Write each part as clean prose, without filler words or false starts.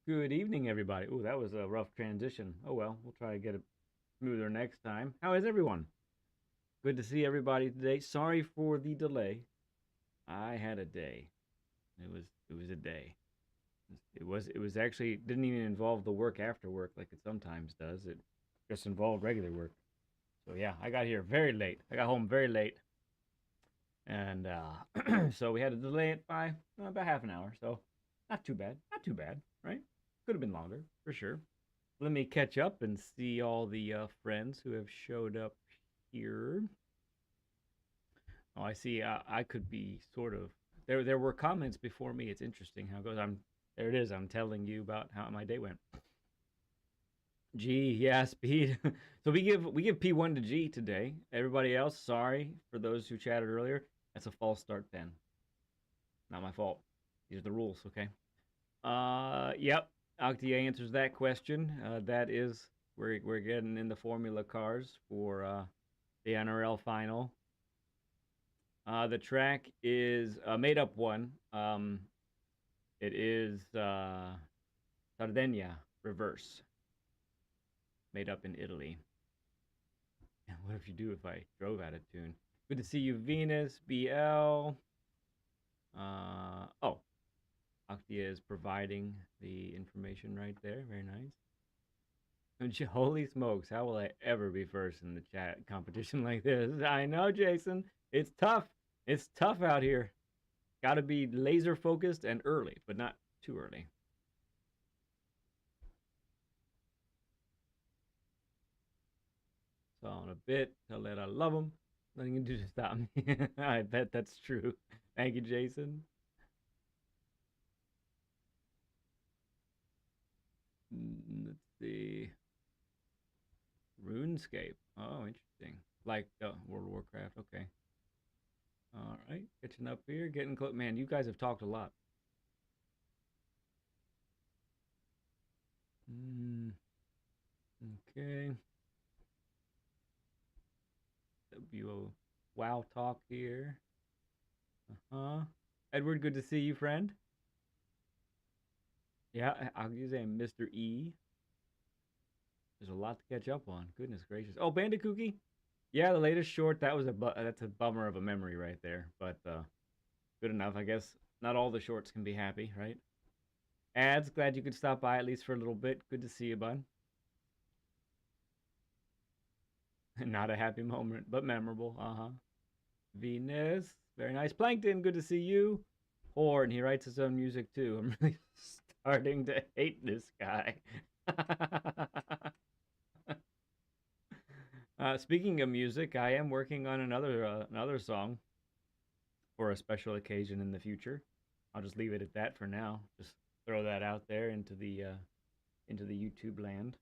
Good evening, everybody. Ooh, that was a rough transition. Oh well, we'll try to get it smoother next time. How is everyone? Good to see everybody today. Sorry for the delay. I had a day. It was a day. It was actually didn't even involve the work after work like it sometimes does. It just involved regular work. So yeah, I got here very late. I got home very late, and so we had to delay it by about half an hour. So not too bad. Not too bad, right? Could have been longer for sure. Let me catch up and see all the friends who have showed up here. Oh, I see. I could be sort of there. There were comments before me. It's interesting how it goes. I'm there. It is. I'm telling you about how my day went. G, yeah, speed. So we give P1 to G today. Everybody else, sorry for those who chatted earlier. That's a false start then. Not my fault. These are the rules. Okay. Yep. Octa answers that question. That is we're getting in the formula cars for the NRL Final. The track is a made up one. It is Sardinia reverse, made up in Italy. And what if you do if I drove out of tune? Good to see you, Venus, BL. Oh, Octia is providing the information right there. Very nice. Holy smokes, how will I ever be first in the chat competition like this? I know, Jason. It's tough. It's tough out here. Got to be laser focused and early, but not too early. So on a bit, tell that I love him. Nothing you can do to stop me. I bet that's true. Thank you, Jason. Let's see. RuneScape. Oh, interesting. Like World of Warcraft. Okay. All right. Catching up here. Getting close. Man, you guys have talked a lot. Mm, okay. WO WoW talk here. Uh huh. Edward, good to see you, friend. Yeah, I'll use a Mr. E. There's a lot to catch up on. Goodness gracious. Oh, Bandicookie. Yeah, the latest short. That's a bummer of a memory right there. But good enough, I guess. Not all the shorts can be happy, right? Ads, glad you could stop by at least for a little bit. Good to see you, bud. Not a happy moment, but memorable. Uh huh. Venus, very nice. Plankton, good to see you. Horn, he writes his own music too. I'm really starting to hate this guy. Speaking of music, I am working on another song for a special occasion in the future. I'll just leave it at that for now. Just throw that out there into the YouTube land.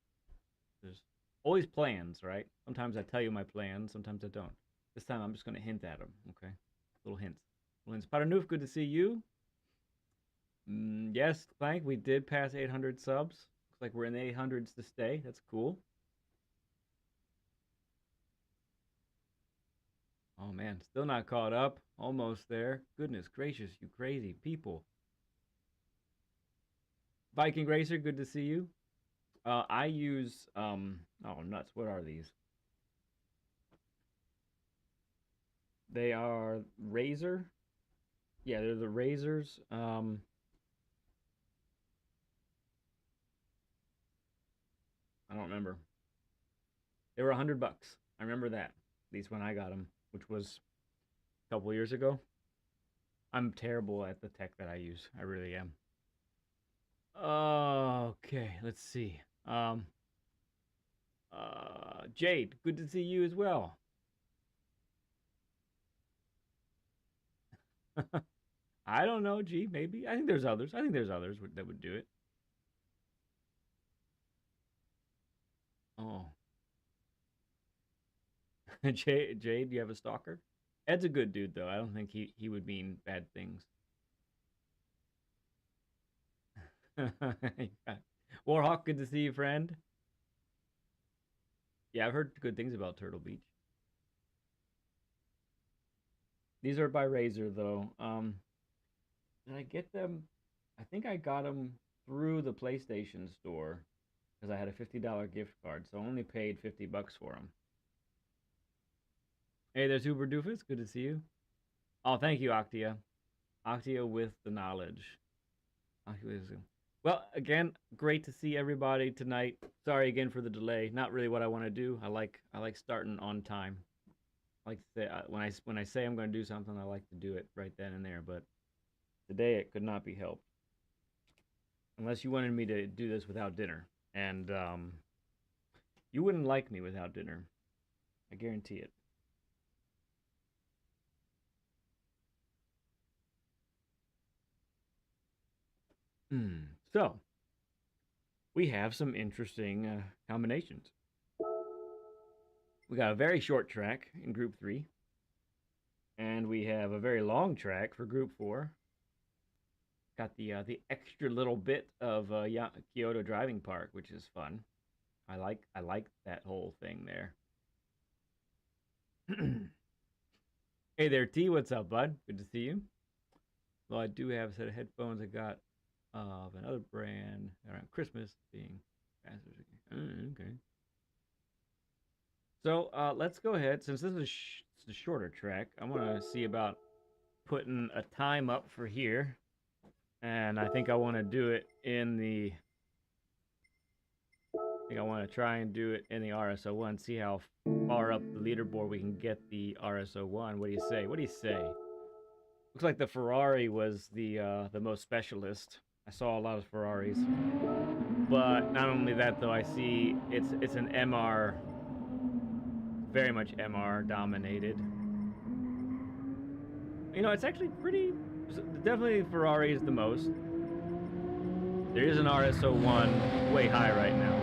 There's always plans, right? Sometimes I tell you my plans, sometimes I don't. This time I'm just going to hint at them, okay? Little hints. Little hints. Paranuf, good to see you. Yes, Plank, we did pass 800 subs. Looks like we're in the 800s to stay. That's cool. Oh man, still not caught up. Almost there. Goodness gracious, you crazy people. Viking Racer, good to see you. I use oh nuts, what are these? They are Razor. Yeah, they're the Razors. I don't remember. They were $100. I remember that. At least when I got them, which was a couple years ago. I'm terrible at the tech that I use. I really am. Okay, let's see. Jade, good to see you as well. I don't know, G, maybe. I think there's others. I think there's others that would do it. Oh, Jade, do you have a stalker? Ed's a good dude, though. I don't think he would mean bad things. Warhawk, good to see you, friend. Yeah, I've heard good things about Turtle Beach. These are by Razor, though. Did I get them? I think I got them. through the PlayStation Store because I had a $50 gift card, so I only paid $50 for them. Hey, there's Uber Doofus. Good to see you. Oh, thank you, Octia. Octia with the knowledge. Well, again, great to see everybody tonight. Sorry again for the delay. Not really what I want to do. I like starting on time. I like to say when I say I'm going to do something, I like to do it right then and there. But today it could not be helped. Unless you wanted me to do this without dinner, and you wouldn't like me without dinner. I guarantee it. So, we have some interesting combinations. We got a very short track in Group 3, and we have a very long track for Group 4. Got the extra little bit of Kyoto Driving Park, which is fun. I like that whole thing there. Hey there, T. What's up, bud? Good to see you. Well, I do have a set of headphones I got of another brand around Christmas being okay. So let's go ahead. Since this is a shorter track, I'm gonna see about putting a time up for here, and I think I want to do it in the. I think I want to try and do it in the RSO1. See how far up the leaderboard we can get the RSO1. What do you say? What do you say? Looks like the Ferrari was the most specialist. I saw a lot of Ferraris, but not only that though. I see it's an MR, very much MR dominated. You know, it's actually pretty. Definitely Ferrari is the most. There is an RSO1 way high right now,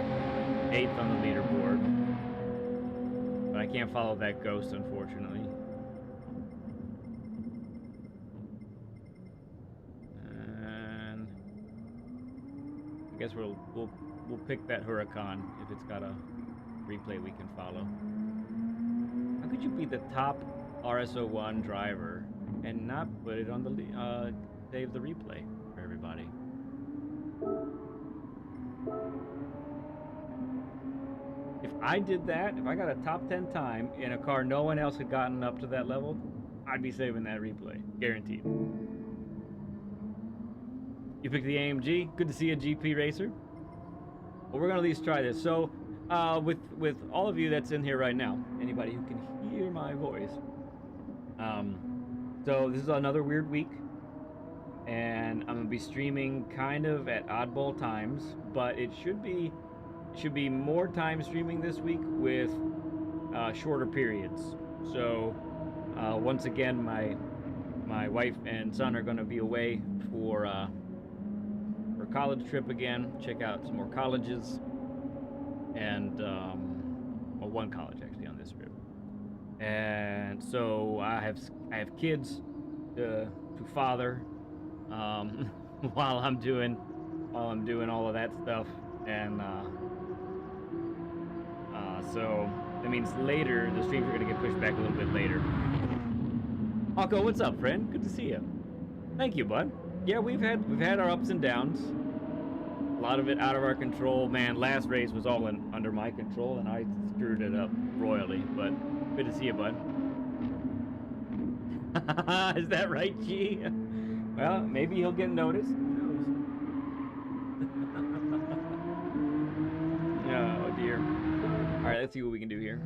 8th on the leaderboard, but I can't follow that ghost unfortunately. I guess we'll pick that Huracan if it's got a replay we can follow. How could you be the top RSO1 driver and not put it on the save the replay for everybody? If I did that, if I got a top 10 time in a car no one else had gotten up to that level, I'd be saving that replay, guaranteed. You picked the AMG. Good to see a GP racer. Well, we're gonna at least try this. So, with all of you that's in here right now, anybody who can hear my voice. So this is another weird week, and I'm gonna be streaming kind of at oddball times, but it should be more time streaming this week with shorter periods. So, once again, my wife and son are gonna be away for college trip again, check out some more colleges, and well, one college actually on this trip. And so I have kids to father while I'm doing all of that stuff, and so that means later the streams are gonna get pushed back a little bit later. Akko, what's up, friend? Good to see you. Thank you, bud. Yeah, we've had our ups and downs. A lot of it out of our control. Man, last race was all under my control, and I screwed it up royally. But good to see you, bud. Is that right, G? Well, maybe he'll get noticed. Who knows? Oh dear. All right, let's see what we can do here.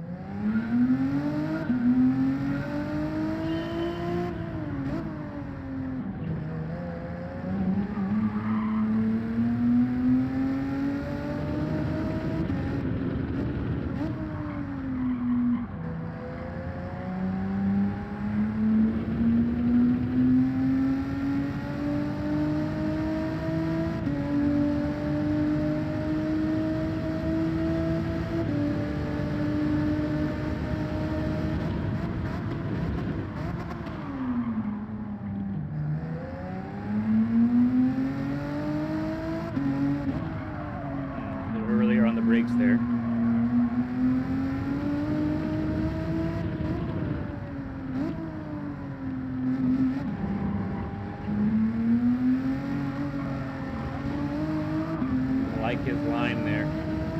his line there.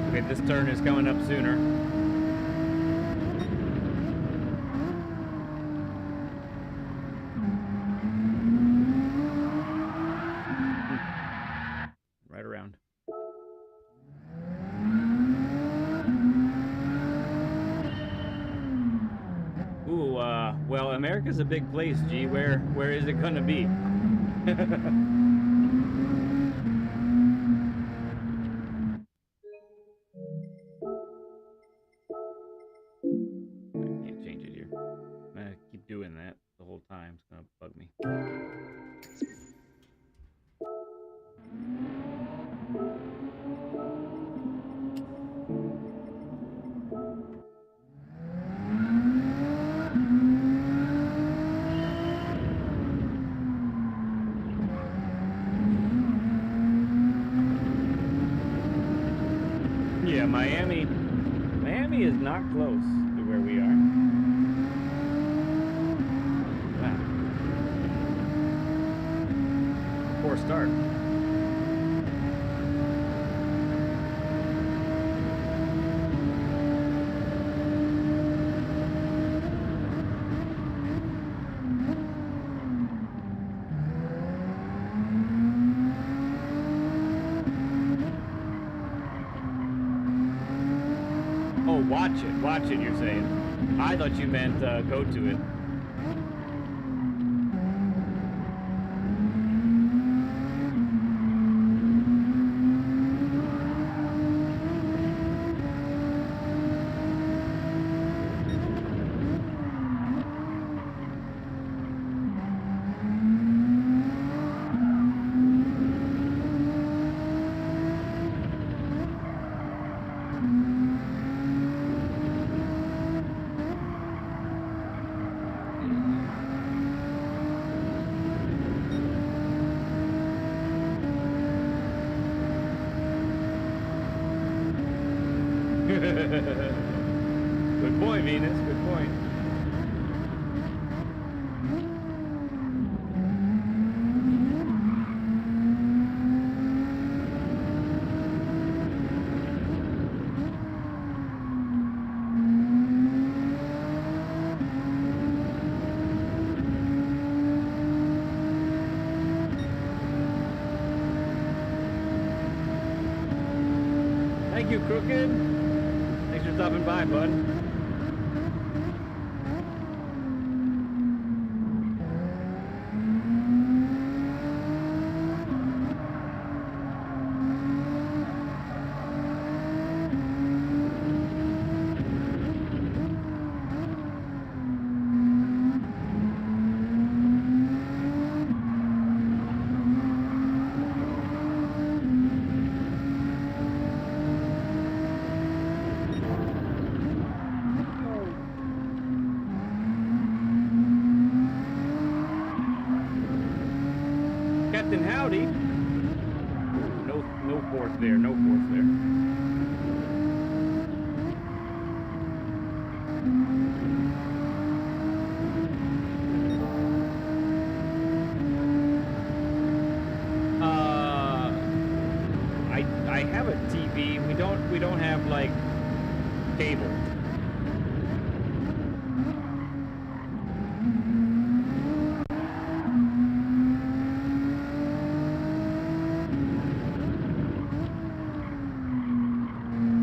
Okay, this turn is coming up sooner. Right around. Ooh, well, America's a big place, G. Where is it gonna be? Keep doing that the whole time. It's gonna bug me. Yeah, Miami is not close to where we are. Poor start. Oh, watch it, you're saying. I thought you meant go to it. Good point, Venus. Good point. Thank you, Crooked. Thanks for stopping by, bud. Captain Howdy. No force there. No force there. I have a TV. We don't have like cable.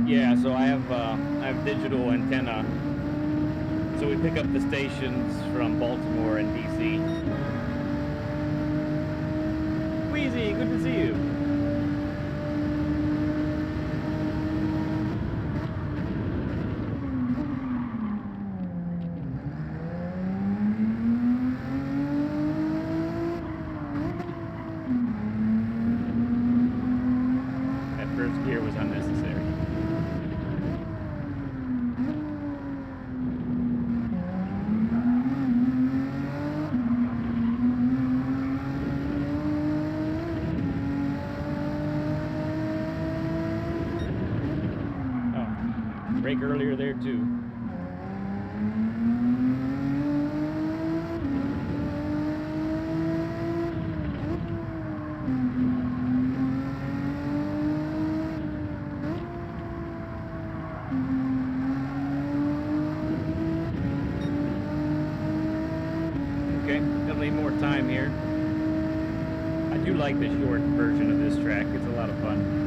Yeah, so I have digital antenna. So we pick up the stations from Baltimore and DC. Wheezy, good to see you. That first gear was unnecessary. Break earlier there too. Okay, definitely more time here. I do like the short version of this track. It's a lot of fun.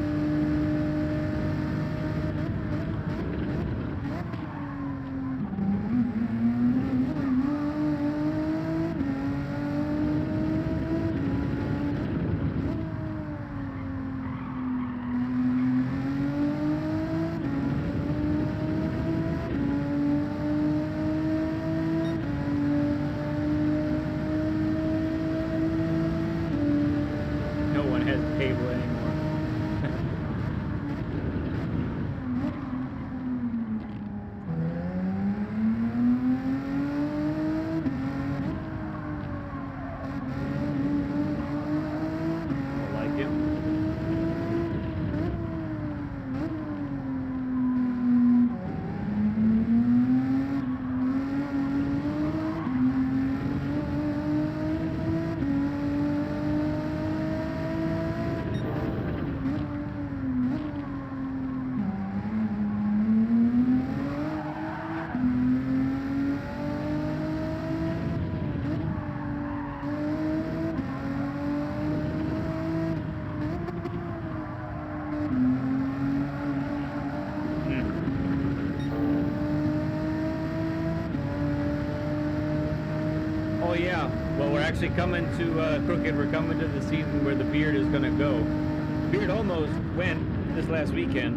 Yeah, well, we're actually coming to Crooked. We're coming to the season where the beard is going to go. The beard almost went this last weekend.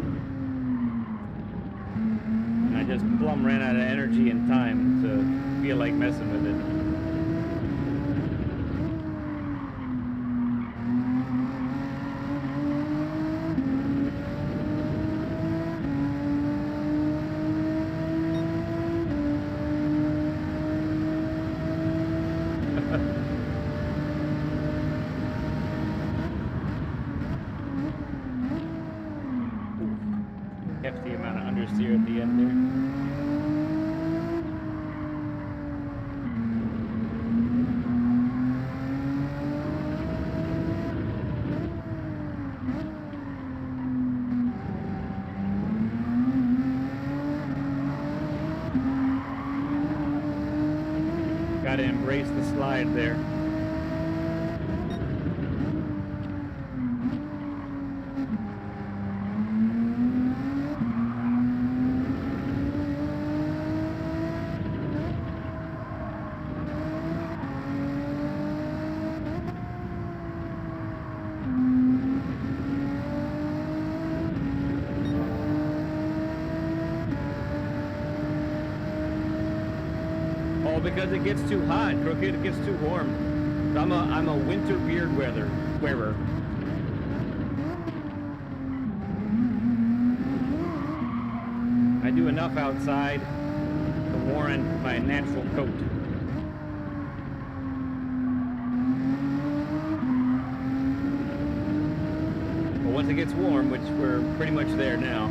And I just plumb ran out of energy and time to feel like messing with it. Hefty amount of understeer at the end there. Gotta embrace the slide there. Because it gets too hot, Crooked, it gets too warm. I'm a winter beard wearer. I do enough outside to warrant my natural coat. But once it gets warm, which we're pretty much there now,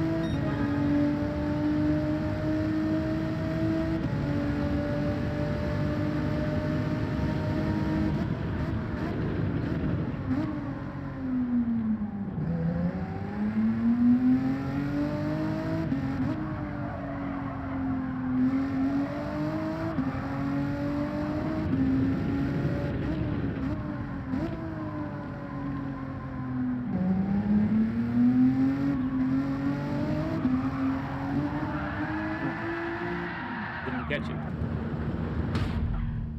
catch it.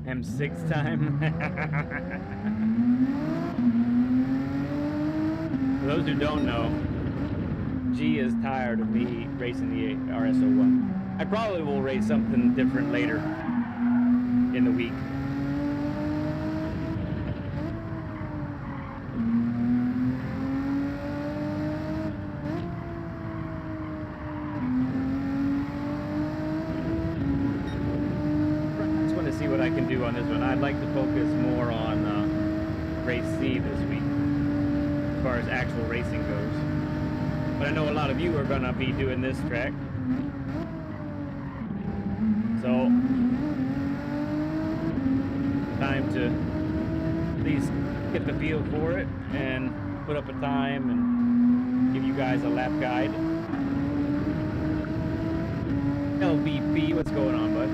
M6 time. For those who don't know, G is tired of me racing the RS01. I probably will race something different later in the week. See what I can do on this one. I'd like to focus more on race C this week as far as actual racing goes, but I know a lot of you are gonna be doing this track, so time to at least get the feel for it and put up a time and give you guys a lap guide. LVP, what's going on, bud?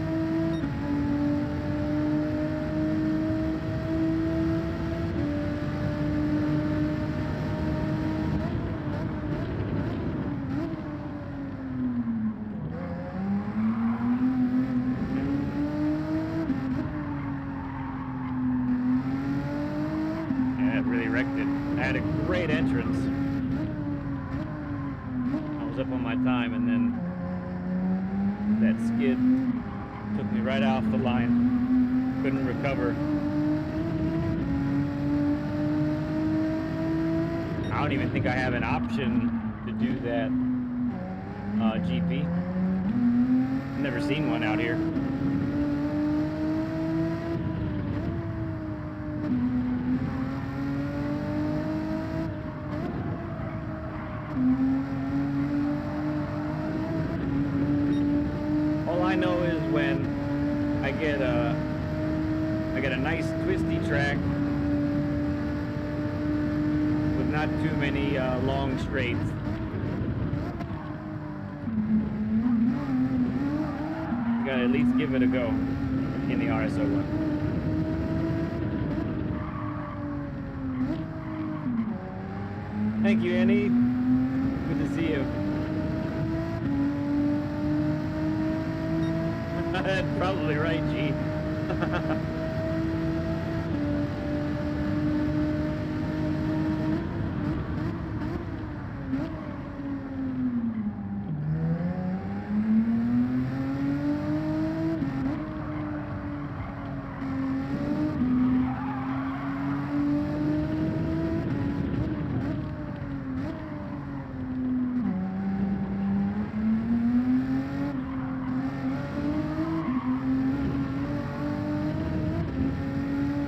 had a great entrance. I was up on my time, and then that skid took me right off the line. Couldn't recover. I don't even think I have an option to do that GP. Never seen one out here. All I know is when I get a nice twisty track with not too many long straights. Gotta at least give it a go in the RSO one. Thank you, Annie. Good to see you. That's probably right, G.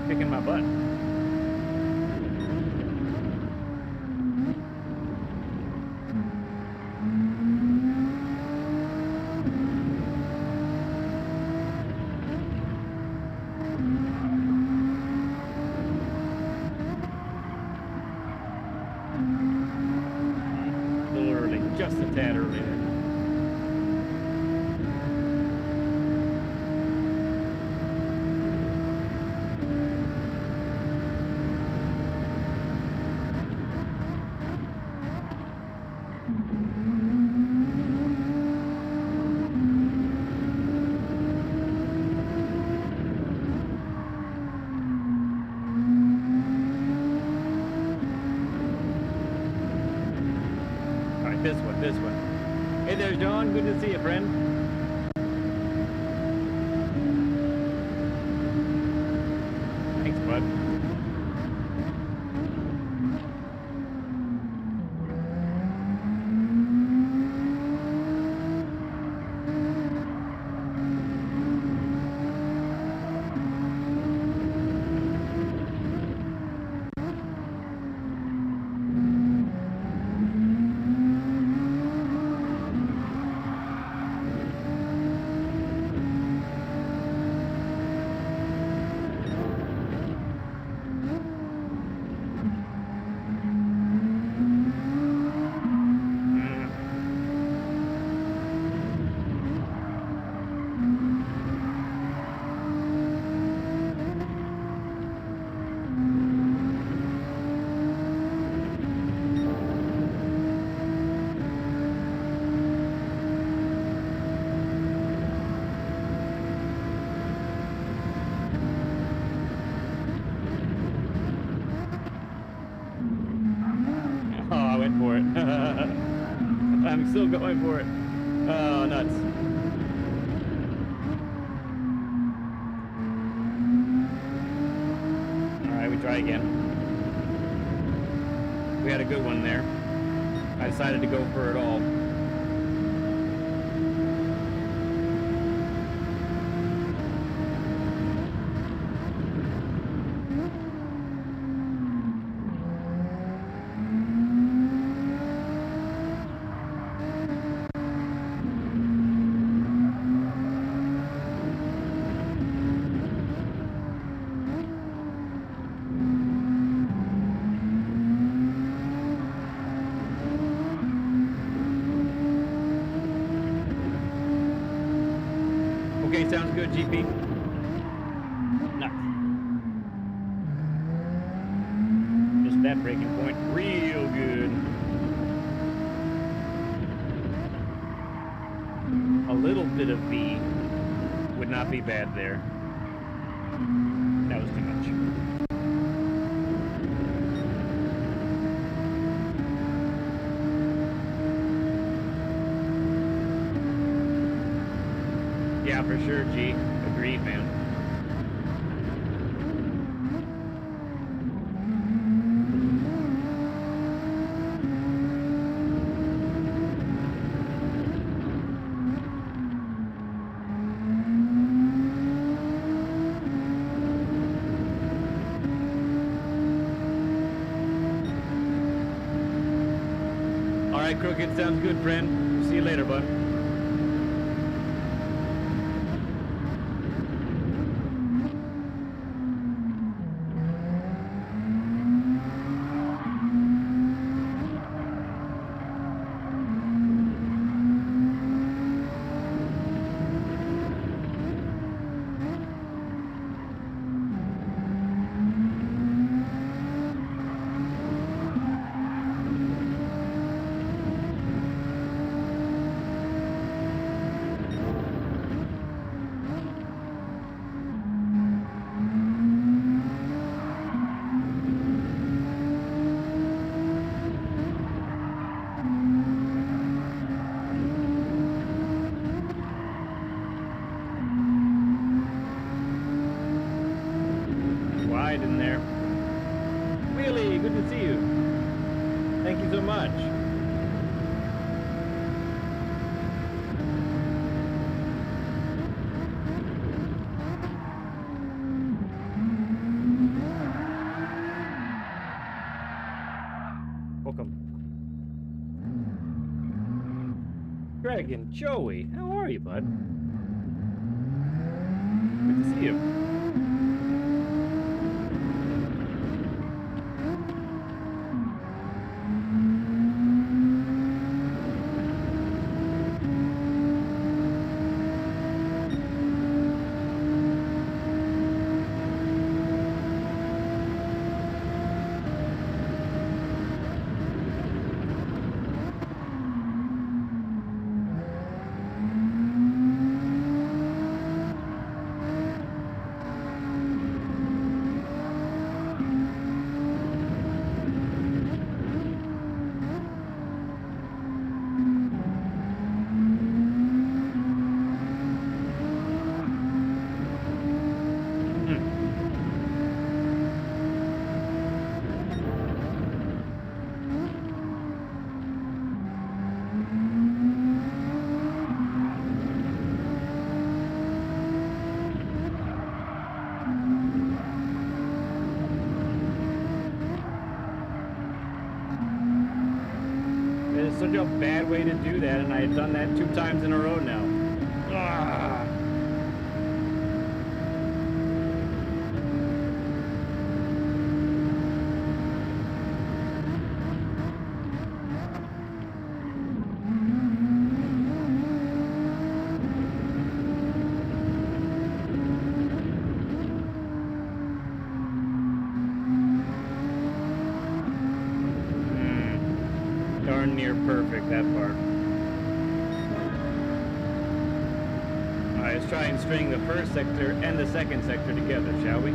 Kicking my butt. A little early, just a tad early there. This one. Hey there, John. Good to see you, friend. Thanks, bud. I'm still going for it. Oh, nuts. Alright, we try again. We had a good one there. I decided to go for it all. Okay, sounds good, GP. Nuts. Just that breaking point, real good. A little bit of V would not be bad there. That was too much. Yeah, for sure, G. Agreed, man. All right, Crooked, sounds good, friend. See you later, bud. In there. Wheelie, good to see you. Thank you so much. Welcome. Greg and Joey, how are you, bud? Good to see you. Such a bad way to do that, and I had done that 2 times in a row now. Ah. Darn near perfect, that part. Alright, let's try and string the first sector and the second sector together, shall we?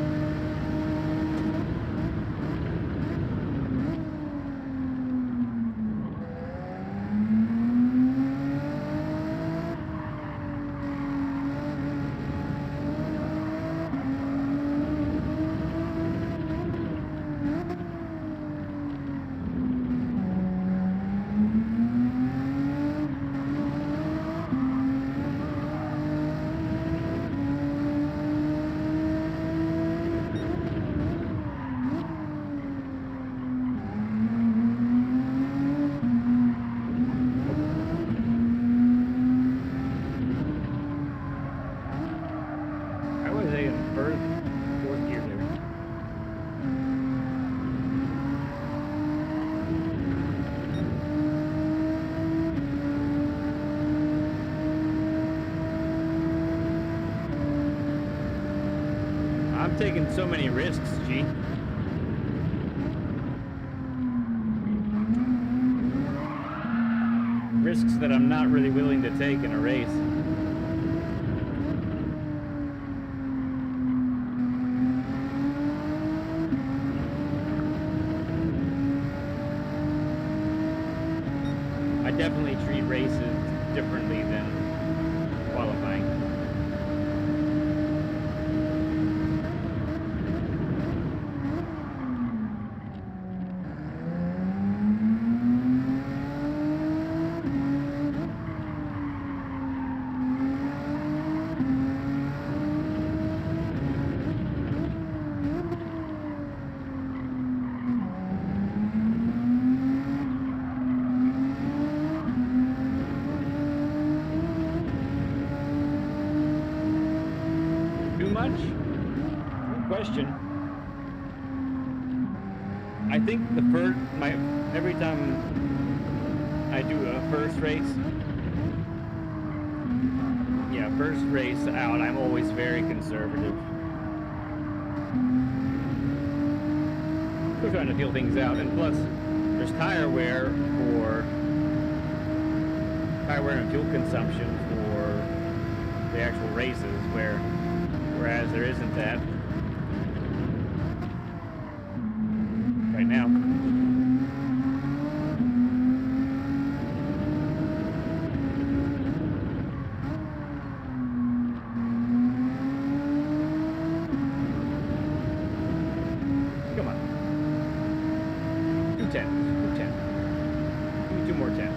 I'm taking so many risks, G. Risks that I'm not really willing to take in a race. I definitely treat races differently than qualifying. much? Good question. I think every time I do a first race, first race out, I'm always very conservative. We're trying to feel things out, and plus, there's tire wear and fuel consumption for the actual races, whereas there isn't that right now. Come on. 2 10s. 2 10s. Give me 2 more 10s.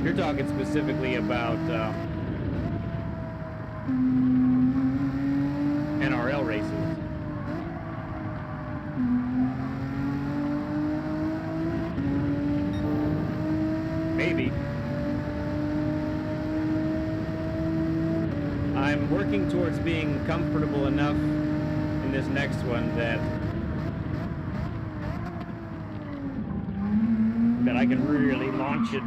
You're talking specifically about NRL races. Maybe. I'm working towards being comfortable enough in this next one that I can really launch it.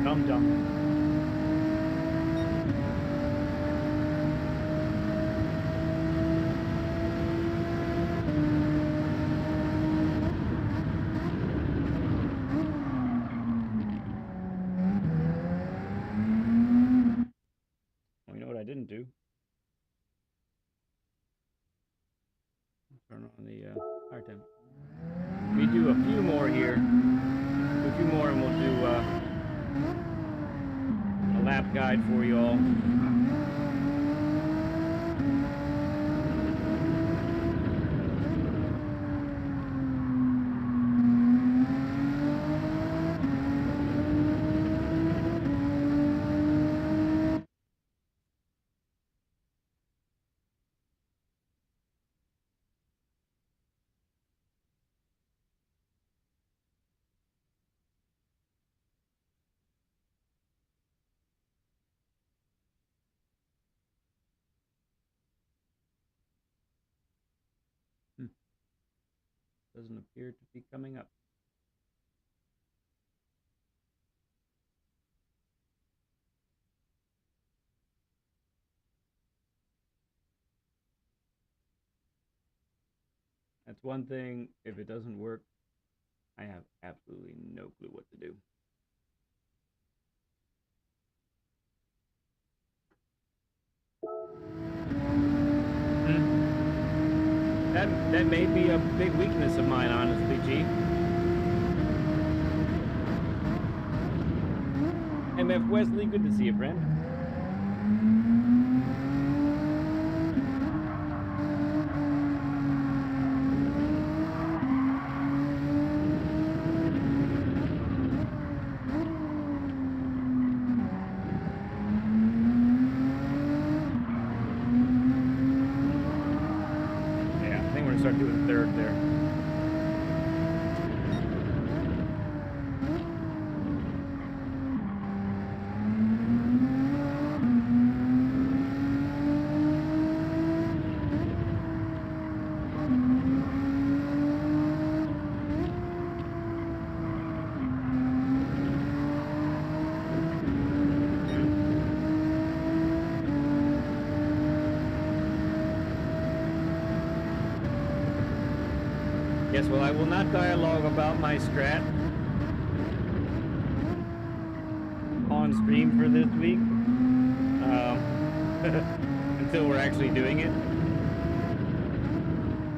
Dum-dum. Well, you know what I didn't do? Turn on the fire temp. We do a few more here. Do a few more and we'll do a lap guide for you all. Doesn't appear to be coming up. That's one thing, if it doesn't work, I have absolutely no clue what to do. That may be a big weakness of mine, honestly, G. MF Wesley, good to see you, friend. Start doing third there. Yes, well, I will not dialogue about my strat. on stream for this week. Until we're actually doing it.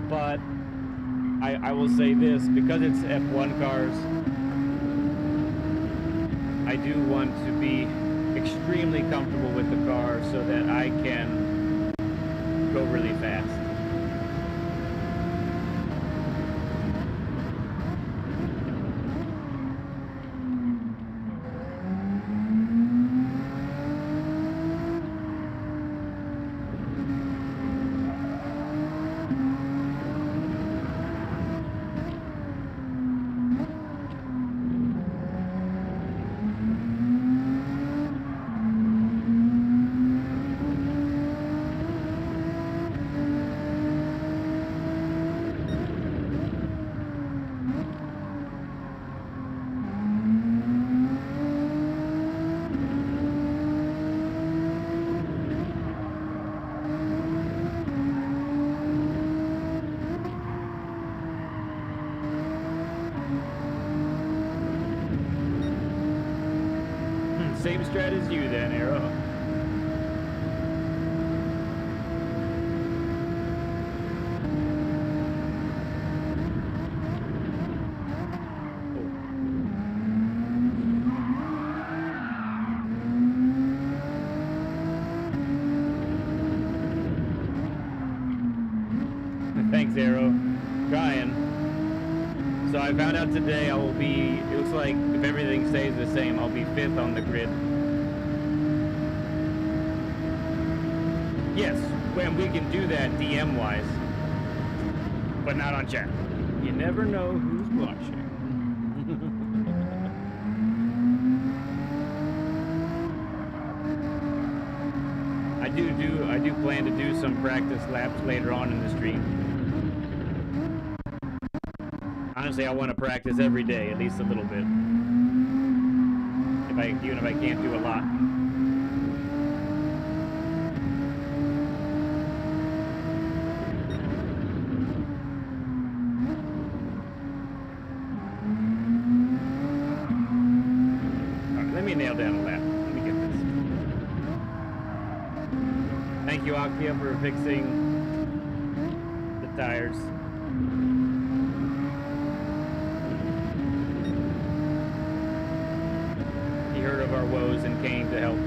But I will say this, because it's F1 cars, I do want to be extremely comfortable with the car so that I can go really fast. Same strat as you then, Arrow. Thanks, Arrow. Trying. So I found out today I will be, it looks like if everything stays the same, I'll be 5th on the grid. Yes, when we can do that DM-wise, but not on chat. You never know who's watching. I do plan to do some practice laps later on in the stream. Honestly, I want to practice every day, at least a little bit. Even if I can't do a lot. All right, let me nail down a lap. Let me get this. Thank you, Akia, for fixing the tires. Heard of our woes and came to help.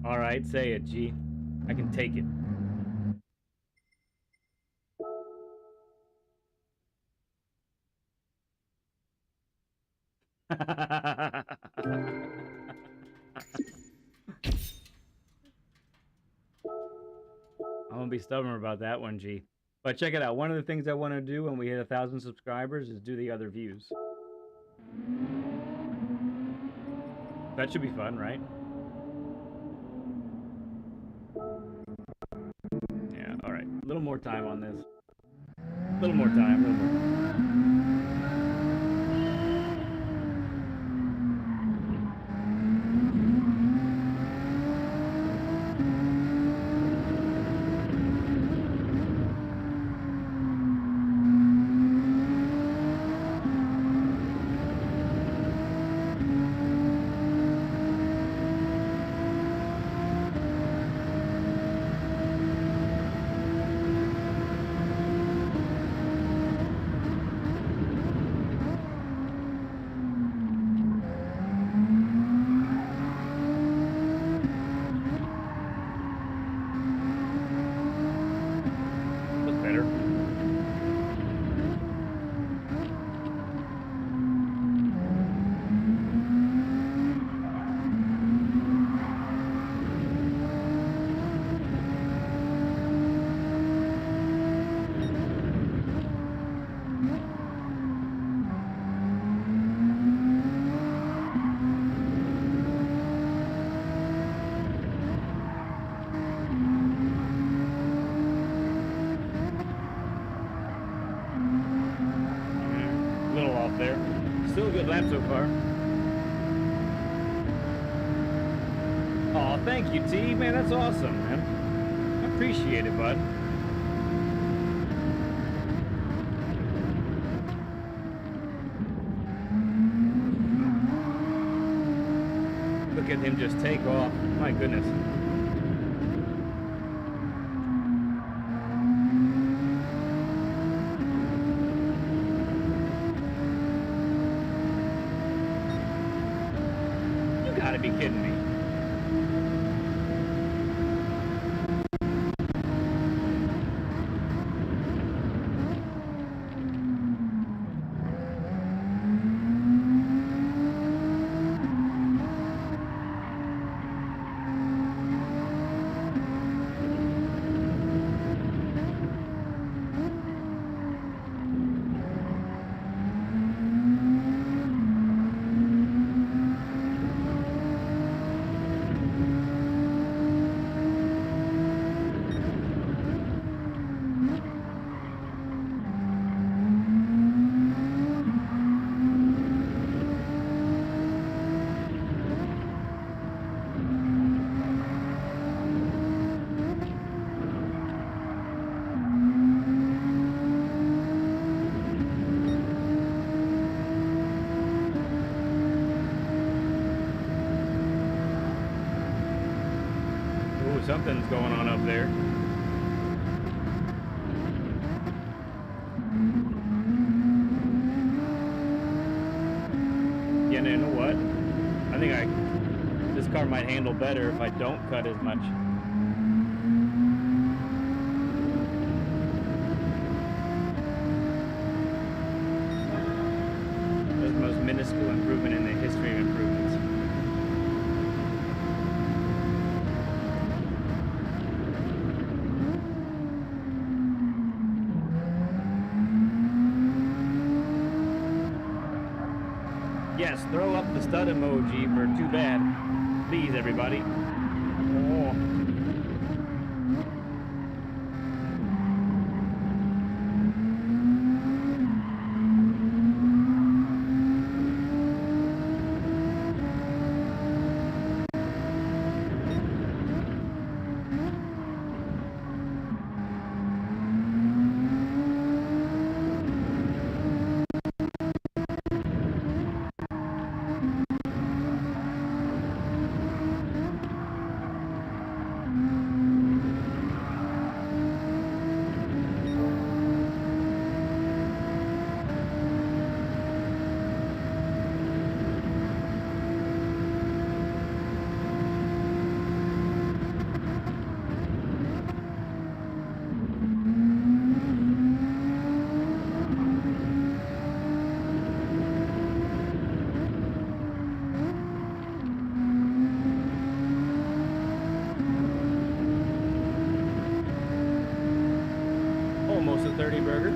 All right, say it, G. I can take it. I'm gonna be stubborn about that one, G. But check it out. One of the things I want to do when we hit 1,000 subscribers is do the other views. That should be fun, right? Yeah, all right. A little more time on this. A little more time, a little more time. off there. Still a good lap so far. Aw, thank you, T. Man, that's awesome, man. I appreciate it, bud. Look at him just take off. My goodness. You gotta be kidding me. Something's going on up there. Yeah, you know what? I think this car might handle better if I don't cut as much. That's the most minuscule improvement in the history of improvements. Yes, throw up the stud emoji for too bad. Please, everybody. Oh. Almost a 30 burger.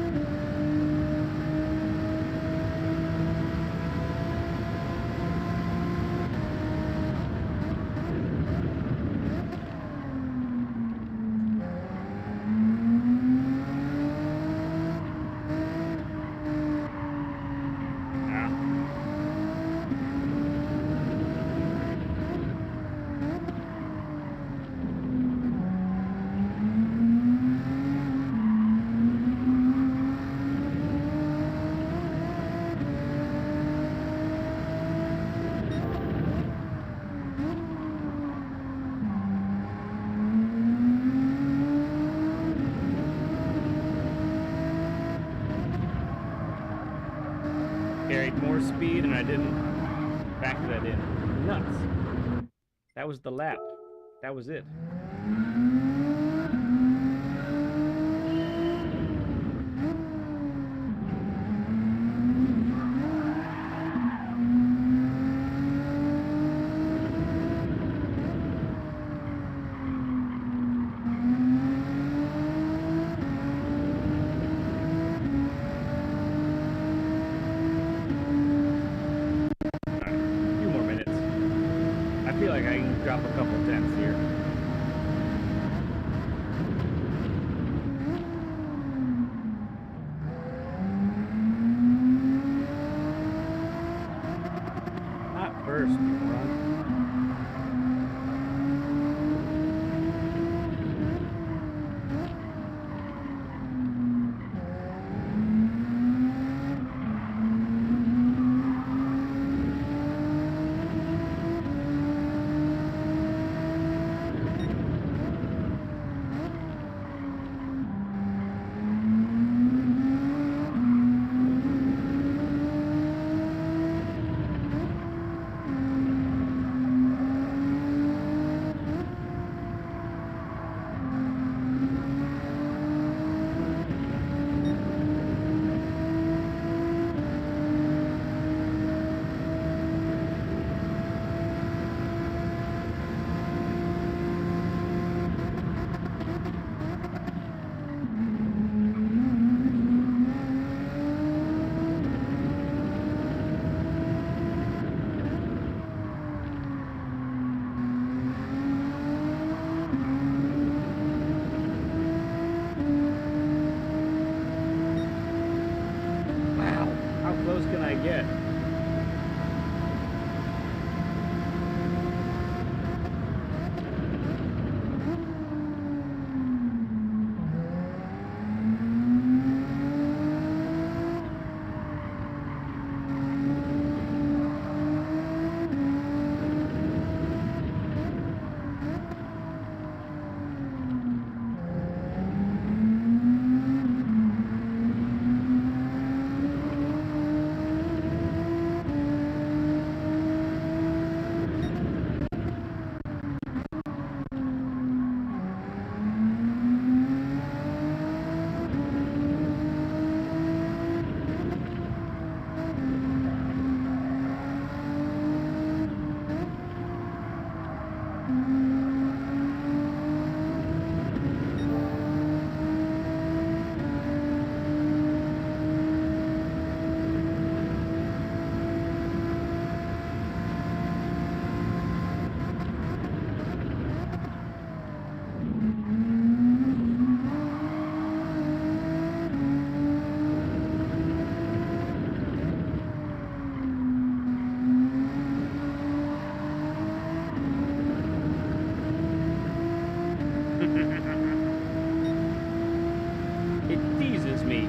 Carried more speed and I didn't factor that in. Nuts. That was the lap. That was it. I feel like I can drop a couple tenths here. yet. It teases me.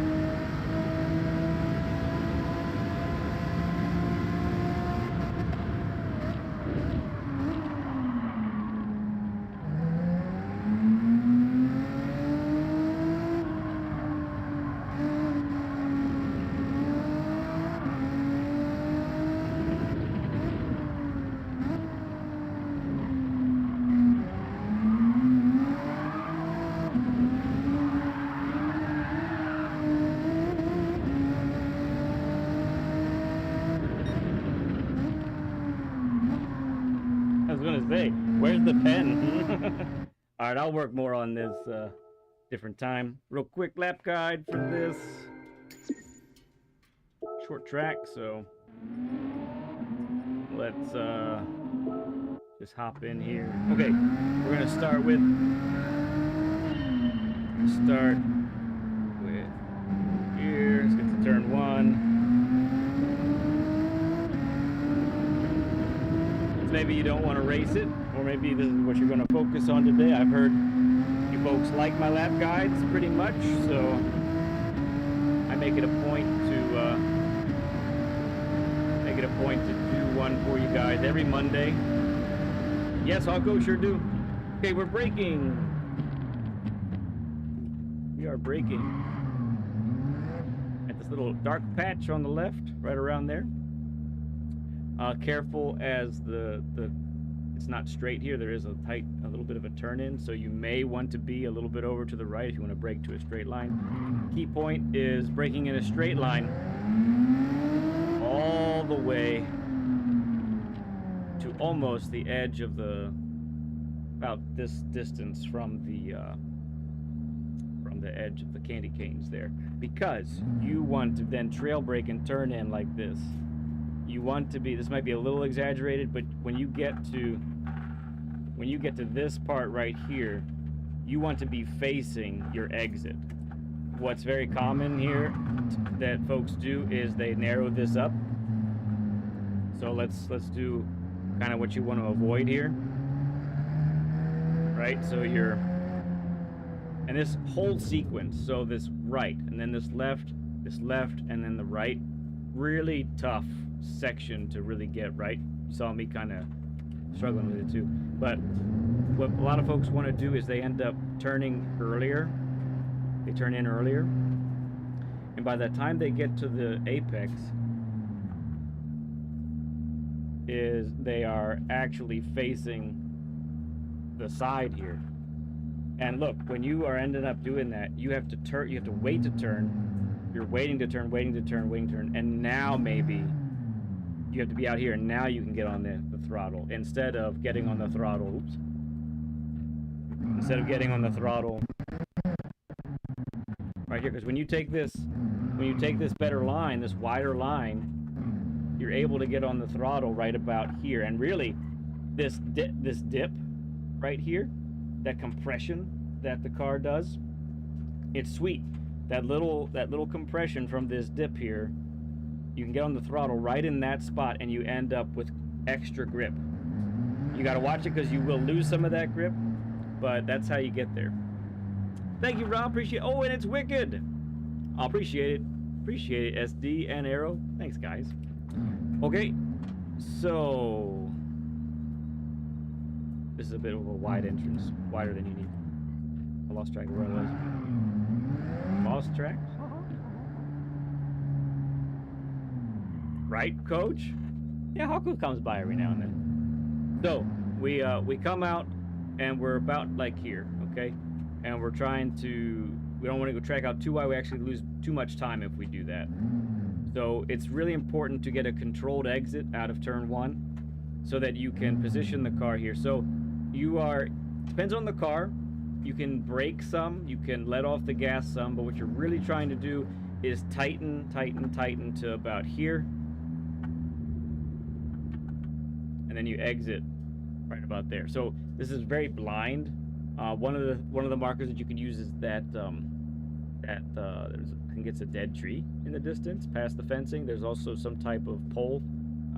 I was gonna say, where's the pen? All right, I'll work more on this different time. Real quick lap guide for this short track. So let's just hop in here. Okay, we're gonna start with here. Let's get to turn 1. Maybe you don't want to race it, or maybe this is what you're going to focus on today. I've heard you folks like my lap guides pretty much, so I make it a point to do one for you guys every Monday. Yes, I'll go, sure do. Okay, we're braking. We are braking at this little dark patch on the left, right around there. Careful as it's not straight here. There is a little bit of a turn in, so you may want to be a little bit over to the right if you want to brake to a straight line. Key point is braking in a straight line all the way to almost the edge of about this distance from the edge of the candy canes there, because you want to then trail brake and turn in like this. You want to be, this might be a little exaggerated, but when you get to this part right here, you want to be facing your exit. What's very common here that folks do is they narrow this up. So let's do kind of what you want to avoid here. Right? So and this whole sequence, so this right, and then this left, and then the right, really tough section to really get right. You saw me kind of struggling with it too. But what a lot of folks want to do is they end up turning earlier. They turn in earlier. And by the time they get to the apex, they are actually facing the side here. And look, when you are ending up doing that, you have to wait to turn. You're waiting to turn, and now maybe you have to be out here, and now you can get on the throttle instead of getting on the throttle. Oops. Instead of getting on the throttle right here, because when you take this better line, this wider line, you're able to get on the throttle right about here. And really, this dip right here, that compression that the car does, it's sweet. That little compression from this dip here, You can get on the throttle right in that spot, and you end up with extra grip. You got to watch it because you will lose some of that grip, but that's how you get there. Thank you, Rob. Appreciate it. Oh, and it's Wicked. I appreciate it. Appreciate it, SD and Arrow. Thanks, guys. Okay, so this is a bit of a wide entrance, wider than you need. I lost track of where I was. Lost track? Right, Coach? Yeah, Haku comes by every now and then. So we come out and we're about like here, okay? And we're trying to, we don't want to go track out too wide. We actually lose too much time if we do that. So it's really important to get a controlled exit out of turn 1 so that you can position the car here. So you are, depends on the car, you can brake some, you can let off the gas some, but what you're really trying to do is tighten to about here. And then you exit right about there. So this is very blind. One of the markers that you can use is that I think it's a dead tree in the distance past the fencing. There's also some type of pole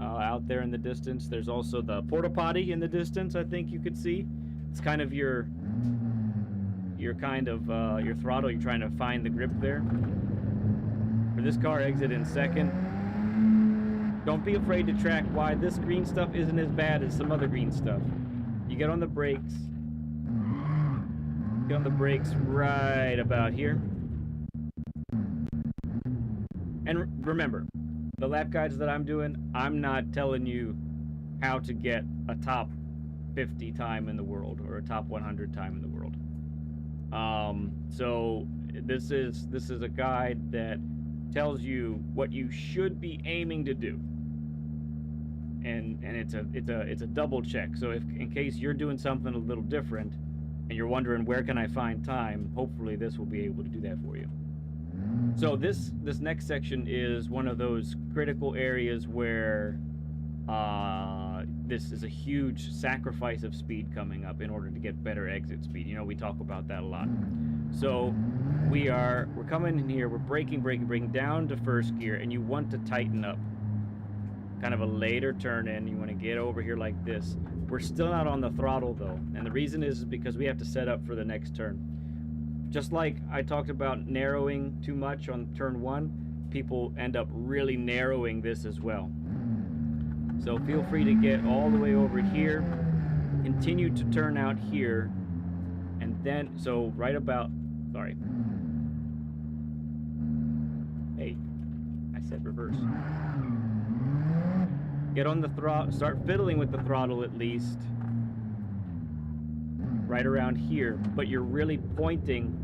out there in the distance. There's also the porta potty in the distance. I think you could see. It's kind of your throttle. You're trying to find the grip there. For this car, exit in second. Don't be afraid to track wide. This green stuff isn't as bad as some other green stuff. You get on the brakes. Get on the brakes right about here. And remember, the lap guides that I'm doing, I'm not telling you how to get a top 50 time in the world or a top 100 time in the world. So this is a guide that tells you what you should be aiming to do. And it's a double check. So if in case you're doing something a little different and you're wondering where can I find time, hopefully this will be able to do that for you. So this next section is one of those critical areas where this is a huge sacrifice of speed coming up in order to get better exit speed. You know, we talk about that a lot. So we're coming in here, we're braking down to first gear, and you want to tighten up. Kind of a later turn in, you want to get over here like this. We're still not on the throttle though, and the reason is because we have to set up for the next turn. Just like I talked about narrowing too much on turn 1, people end up really narrowing this as well. So feel free to get all the way over here, continue to turn out here, and then, so right about, sorry. Hey, I said reverse. Get on the throttle, start fiddling with the throttle at least, right around here, but you're really pointing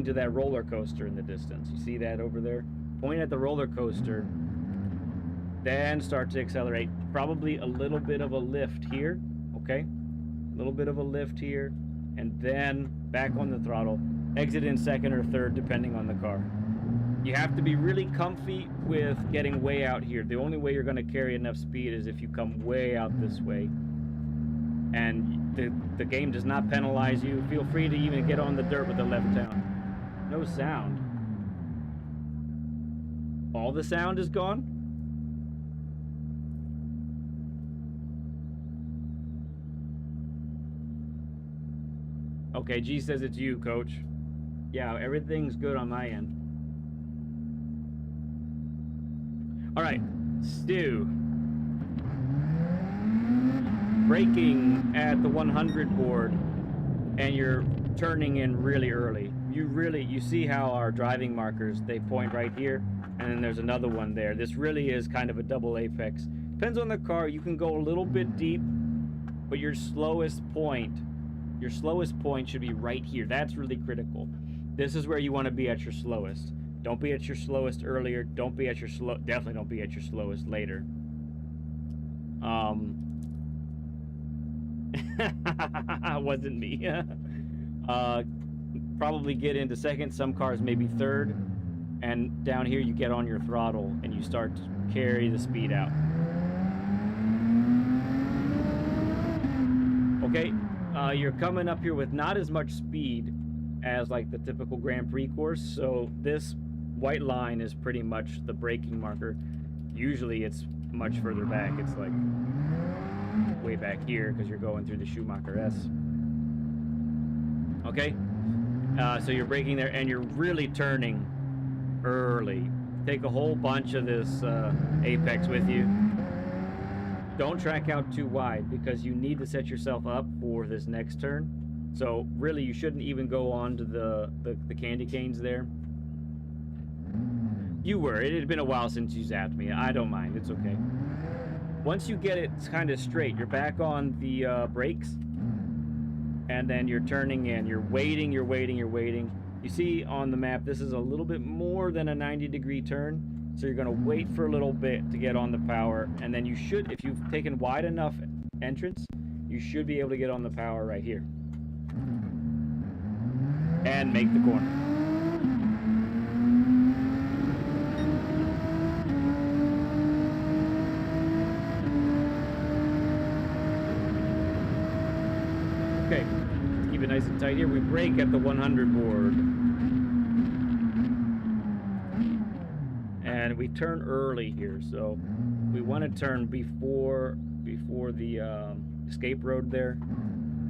to that roller coaster in the distance. You see that over there? Point at the roller coaster, then start to accelerate. Probably a little bit of a lift here, okay? A little bit of a lift here, and then back on the throttle. Exit in second or third, depending on the car. You have to be really comfy with getting way out here. The only way you're going to carry enough speed is if you come way out this way. And the game does not penalize you. Feel free to even get on the dirt with the left down. No sound. All the sound is gone? Okay, G says it's you, Coach. Yeah, everything's good on my end. All right, Stu. Braking at the 100 board, and you're turning in really early. You see how our driving markers, they point right here, and then there's another one there. This really is kind of a double apex. Depends on the car. You can go a little bit deep, but your slowest point should be right here. That's really critical. This is where you want to be at your slowest. Don't be at your slowest earlier. Definitely don't be at your slowest later. Wasn't me. Probably get into second. Some cars maybe third. And down here you get on your throttle and you start to carry the speed out. Okay, you're coming up here with not as much speed as like the typical Grand Prix course. So this white line is pretty much the braking marker. Usually it's much further back. It's like way back here because you're going through the Schumacher S. Okay, so you're braking there and you're really turning early. Take a whole bunch of this apex with you. Don't track out too wide because you need to set yourself up for this next turn. So really you shouldn't even go on to the candy canes there. You were. It had been a while since you zapped me. I don't mind. It's okay. Once you get it kind of straight, you're back on the brakes. And then you're turning in. You're waiting, you're waiting, you're waiting. You see on the map, this is a little bit more than a 90-degree turn. So you're going to wait for a little bit to get on the power. And then you should, if you've taken wide enough entrance, you should be able to get on the power right here. And make the corner. Okay, keep it nice and tight here. We brake at the 100 board. And we turn early here, so we want to turn before the escape road there.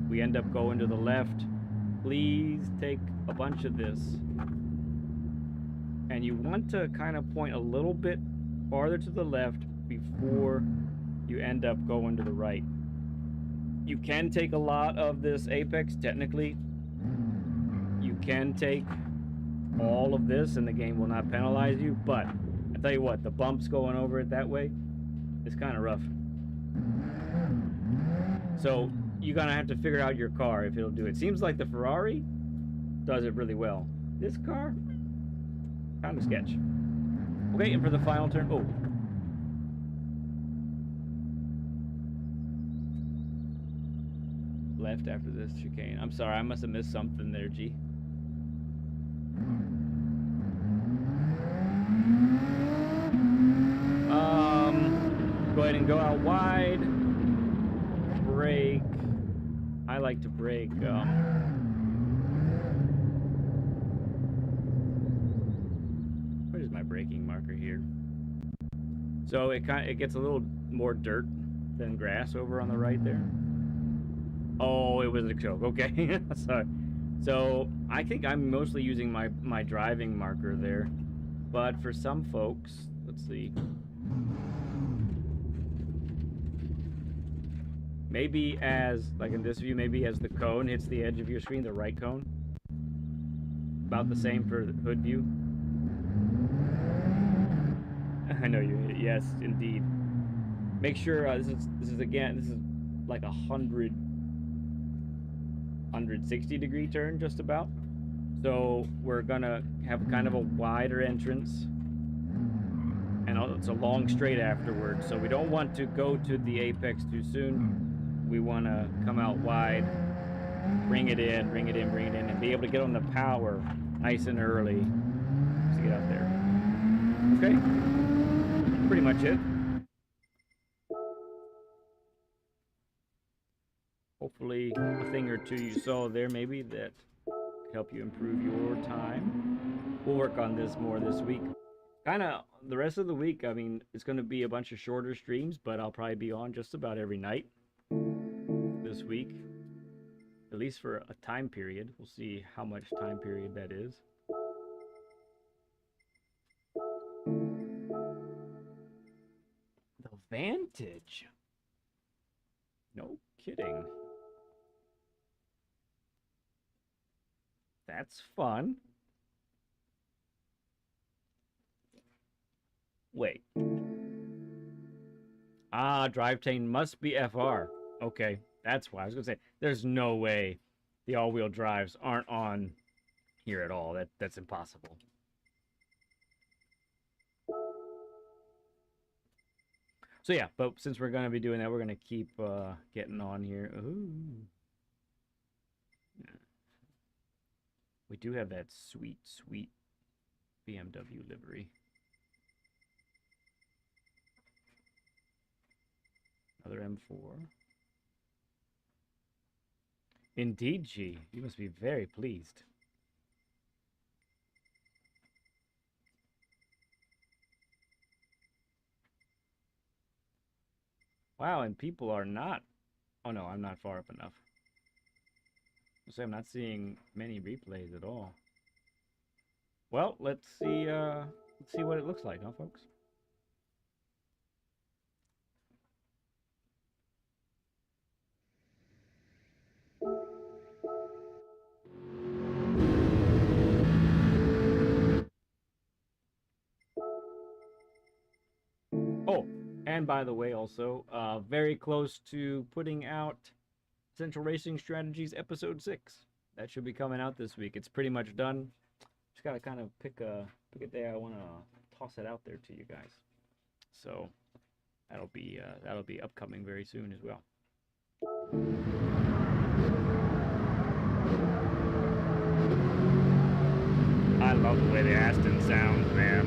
We end up going to the left. Please take a bunch of this. And you want to kind of point a little bit farther to the left before you end up going to the right. You can take a lot of this apex, technically. You can take all of this and the game will not penalize you, but I tell you what, the bumps going over it that way, it's kind of rough. So you're gonna have to figure out your car if it'll do it. Seems like the Ferrari does it really well. This car, kind of sketch. Okay, and for the final turn, oh. Left after this chicane. I'm sorry, I must have missed something there, G. Go ahead and go out wide. Brake. I like to brake. What is my braking marker here? So it gets a little more dirt than grass over on the right there. Oh, it was a joke. Okay, sorry. So I think I'm mostly using my driving marker there, but for some folks, let's see. Maybe as, like in this view, maybe as the cone hits the edge of your screen, the right cone. About the same for the hood view. I know you hit it. Yes, indeed. Make sure this is again, this is like 160-degree turn, just about. So we're gonna have kind of a wider entrance, and it's a long straight afterwards. So we don't want to go to the apex too soon. We want to come out wide, bring it in, bring it in, bring it in, and be able to get on the power nice and early to get out there. Okay, pretty much it. Hopefully a thing or two you saw there maybe that could help you improve your time. We'll work on this more this week. Kind of the rest of the week, I mean, it's going to be a bunch of shorter streams, but I'll probably be on just about every night this week, at least for a time period. We'll see how much time period that is. The Vantage. No kidding. That's fun. Wait. Ah, drive chain must be FR. Okay, that's why. I was going to say, there's no way the all-wheel drives aren't on here at all. That's impossible. So yeah, but since we're going to be doing that, we're going to keep getting on here. Ooh. We do have that sweet, sweet BMW livery. Another M4. Indeed, G. You must be very pleased. Wow, and people are not. Oh no, I'm not far up enough. So I'm not seeing many replays at all. Well, let's see what it looks like, huh, folks? Oh, and by the way, also, very close to putting out Central Racing Strategies Episode 6. That should be coming out this week. It's pretty much done. Just gotta kind of pick a day I want to toss it out there to you guys. So that'll be upcoming very soon as well. I love the way the Aston sounds, man.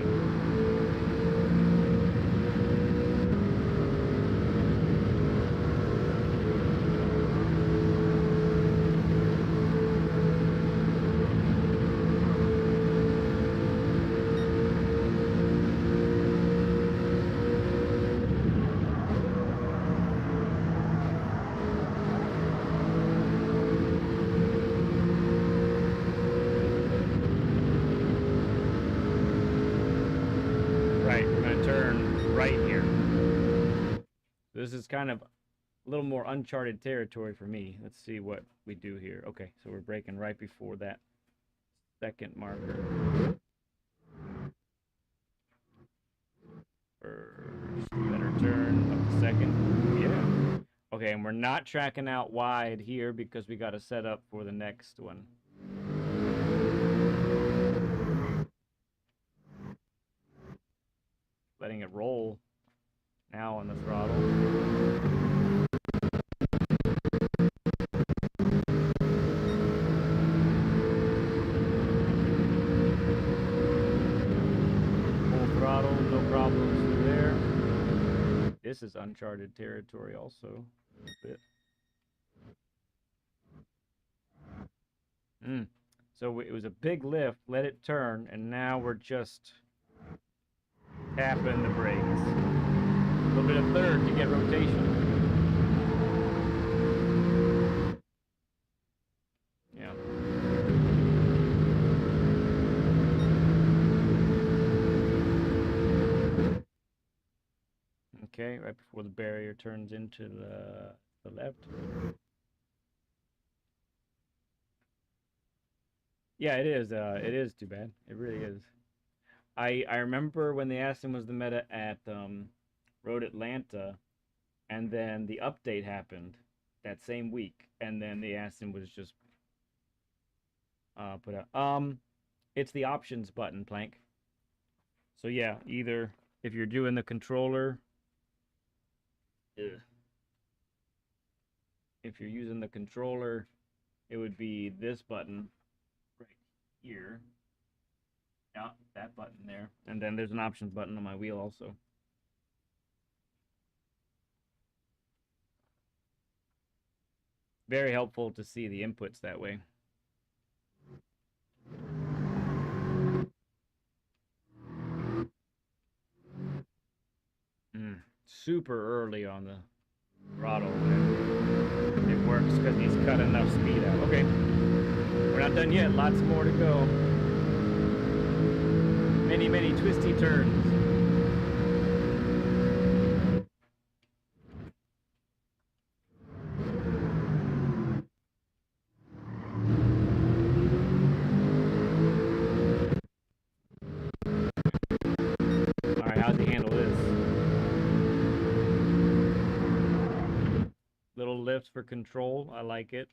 This is kind of a little more uncharted territory for me. Let's see what we do here. Okay, so we're braking right before that second marker. First, better turn up the second. Yeah. Okay, and we're not tracking out wide here because we got to set up for the next one. Letting it roll now on the throttle. This is uncharted territory also. A bit. So it was a big lift, let it turn, and now we're just tapping the brakes. A little bit of third to get rotation. Yeah. Okay, right before the barrier turns into the left. Yeah, it is. It is too bad. It really is. I remember when the Aston was the meta at Road Atlanta, and then the update happened that same week, and then the Aston was just put out. It's the options button, Plank. So yeah, either if you're doing the controller, if you're using the controller, it would be this button right here. Yeah, that button there. And then there's an options button on my wheel also. Very helpful to see the inputs that way. Super early on the throttle. It works because he's cut enough speed out. Okay, we're not done yet. Lots more to go. Many, many twisty turns. All right, how's he handle this? Little lift for control. I like it.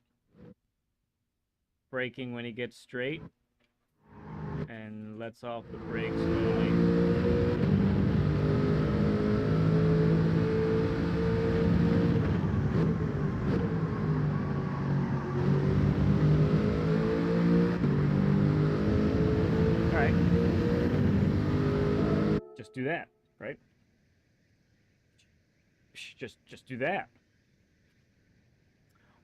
Braking when he gets straight. And lets off the brakes slowly. All right. Just do that, right? Just do that.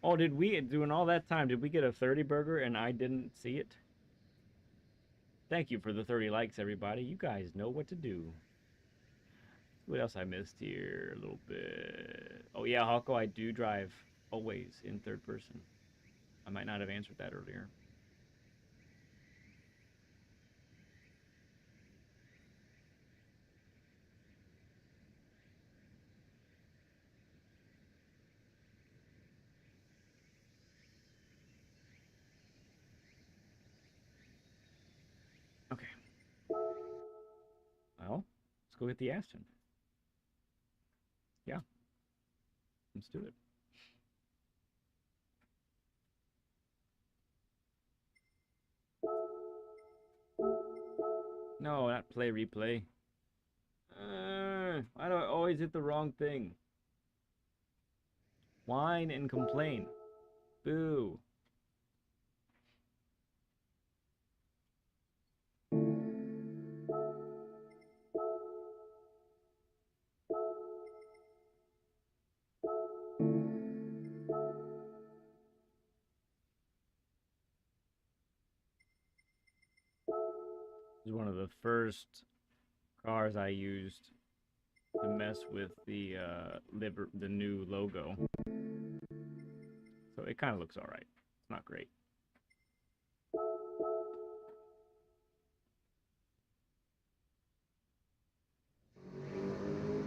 Oh, did we, doing all that time, did we get a 30 burger and I didn't see it? Thank you for the 30 likes, everybody. You guys know what to do. What else I missed here? A little bit. Oh yeah, Hawko, I do drive always in third person. I might not have answered that earlier. Okay. Well, let's go get the Aston. Yeah. Let's do it. No, not play replay. Why do I always hit the wrong thing? Whine and complain. Boo. This is one of the first cars I used to mess with the new logo. So it kind of looks all right. It's not great.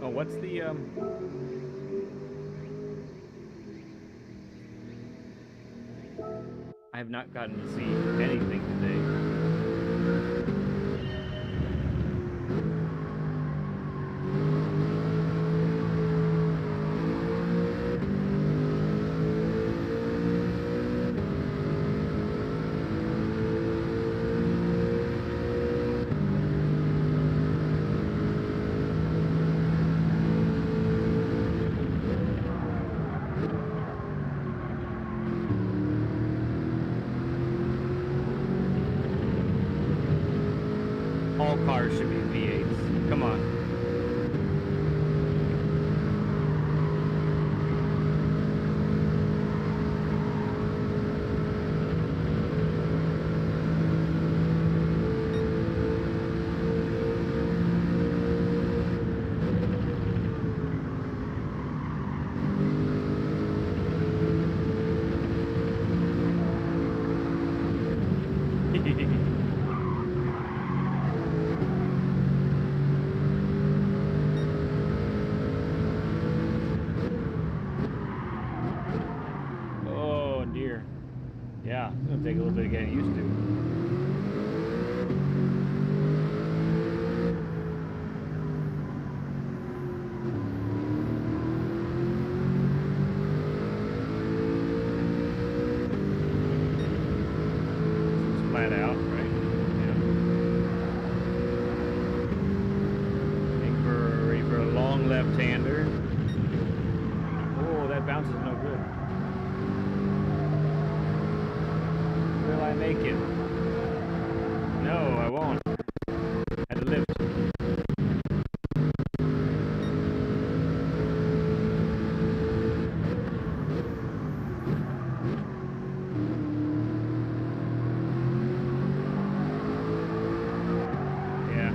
Oh, what's the I have not gotten to see anything today. All cars should be V8s. Come on. Oh dear. Yeah, it's gonna take a little bit of getting used to. Flat out, right? Yeah. Make for a long left-hander. Oh, that bounce is no good. Will I make it? No, I won't. Had to lift. Yeah,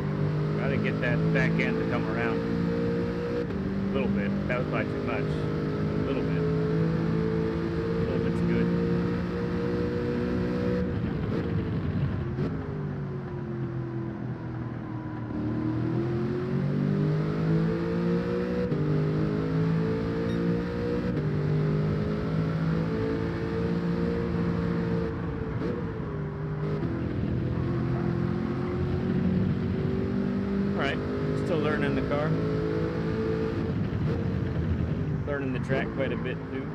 gotta get that back end to come around. A little bit. That was probably too much. A little bit. A little bit's good. Alright, still learning the car. Learning the track quite a bit too.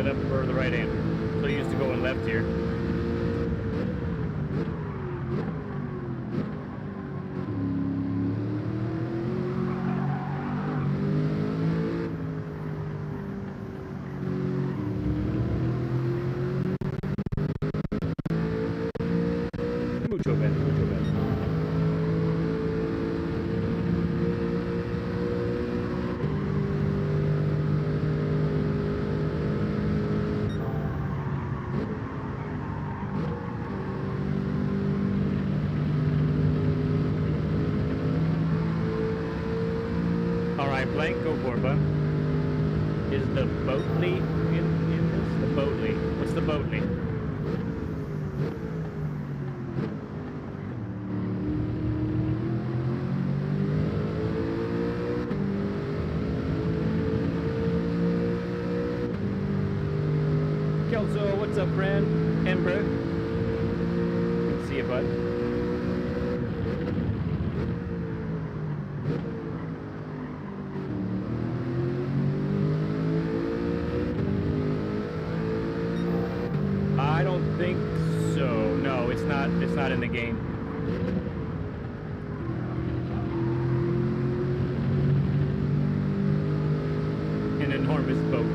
up for the right-hander. So used to going left here. Mucho better, mucho better. Alright, blank, go for it, bud. Is the Boatley in this? The Boatley. What's the Boatley? Kelso, what's up, friend? Ember. Good to see you, bud. I don't think so. No, it's not in the game. An enormous boat.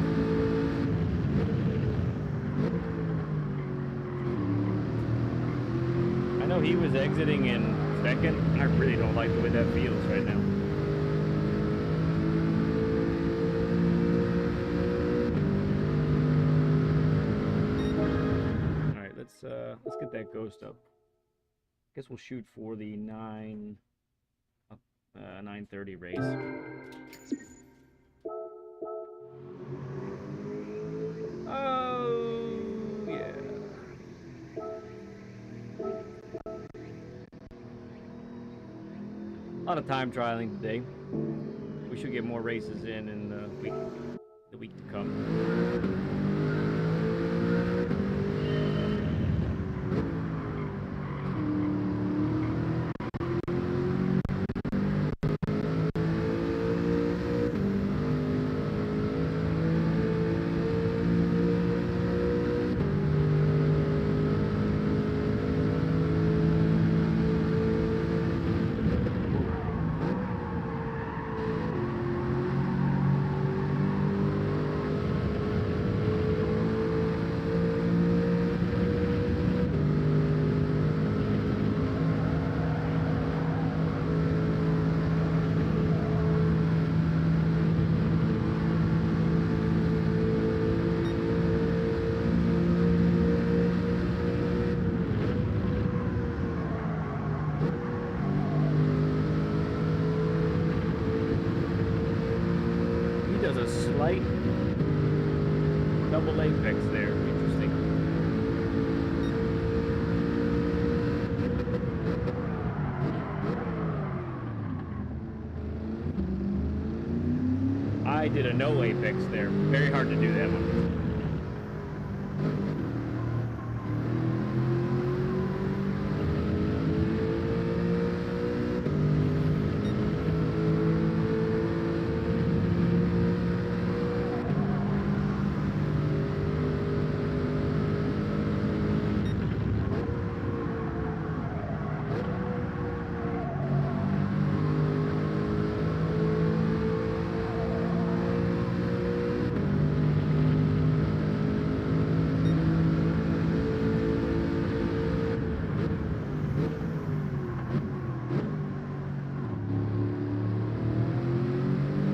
I know he was exiting in second. I really don't like the way that feels right now. Let's get that ghost up. Guess we'll shoot for the 9:30 race. Oh yeah. A lot of time trialing today. We should get more races in the week to come. Double apex there. Interesting. I did a no apex there. Very hard to do that one.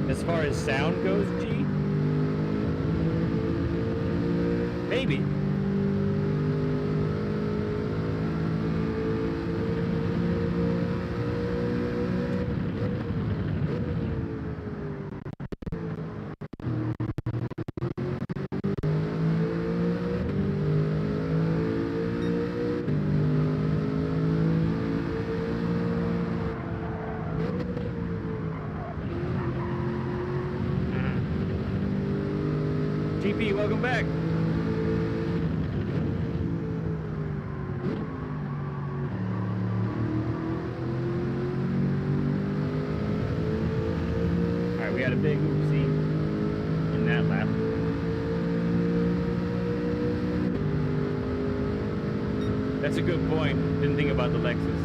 As far as sound goes, G? Maybe. GP, welcome back. Alright, we had a big oopsie in that lap. That's a good point. Didn't think about the Lexus.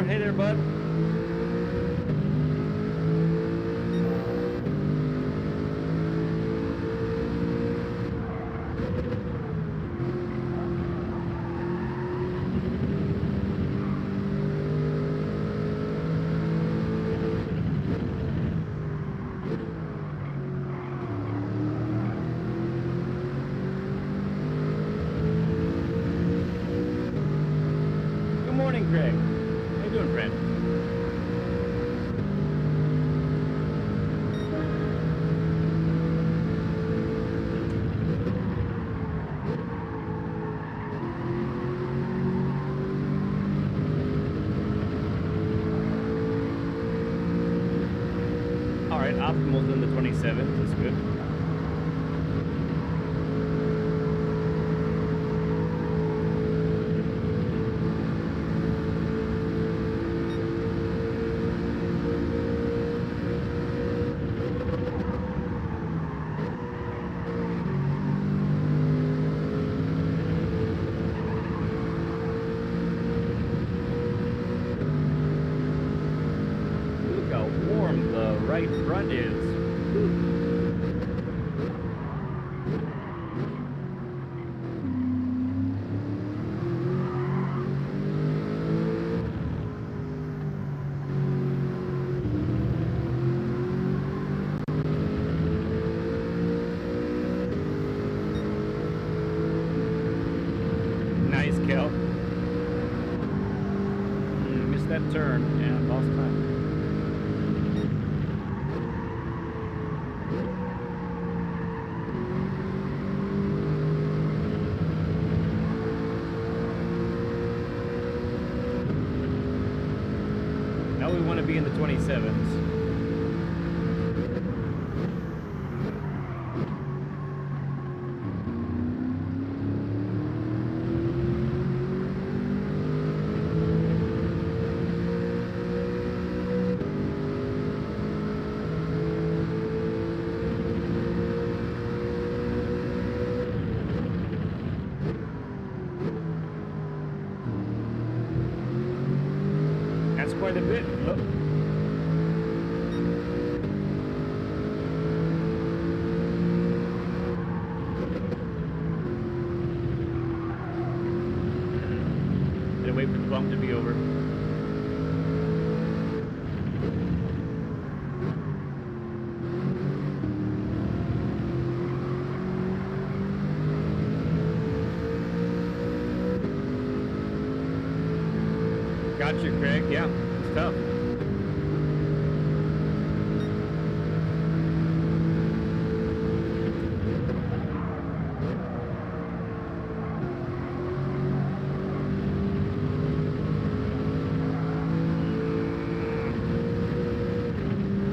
Hey there, bud. Good morning, Craig. How you doing, friend? All right, optimal's in the 27s. That's good. Front is. Nice kill. Missed that turn and lost time. We want to be in the 27s. That's quite a bit. Look. Wait for the bump to be over. Gotcha, Craig. Yeah, it's tough.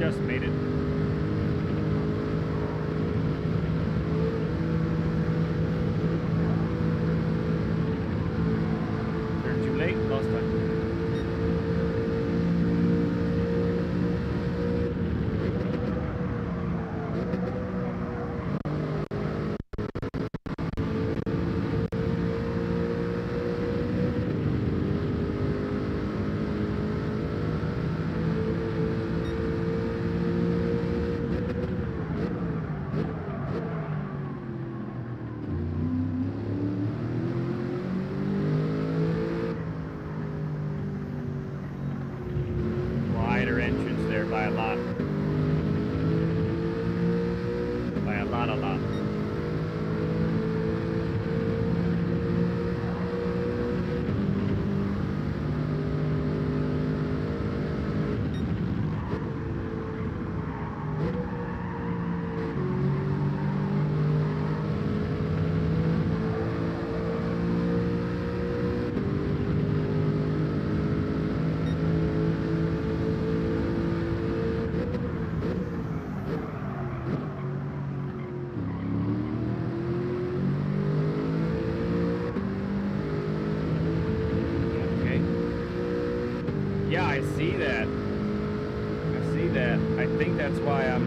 just made it. Turned too late, lost time. Wider entrance there by a lot. By a lot, a lot. Yeah, I see that. I see that. I think that's why I'm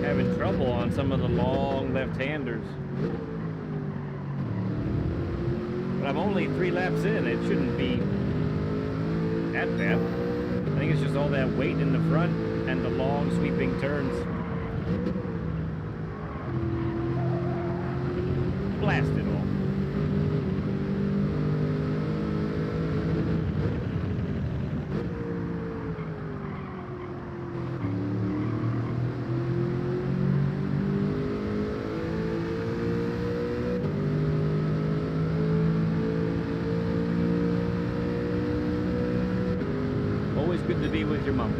having trouble on some of the long left-handers. But I'm only 3 laps in. It shouldn't be that bad. I think it's just all that weight in the front and the long sweeping turns. Blast it all. Always good to be with your mom.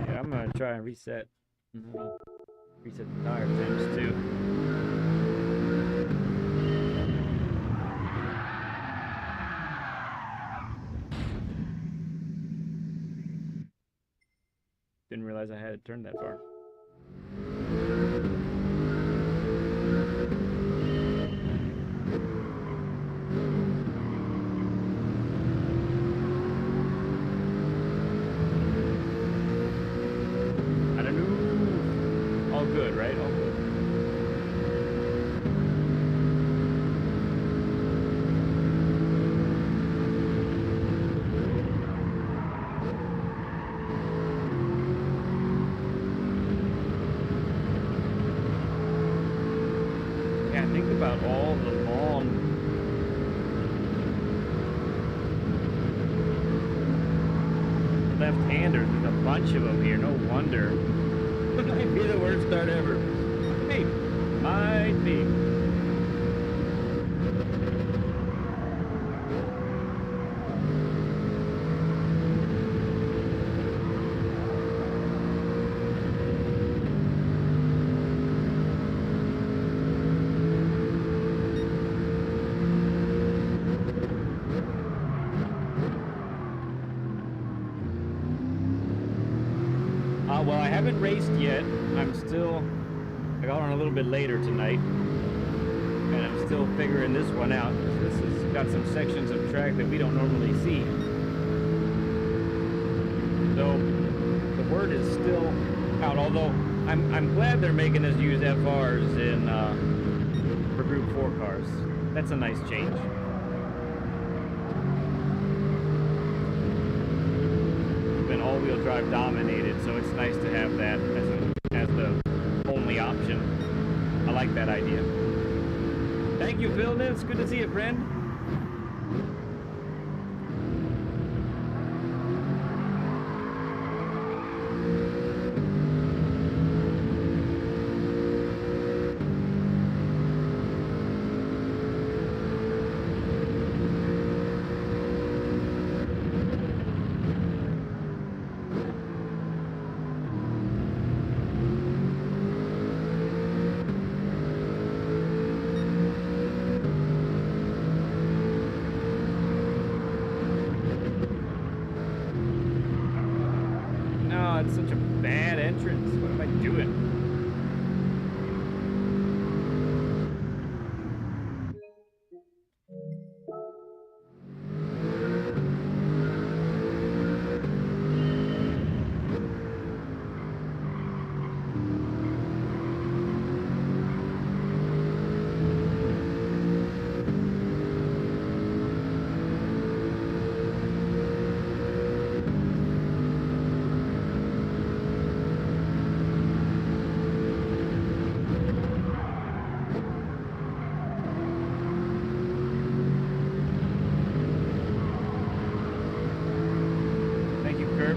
Yeah, I'm gonna try and reset. Reset the tire temps too. Didn't realize I had it turned that far. Good, right? All good. Yeah, think about all the long left-handers. There's a bunch of them here. No wonder. Might be the worst start ever. Hey, might be. Well, I haven't raced yet. I got on a little bit later tonight, and I'm still figuring this one out. This has got some sections of track that we don't normally see. So the word is still out, although I'm glad they're making us use FRs in for Group 4 cars. That's a nice change. All-wheel drive dominated, so it's nice to have that as the only option. I like that idea. Thank you, Phil. It's good to see you, friend. God, such a bad entrance. What am I doing?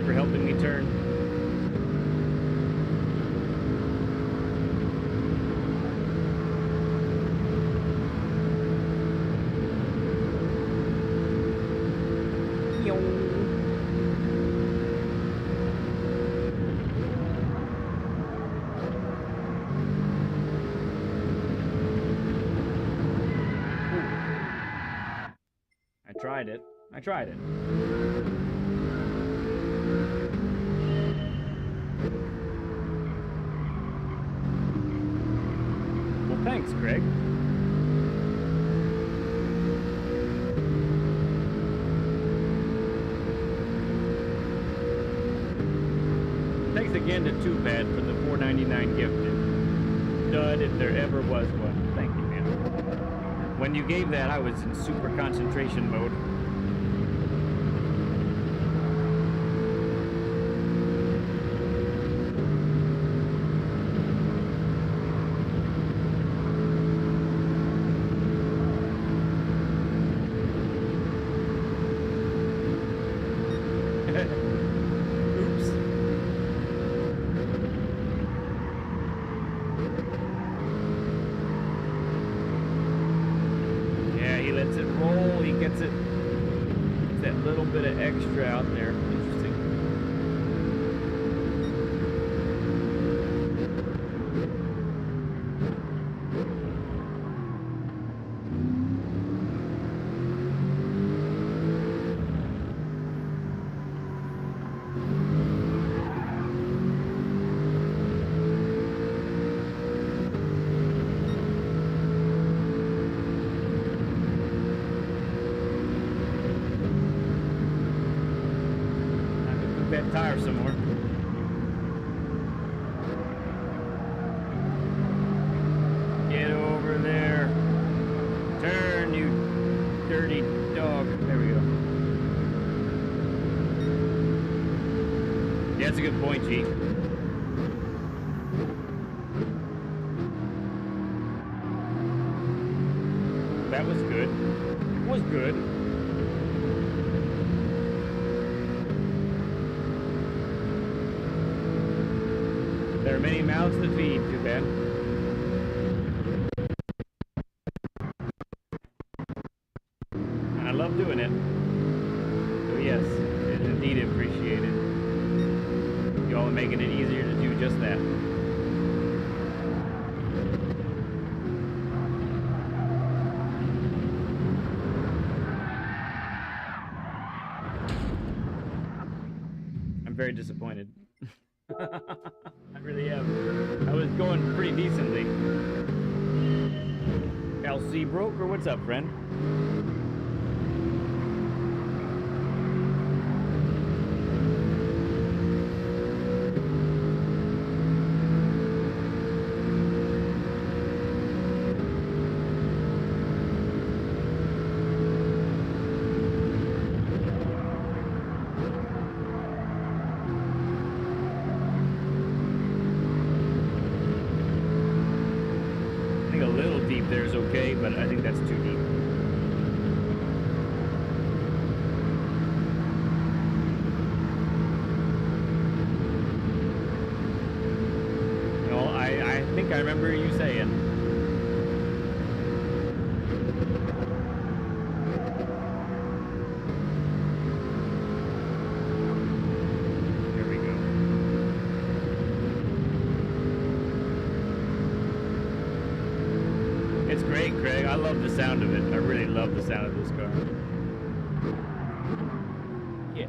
For helping me turn. I tried it. Well, thanks, Greg. Thanks again to Too Bad for the $4.99 gifted. Dud, if there ever was one. Thank you, man. When you gave that, I was in super concentration mode. Extra out there. Interesting. That tire some more. Get over there. Turn, you dirty dog. There we go. Yeah, that's a good point, G. That was good. It was good. There are many mouths to feed, Too Bad. And I love doing it. So yes, it is indeed appreciated. Y'all are making it easier to do just that. I'm very disappointed. I really am. I was going pretty decently. LC broke, or what's up, friend? There's okay, but I think that's too deep. You know, I think I remember you saying. It's great, Craig. I love the sound of it. I really love the sound of this car. Yeah.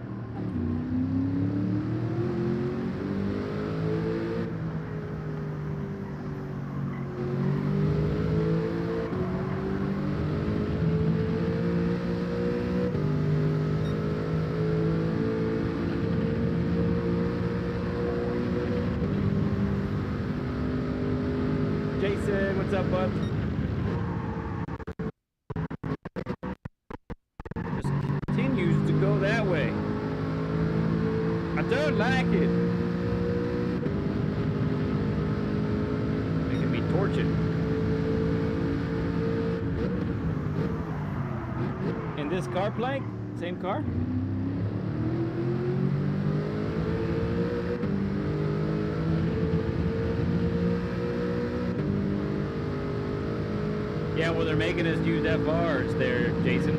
What's up, bud? Just continues to go that way. I don't like it. Making me torch it. In this car plank? Same car? Yeah, well, they're making us use FRs there, Jason.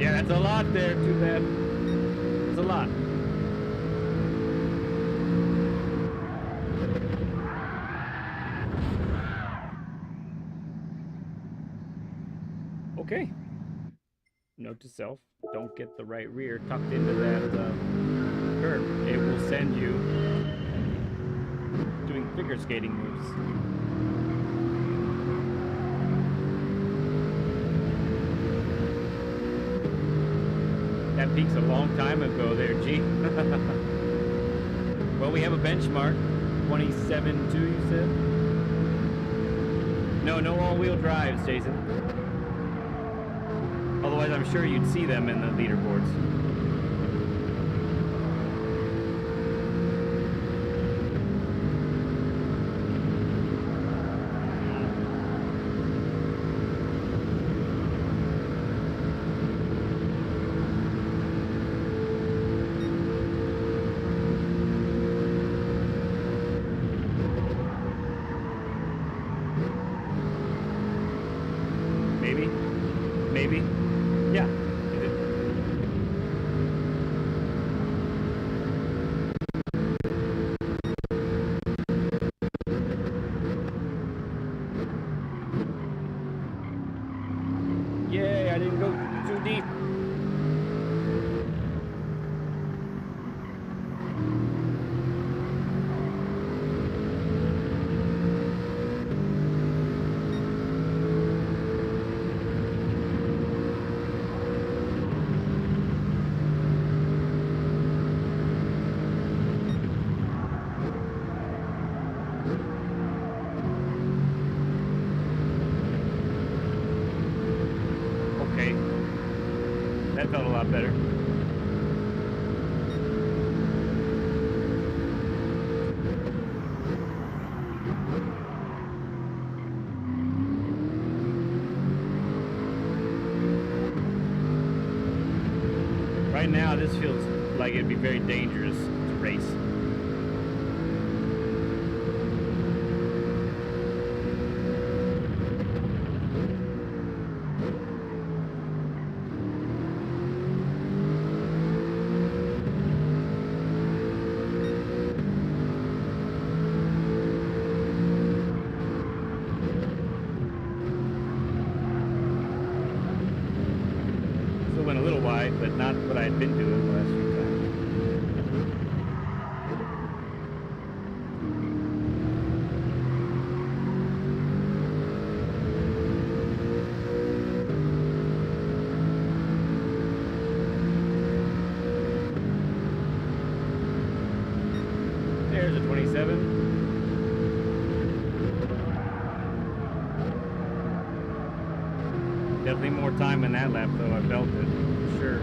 Yeah, that's a lot there, too bad. It's a lot. Okay. Note to self, don't get the right rear tucked into that curve. It will send you doing figure skating moves. That peak's a long time ago there, G. Well, we have a benchmark, 27.2, you said? No all-wheel drives, Jason. Otherwise, I'm sure you'd see them in the leaderboards. Maybe. Yeah. Yay, I didn't go too deep. That felt a lot better. Right now, this feels like it'd be very dangerous to race. Went a little wide, but not what I had been doing the last few times. There's a 27. Definitely more time in that lap, though. I felt it. Sure.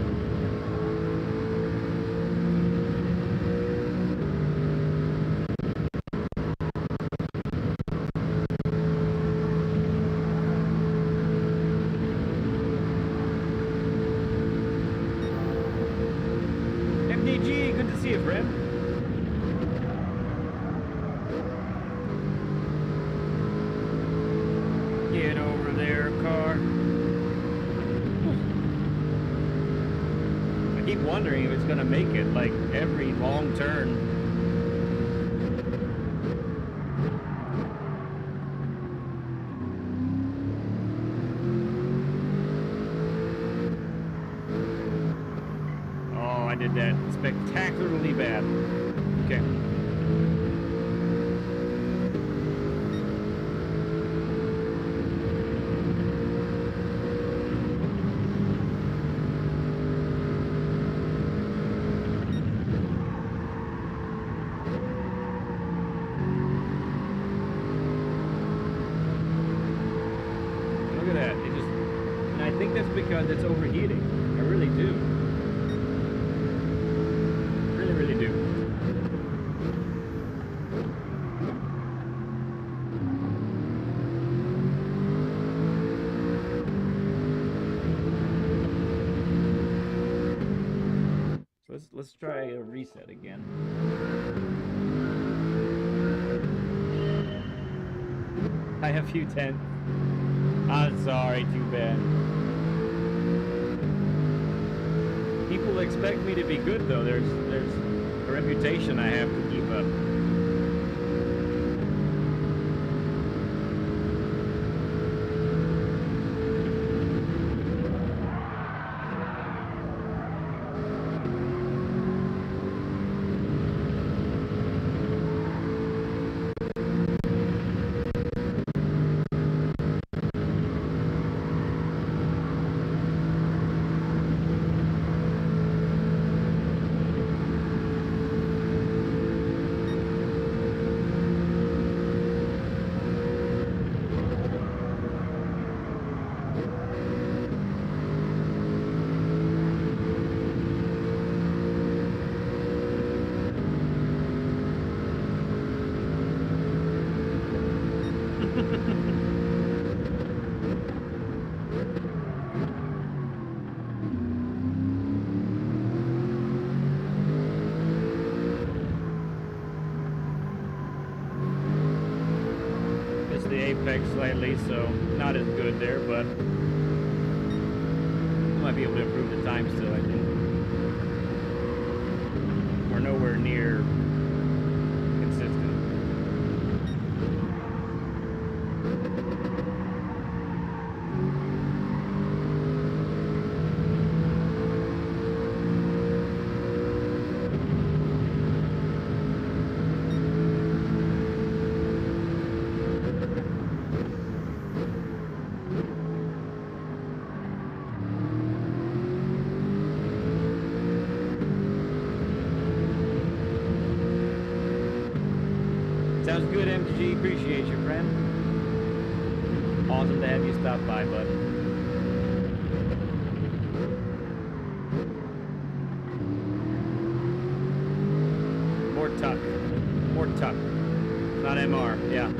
MDG, good to see you, friend. Get over there, car. I keep wondering if it's gonna make it, like, every long turn. Oh, I did that spectacularly bad. Okay. because it's overheating. I really do. Really, really do. So let's try a reset again. I have a few tenths. I'm sorry, too bad. People expect me to be good though. There's a reputation I have to keep up. Slightly, so not as good there, but we might be able to improve the time still, I think. We're nowhere near consistent. Sounds good, MG. Appreciate you, friend. Awesome to have you stop by, bud. More tuck. More tuck. Not MR, yeah.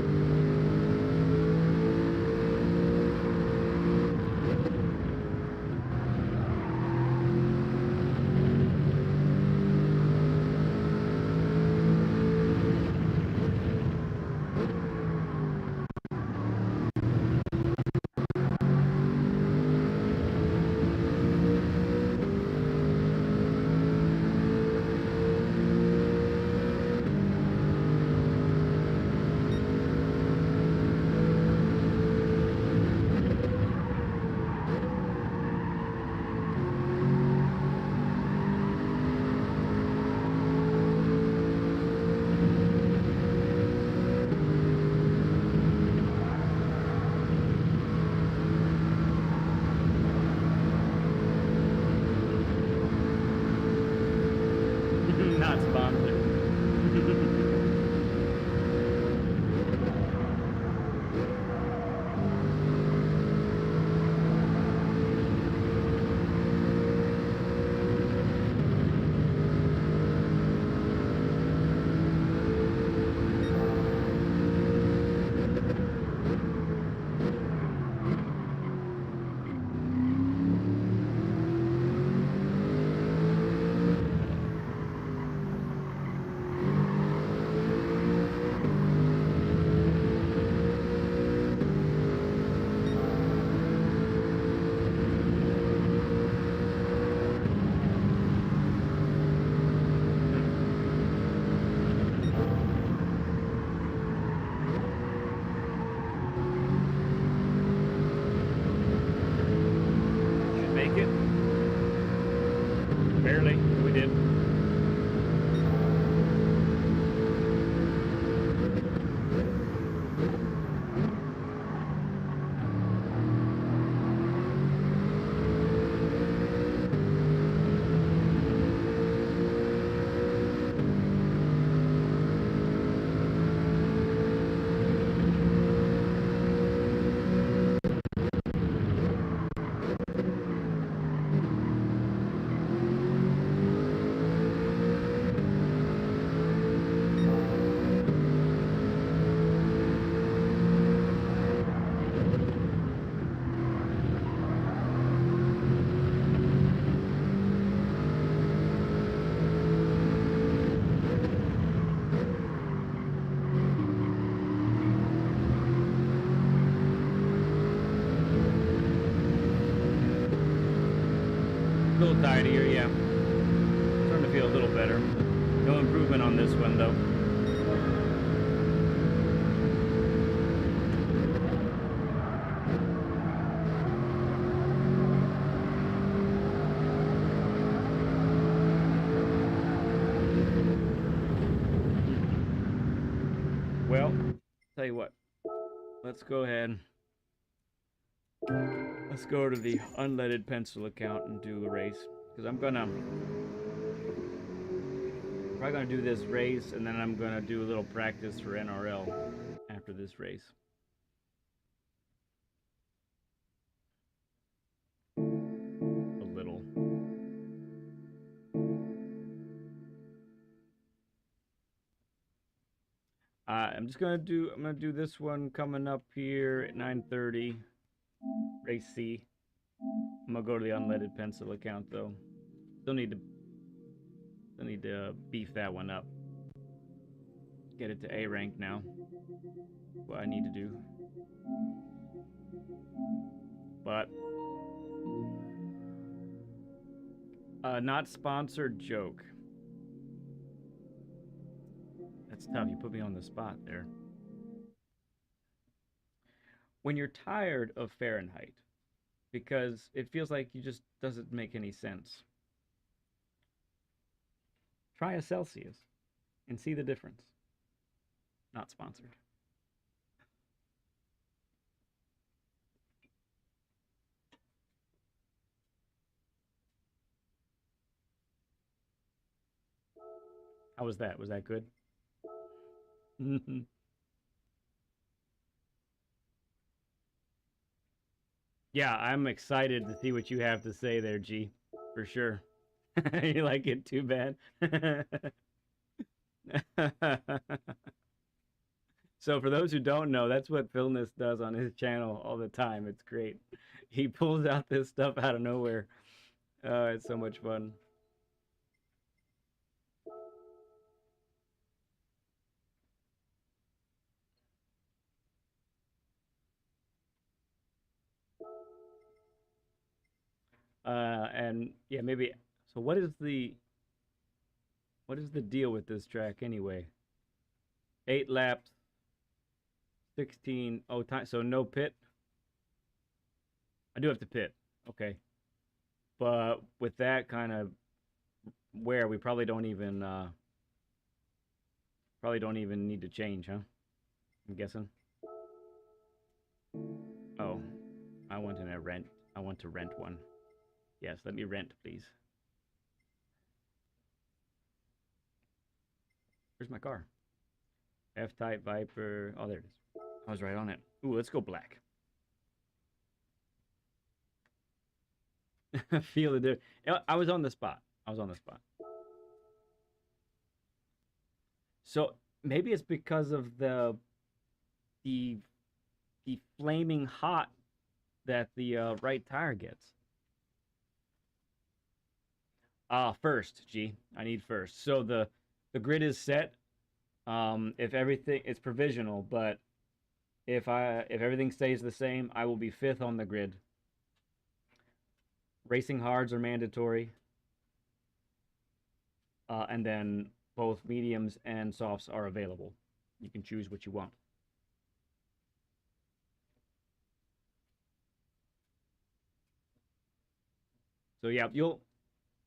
tidier, yeah. Starting to feel a little better. No improvement on this one, though. Well, tell you what. Let's go ahead. Let's go to the unleaded pencil account and do a race. Because I'm probably gonna do this race, and then I'm gonna do a little practice for NRL after this race. A little. I'm gonna do this one coming up here at 9:30. Race C. I'm gonna go to the unleaded pencil account though. Still need to beef that one up. Get it to A rank now. What I need to do. But not sponsored joke. That's tough. You put me on the spot there. When you're tired of Fahrenheit, because it feels like you just doesn't make any sense, try a Celsius and see the difference. Not sponsored. How was that? Was that good? Yeah, I'm excited to see what you have to say there, G. For sure. You like it too bad? So for those who don't know, that's what Philness does on his channel all the time. It's great. He pulls out this stuff out of nowhere. It's so much fun. And yeah, maybe. So what is the deal with this track anyway? 8 laps, 16. Oh, time. So no pit. I do have to pit. Okay, but with that kind of where we probably don't even need to change, huh? I'm guessing. Oh, I want to rent. I want to rent one. Yes, let me rent, please. Where's my car? F-Type Viper. Oh, there it is. I was right on it. Ooh, let's go black. Feel it there. I was on the spot. I was on the spot. So maybe it's because of the the flaming hot that the right tire gets. First, G. I need first. So the grid is set. If everything it's provisional, but if everything stays the same, I will be fifth on the grid. Racing hards are mandatory, and then both mediums and softs are available. You can choose what you want. So yeah, you'll.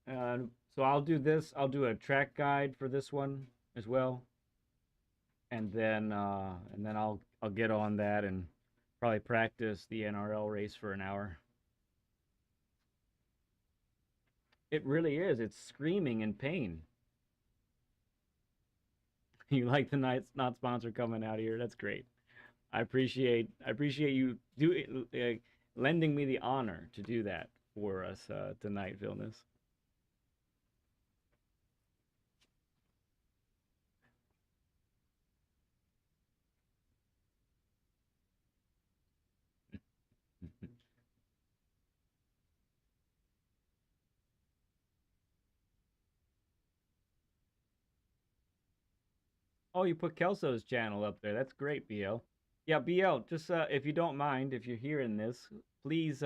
So I'll do this. I'll do a track guide for this one as well, and then I'll get on that and probably practice the NRL race for an hour. It really is. It's screaming in pain. You like the night's not sponsored coming out here. That's great. I appreciate you lending me the honor to do that for us tonight, Vilnius. Oh, you put Kelso's channel up there. That's great, BL. Yeah, BL. Just if you don't mind, if you're hearing this, please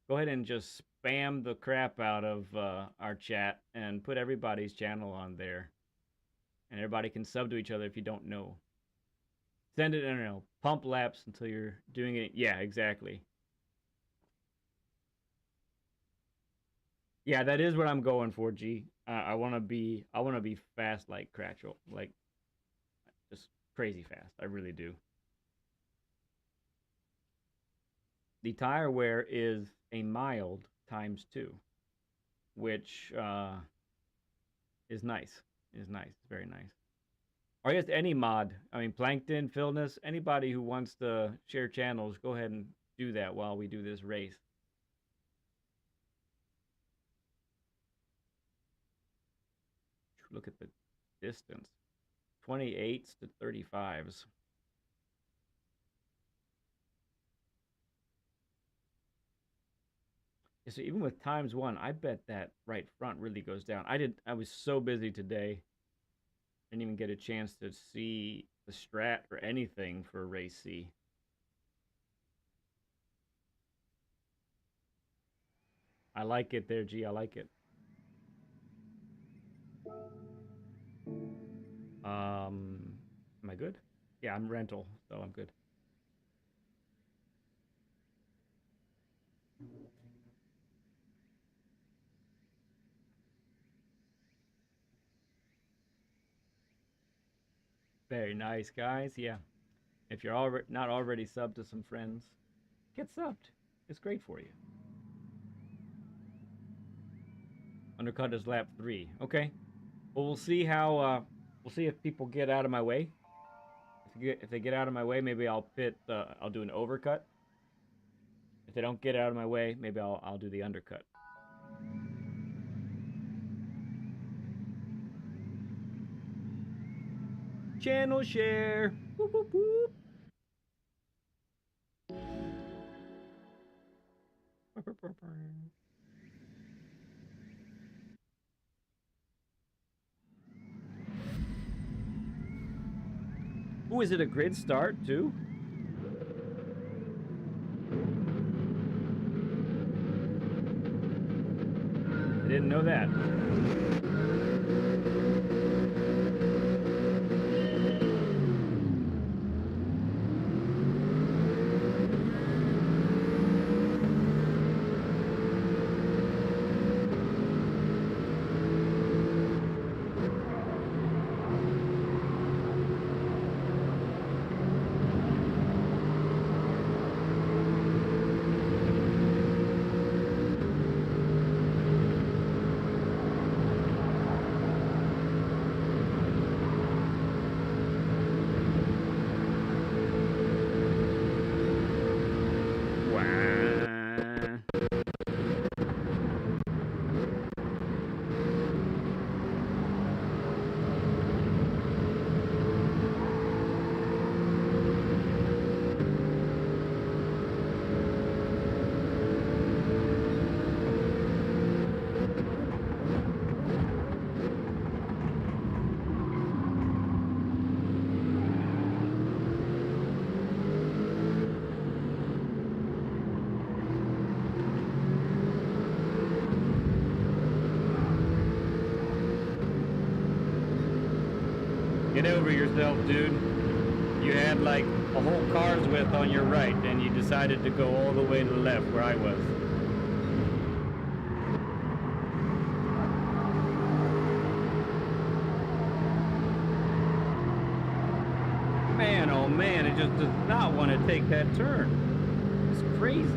go ahead and just spam the crap out of our chat and put everybody's channel on there. And everybody can sub to each other if you don't know. Send it, I don't know, pump laps until you're doing it. Yeah, exactly. Yeah, that is what I'm going for, G. I want to be fast like Cratchel, like just crazy fast. I really do. The tire wear is a mild ×2, which is nice. Is nice. Very nice. Or I guess any mod. I mean, Plankton, Philness, anybody who wants to share channels, go ahead and do that while we do this race. Look at the distance. 28s to 35s. So even with ×1, I bet that right front really goes down. I was so busy today. Didn't even get a chance to see the strat or anything for race C. I like it there, G. I like it. Am I good? Yeah, I'm rental, so I'm good. Very nice, guys. Yeah. If you're not already subbed to some friends, get subbed. It's great for you. Undercut is lap 3. Okay. Well, we'll see how. We'll see if people get out of my way. If they get out of my way, maybe I'll pit. I'll do an overcut. If they don't get out of my way, maybe I'll do the undercut. Channel share. Whoop, whoop, whoop. Ooh, is it a grid start too? I didn't know that. Get over yourself, dude. You had like a whole car's width on your right, and you decided to go all the way to the left where I was. Man, oh man, it just does not want to take that turn. It's crazy.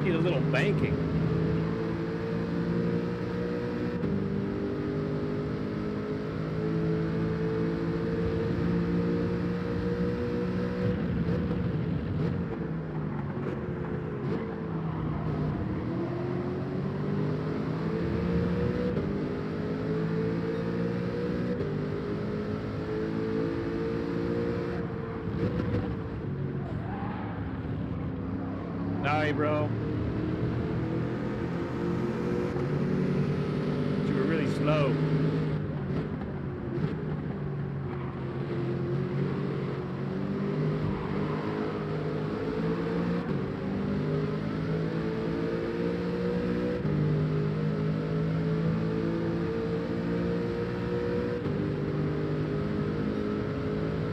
Need a little banking. Sorry, bro. You were really slow low.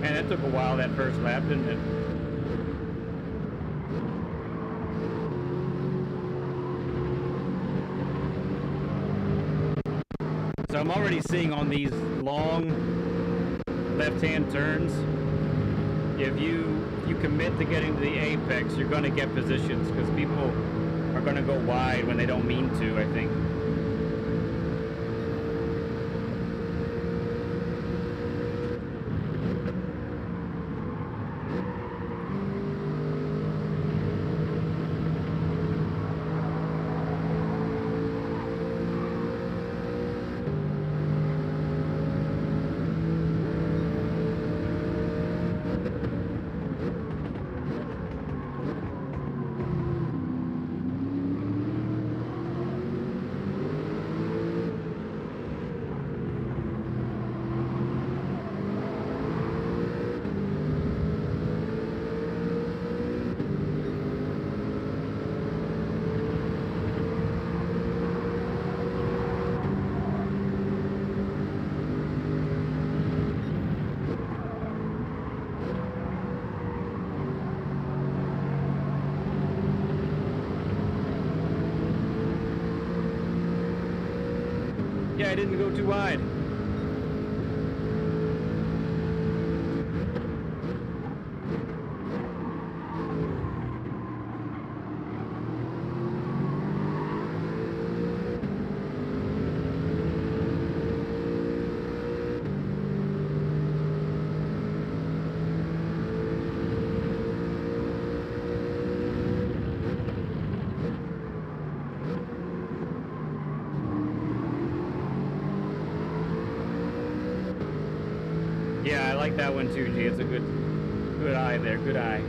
Man, that took a while, that first lap, didn't it? So I'm already seeing on these long left-hand turns, if you commit to getting to the apex, you're going to get positions because people are going to go wide when they don't mean to, I think. Yeah, I didn't go too wide. Yeah, I like that one too, G. It's a good eye there, good eye.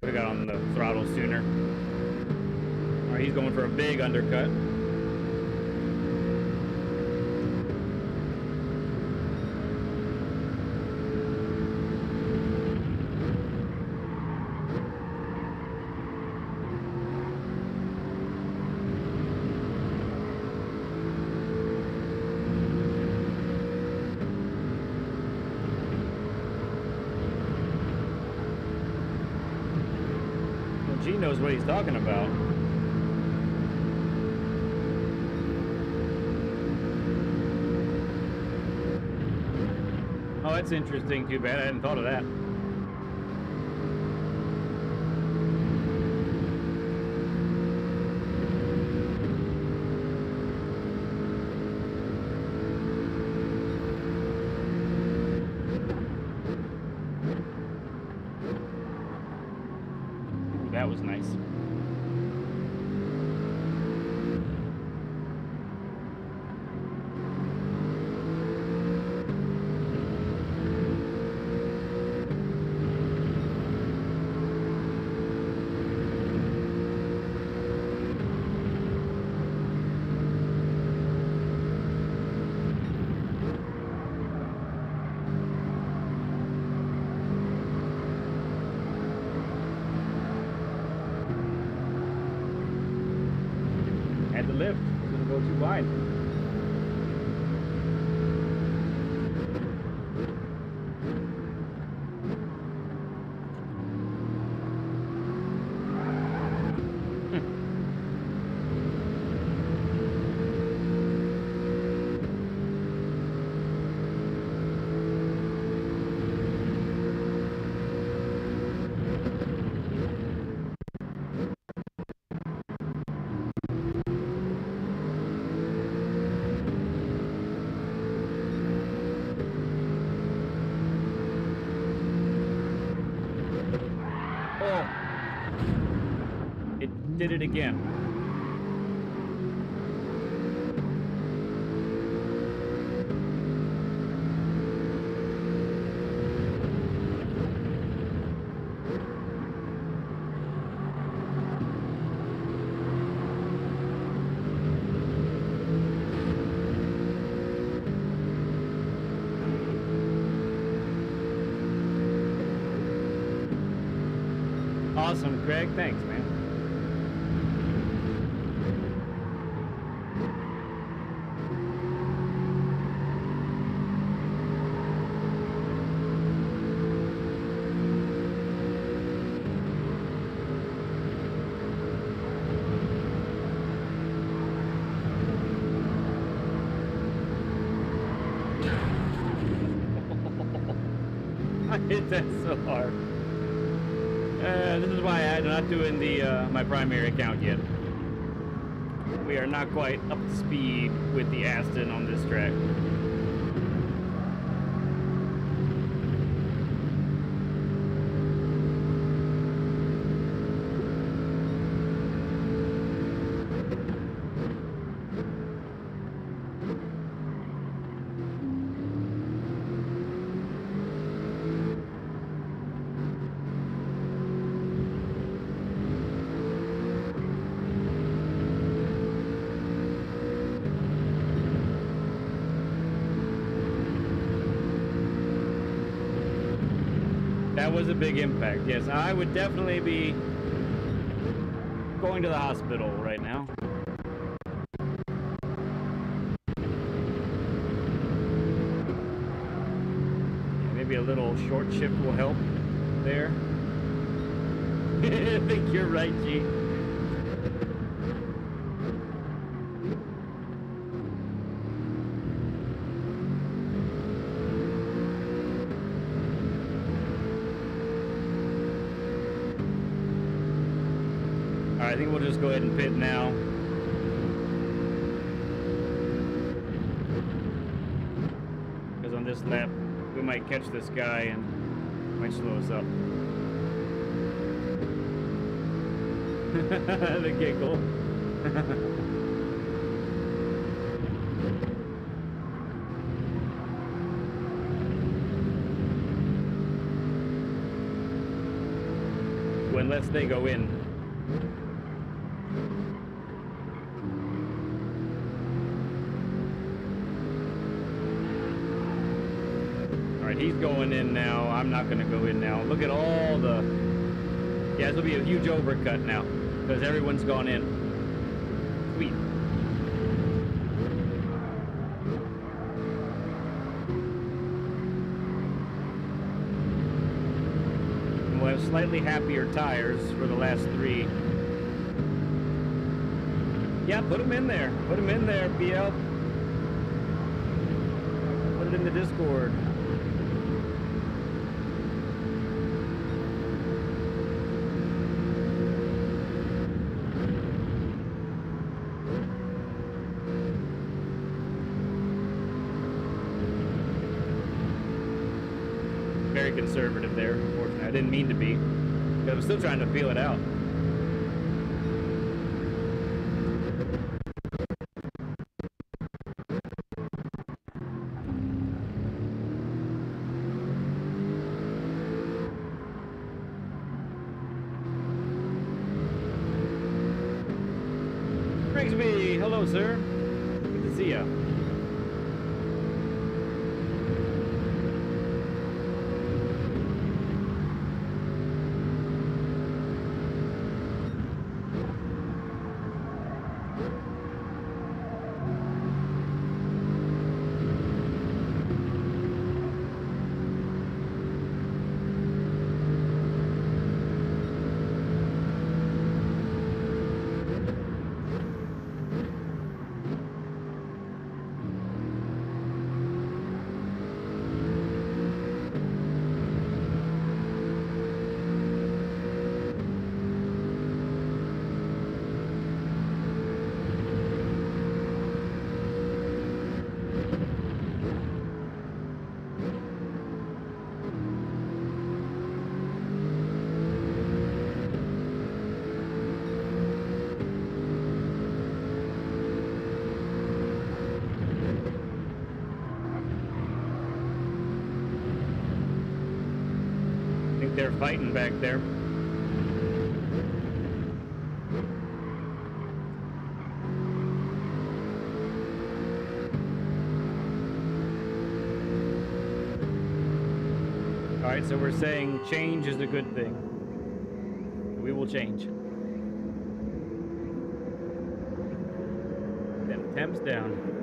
Could have got on the throttle sooner. All right, he's going for a big undercut. G knows what he's talking about. Oh, that's interesting. Too bad I hadn't thought of that. That was nice. Had to lift. It didn't go too wide. Did it again. Awesome, Greg. Thanks, man. I hit that so hard. This is why I'm not doing the my primary account yet. We are not quite up to speed with the Aston on this track. That was a big impact. Yes, I would definitely be going to the hospital right now. Maybe a little short shift will help there. I think you're right, G. I think we'll just go ahead and pit now. Because on this lap, we might catch this guy and might slow us up. The giggle. Unless they go in. He's going in now. I'm not going to go in now. Look at all the... Yeah, this will be a huge overcut now because everyone's gone in. Sweet. And we'll have slightly happier tires for the last three. Yeah, put them in there. Put them in there, PL. Put it in the Discord. Conservative there, unfortunately. I didn't mean to be, but I'm still trying to feel it out. Brigsby, hello, sir. Good to see ya. They're fighting back there. All right, so we're saying change is a good thing. We will change. Then Thames down.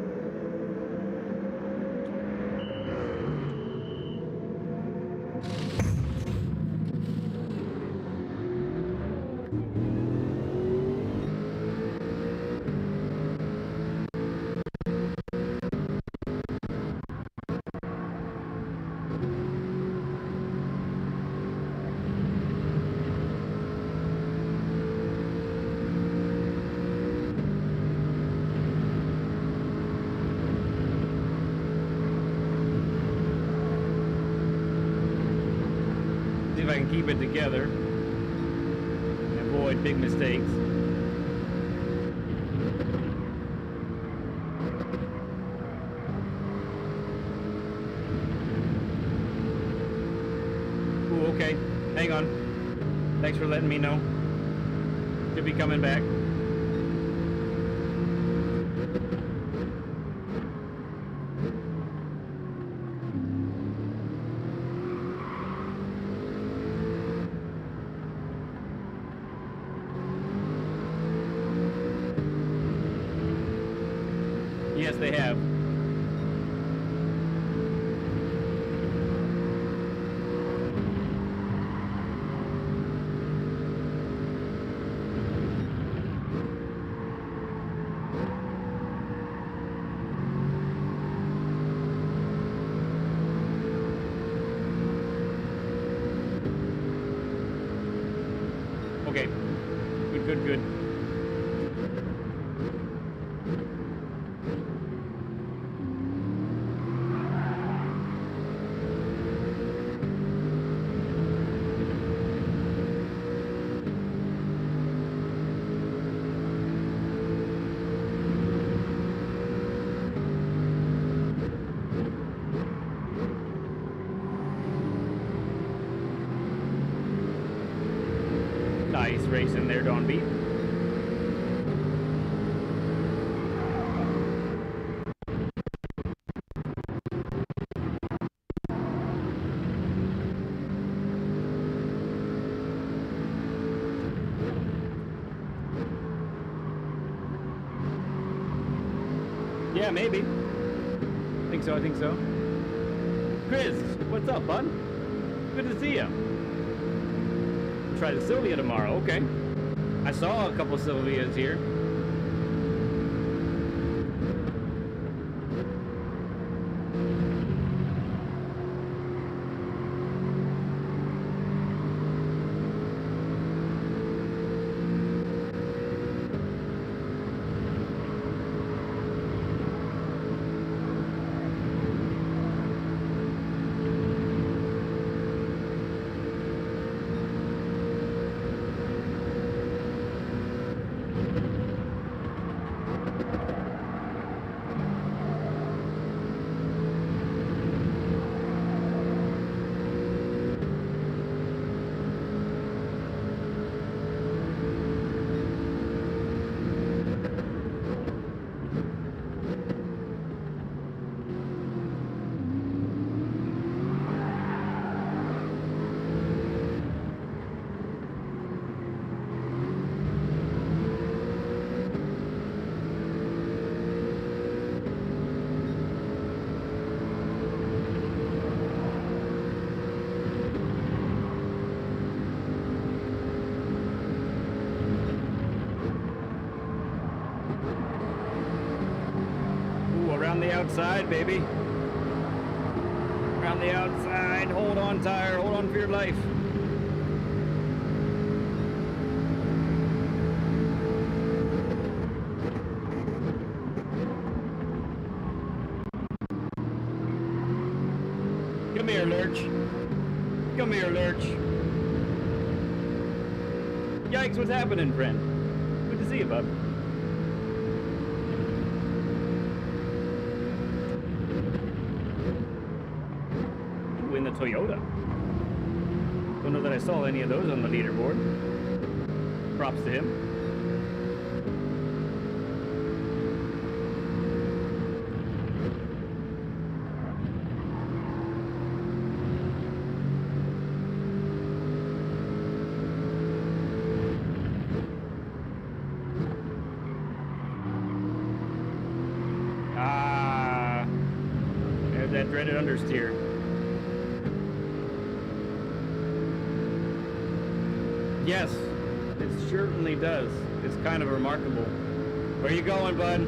See if I can keep it together and avoid big mistakes. Ooh, okay. Hang on. Thanks for letting me know. Should be coming back. Yes, they have. Okay. Good, good, good. Nice racing there, Don B. Yeah, maybe. I think so. Chris, what's up, bud? Good to see you. Try the Sylvia tomorrow. Okay. I saw a couple Sylvias here. Around the outside, baby. Around the outside. Hold on, tire. Hold on for your life. Come here, Lurch. Come here, Lurch. Yikes, what's happening, friend? Good to see you, bub. In the Toyota. Don't know that I saw any of those on the leaderboard. Props to him. understeer. Yes, it certainly does. It's kind of remarkable. Where you going, bud?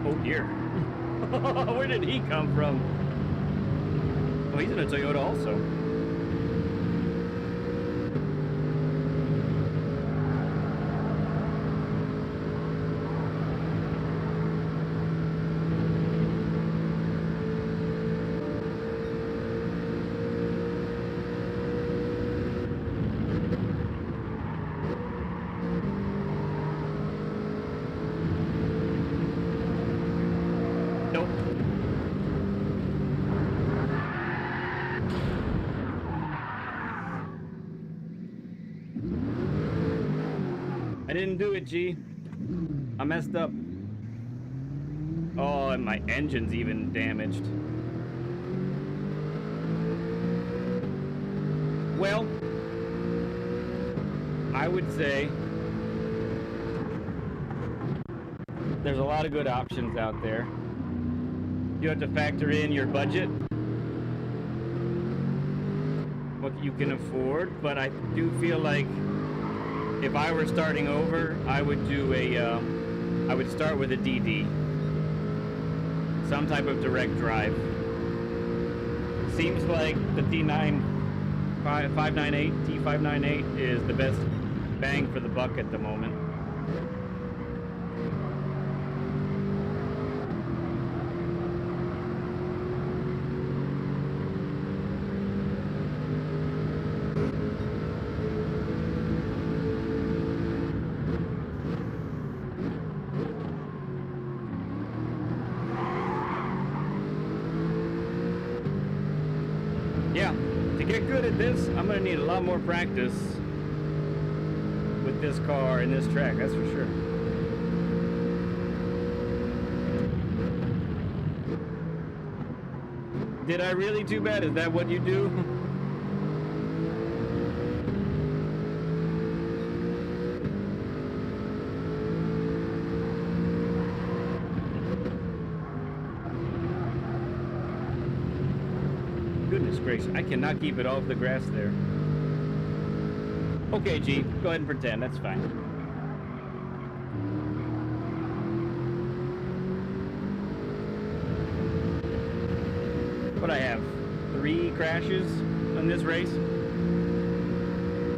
Oh dear. Where did he come from? Oh, he's in a Toyota also. I didn't do it, G. I messed up. Oh, and my engine's even damaged. Well, I would say there's a lot of good options out there. You have to factor in your budget, what you can afford, but I do feel like if I were starting over, I would do I would start with a DD. Some type of direct drive. Seems like the T598 is the best bang for the buck at the moment. Yeah, to get good at this, I'm gonna need a lot more practice with this car and this track, that's for sure. Did I really too bad? Is that what you do? Goodness gracious, I cannot keep it off the grass there. Okay, G, go ahead and pretend, that's fine. But I have 3 crashes in this race.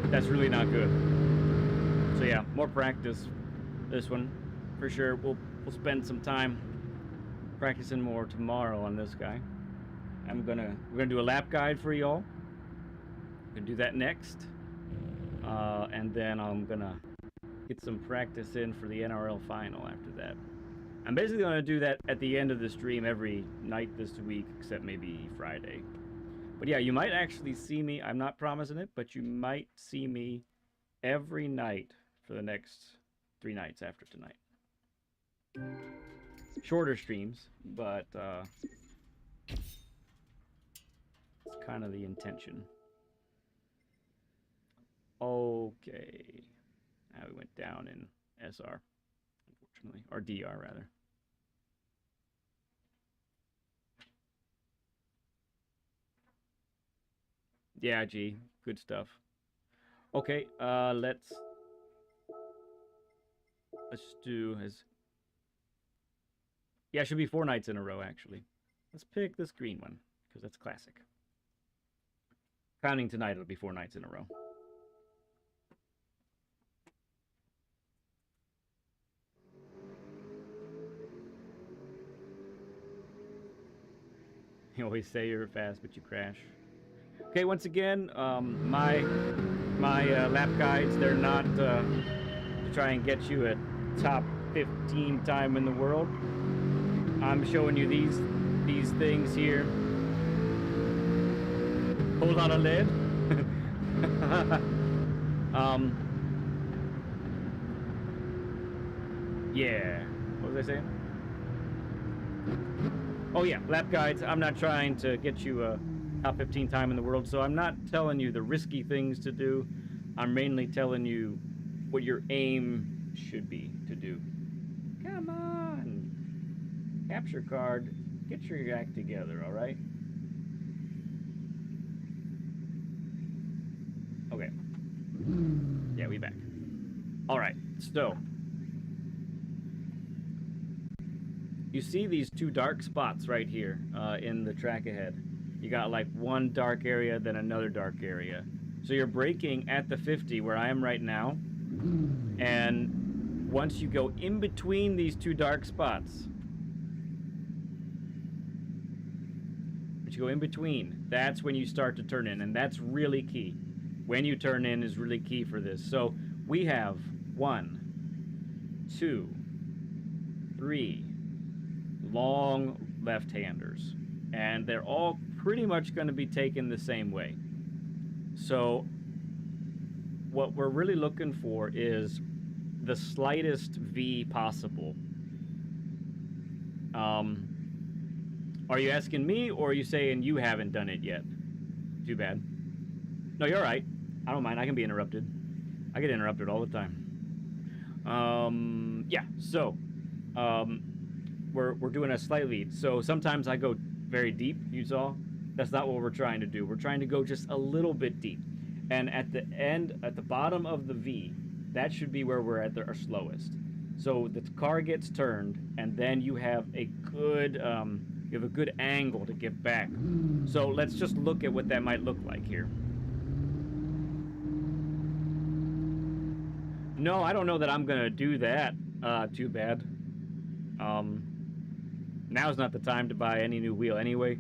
That's really not good. So yeah, more practice. This one, for sure. We'll spend some time practicing more tomorrow on this guy. We're gonna do a lap guide for y'all. Gonna do that next, and then I'm gonna get some practice in for the NRL Final after that. I'm basically gonna do that at the end of the stream every night this week, except maybe Friday. But yeah, you might actually see me. I'm not promising it, but you might see me every night for the next 3 nights after tonight. Shorter streams, but it's kind of the intention. Okay. Now we went down in SR, unfortunately. Or DR, rather. Yeah, G. Good stuff. Okay, let's do as... Yeah, it should be 4 nights in a row, actually. Let's pick this green one, because that's classic. Counting tonight, it'll be 4 nights in a row. You always say you're fast, but you crash. Okay, once again, my lap guides, they're not to try and get you a top 15 time in the world. I'm showing you these things here. Whole lot of lead. Yeah. What was I saying? Oh yeah, lap guides. I'm not trying to get you a top 15 time in the world, so I'm not telling you the risky things to do. I'm mainly telling you what your aim should be to do. Come on. Capture card. Get your act together, all right? Okay. Yeah, we back. All right, so you see these two dark spots right here in the track ahead. You got like one dark area, then another dark area. So you're braking at the 50 where I am right now. And once you go in between these two dark spots, that's when you start to turn in, and that's really key. When you turn in is really key for this. So we have 1, 2, 3 long left-handers, and they're all pretty much going to be taken the same way. So what we're really looking for is the slightest V possible. Are you asking me, or are you saying you haven't done it yet? Too bad. No, you're all right. I don't mind. I can be interrupted. I get interrupted all the time. Yeah, so we're doing a slight lead. So sometimes I go very deep, you saw. That's not what we're trying to do. We're trying to go just a little bit deep. And at the end, at the bottom of the V, that should be where we're at our slowest. So the car gets turned, and then you have a good angle to get back. So let's just look at what that might look like here. No, I don't know that I'm gonna do that. Too bad. Now's not the time to buy any new wheel anyway,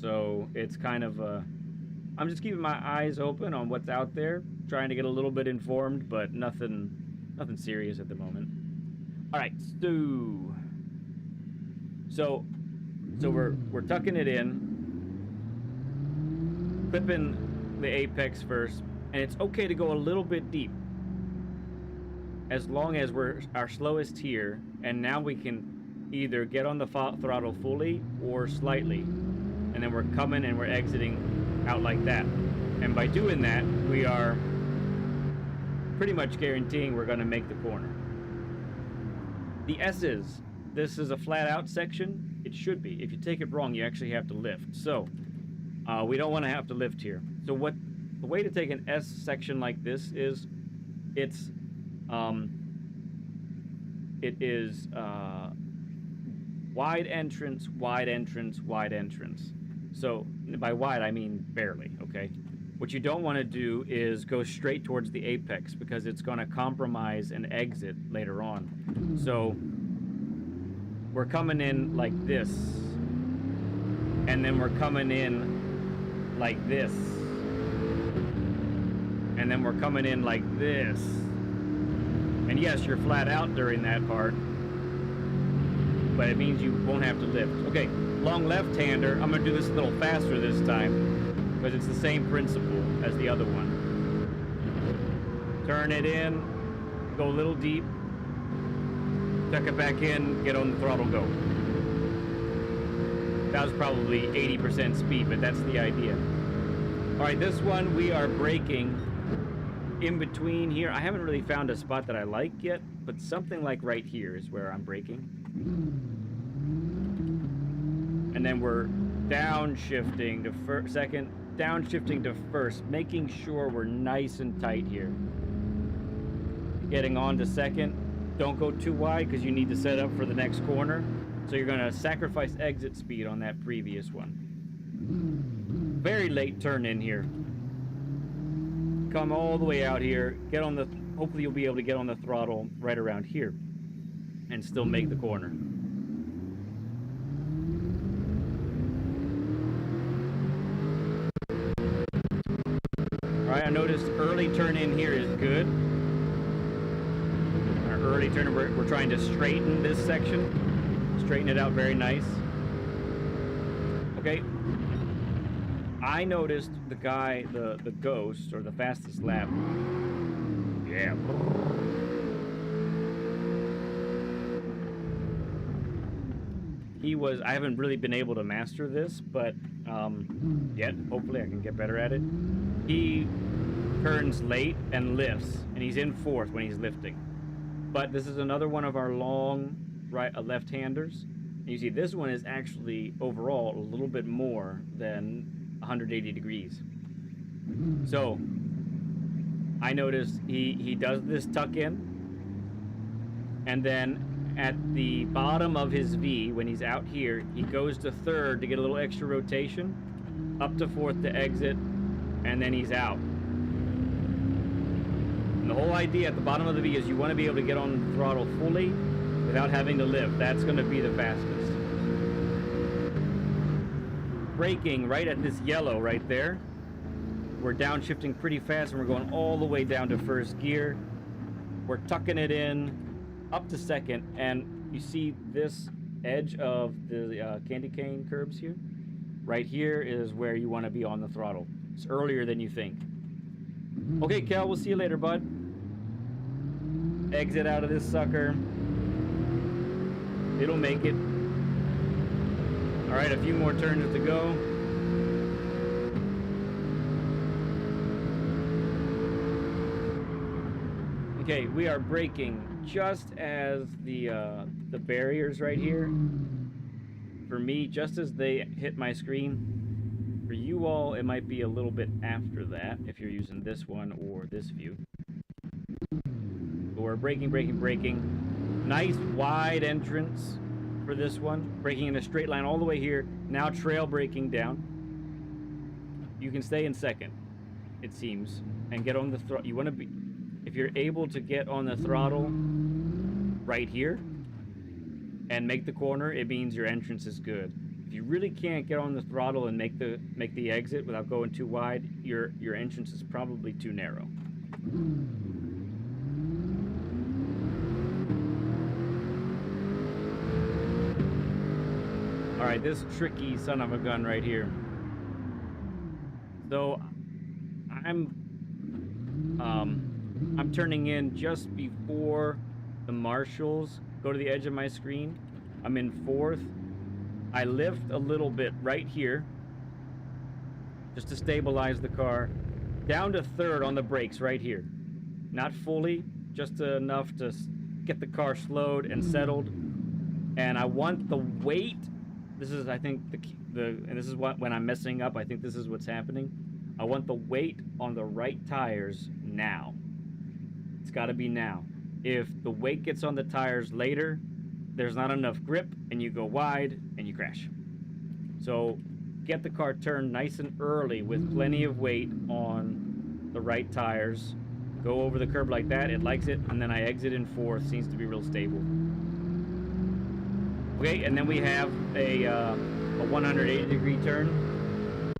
so it's kind of I'm just keeping my eyes open on what's out there, trying to get a little bit informed, but nothing serious at the moment. All right, so we're tucking it in, clipping the apex first, and it's okay to go a little bit deep as long as we're our slowest here, and now we can either get on the throttle fully or slightly, and then we're coming and we're exiting out like that. And by doing that, we are pretty much guaranteeing we're going to make the corner. The S's, this is a flat out section. It should be. If you take it wrong, you actually have to lift. So we don't want to have to lift here. So the way to take an S section like this is, it is wide entrance, wide entrance, wide entrance. So by wide, I mean barely, okay? What you don't want to do is go straight towards the apex, because it's going to compromise an exit later on. So we're coming in like this, and then we're coming in like this, and then we're coming in like this. And yes, you're flat out during that part, but it means you won't have to lift. Okay, long left-hander. I'm going to do this a little faster this time, because it's the same principle as the other one. Turn it in, go a little deep, tuck it back in, get on the throttle, go. That was probably 80% speed, but that's the idea. All right, this one we are braking in between here. I haven't really found a spot that I like yet, but something like right here is where I'm braking. And then we're downshifting to second, downshifting to first, making sure we're nice and tight here. Getting on to second. Don't go too wide, because you need to set up for the next corner. So you're going to sacrifice exit speed on that previous one. Very late turn in here. Come all the way out here. Get on the. Hopefully you'll be able to get on the throttle right around here, and still make the corner. All right, I noticed early turn in here is good. Our early turn, we're trying to straighten this section. Straighten it out very nice. Okay. I noticed the guy, the ghost, or the fastest lap. Yeah. He was, I haven't really been able to master this, but yet, hopefully I can get better at it. He turns late and lifts, and he's in fourth when he's lifting. But this is another one of our long left-handers. And you see this one is actually overall a little bit more than 180 degrees. So I noticed he does this tuck in, and then at the bottom of his V, when he's out here, he goes to third to get a little extra rotation, up to fourth to exit, and then he's out. And the whole idea at the bottom of the V is you want to be able to get on the throttle fully without having to lift. That's going to be the fastest. Braking right at this yellow right there. We're downshifting pretty fast, and we're going all the way down to first gear. We're tucking it in up to second, and you see this edge of the candy cane curbs here? Right here is where you want to be on the throttle. It's earlier than you think. Okay, Kel, we'll see you later, bud. Exit out of this sucker. It'll make it. All right, a few more turns to go. Okay, we are braking just as the barriers right here, for me, just as they hit my screen. For you all, it might be a little bit after that if you're using this one or this view. But we're braking, braking, braking. Nice wide entrance for this one. Braking in a straight line all the way here. Now trail braking down. You can stay in second, it seems, and get on the throttle. You want to be... If you're able to get on the throttle right here and make the corner, it means your entrance is good. If you really can't get on the throttle and make the exit without going too wide, your entrance is probably too narrow. All right, this tricky son of a gun right here. So I'm turning in just before the marshals go to the edge of my screen. I'm in fourth. I lift a little bit right here just to stabilize the car. Down to third on the brakes right here. Not fully, just enough to get the car slowed and settled. And I want the weight. This is, I think, and this is what, when I'm messing up, I think this is what's happening. I want the weight on the right tires now. It's got to be now. If the weight gets on the tires later, there's not enough grip, and you go wide, and you crash. So get the car turned nice and early with plenty of weight on the right tires. Go over the curb like that, it likes it, and then I exit in fourth. Seems to be real stable. Okay, and then we have a 180-degree turn.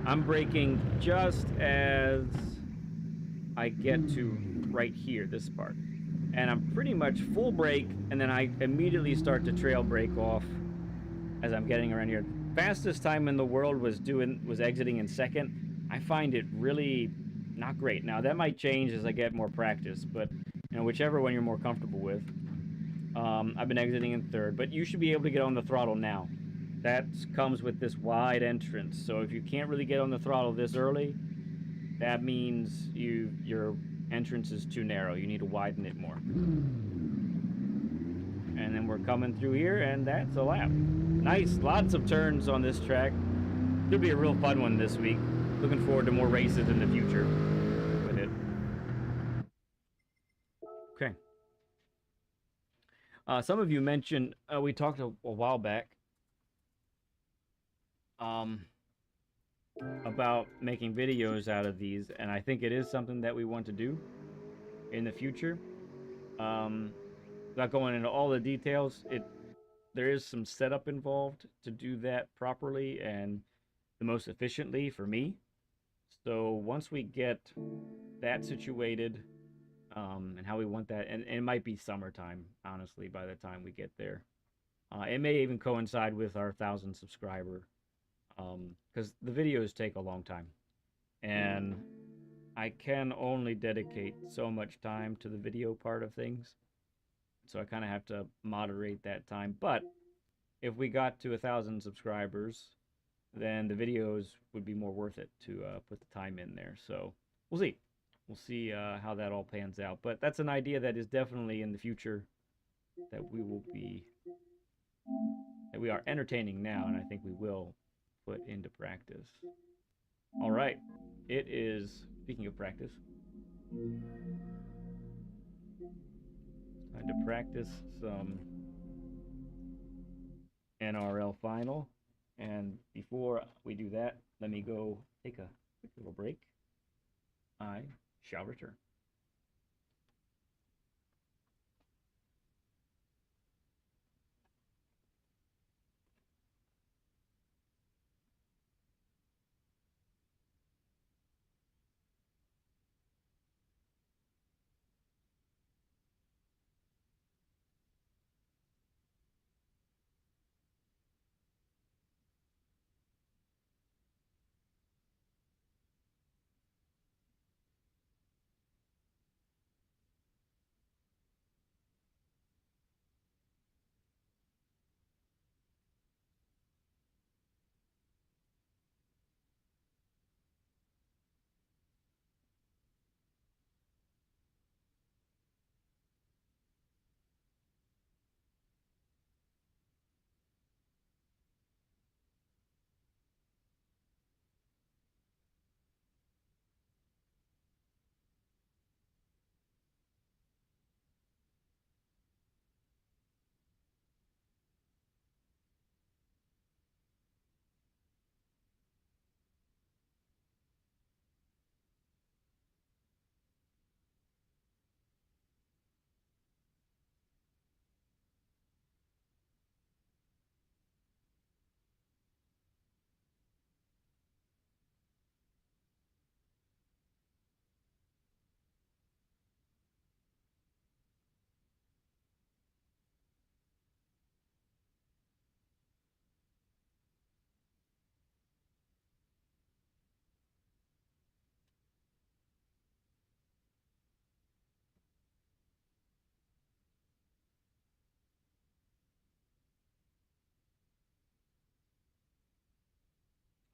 I'm braking just as I get to right here, this part. And I'm pretty much full brake, and then I immediately start to trail brake off as I'm getting around here. Fastest time in the world was exiting in second. I find it really not great. Now, that might change as I get more practice, but you know, whichever one you're more comfortable with. I've been exiting in third, but you should be able to get on the throttle now. That comes with this wide entrance. So if you can't really get on the throttle this early, that means your entrance is too narrow. You need to widen it more. And then we're coming through here, and that's a lap. Nice, lots of turns on this track. Should be a real fun one this week. Looking forward to more races in the future with it. Okay. Some of you mentioned, we talked a while back about making videos out of these, and I think it is something that we want to do in the future. Without going into all the details, there is some setup involved to do that properly and the most efficiently for me. So once we get that situated, and how we want that, and it might be summertime, honestly, by the time we get there. It may even coincide with our 1,000 subscriber, because the videos take a long time, and I can only dedicate so much time to the video part of things, so I kind of have to moderate that time. But if we got to 1,000 subscribers, then the videos would be more worth it to put the time in there. So we'll see how that all pans out. But that's an idea that is definitely in the future that we are entertaining now, and I think we will put into practice. All right, it is, speaking of practice, time to practice some NRL Final. And before we do that, let me go take a quick little break. I shall return.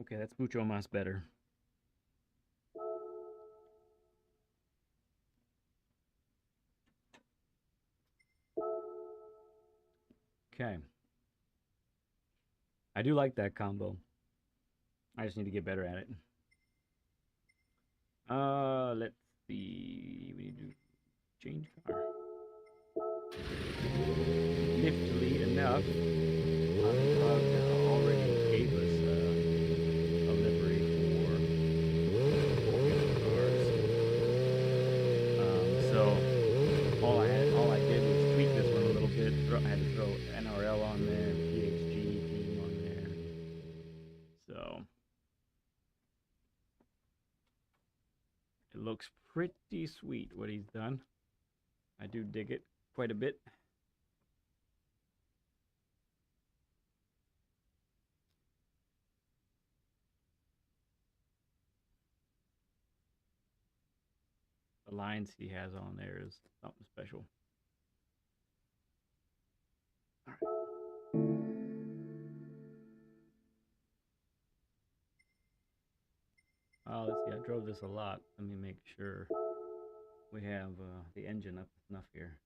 Okay, that's mucho más better. Okay. I do like that combo. I just need to get better at it. Let's see. We need to change car. Niftily enough, Cloud already gave us a livery for cars. So all I did was tweak this one a little bit. I had to throw NRL on there, PHG team on there. So it looks pretty sweet what he's done. I do dig it quite a bit. The lines he has on there is something special. All right. Let's see. I drove this a lot. Let me make sure we have the engine up enough here.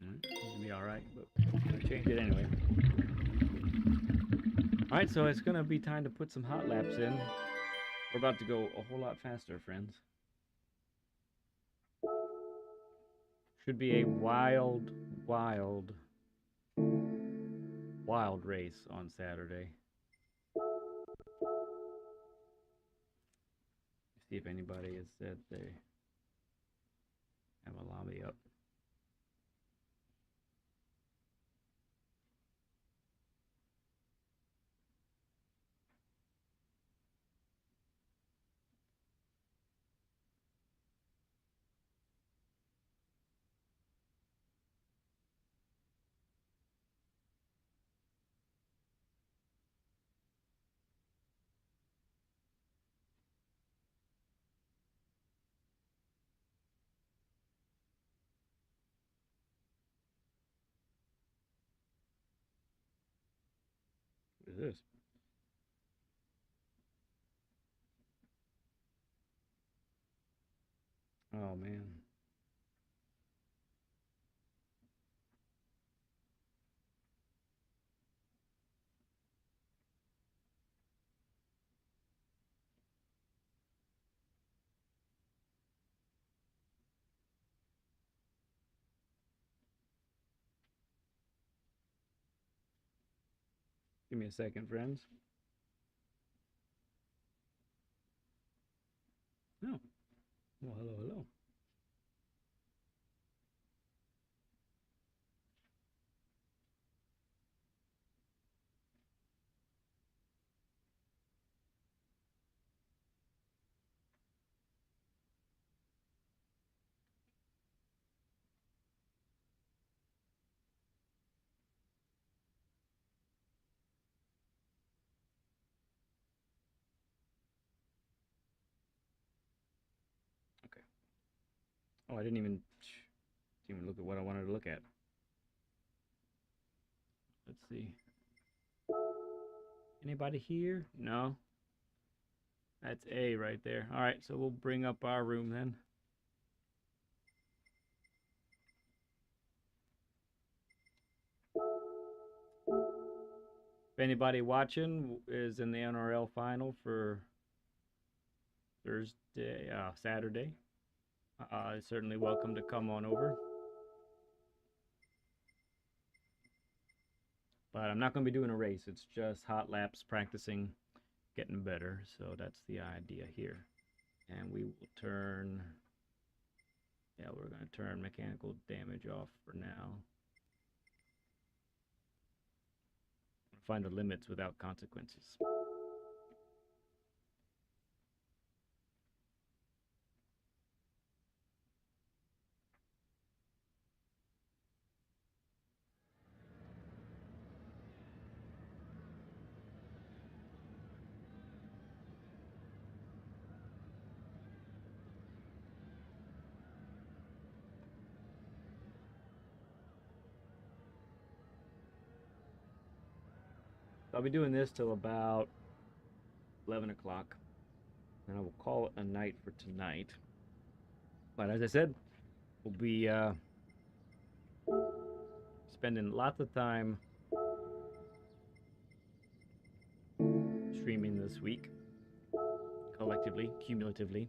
It'll be all right, but I'll change it anyway. All right, so it's gonna be time to put some hot laps in. We're about to go a whole lot faster, friends. Should be a wild race on Saturday. See if anybody has said they have a lobby up. What is this? man. Give me a second, friends. Oh, well, hello, hello. Okay. Oh, I didn't even look at what I wanted to look at. Let's see. Anybody here? No. That's A right there. All right, so we'll bring up our room then. If anybody watching is in the NRL Final for Saturday, certainly welcome to come on over. But I'm not going to be doing a race. It's just hot laps, practicing, getting better. So that's the idea here. And we will turn, we're going to turn mechanical damage off for now. Find the limits without consequences. I'll be doing this till about 11 o'clock, and I will call it a night for tonight. But as I said, we'll be spending lots of time streaming this week, collectively, cumulatively.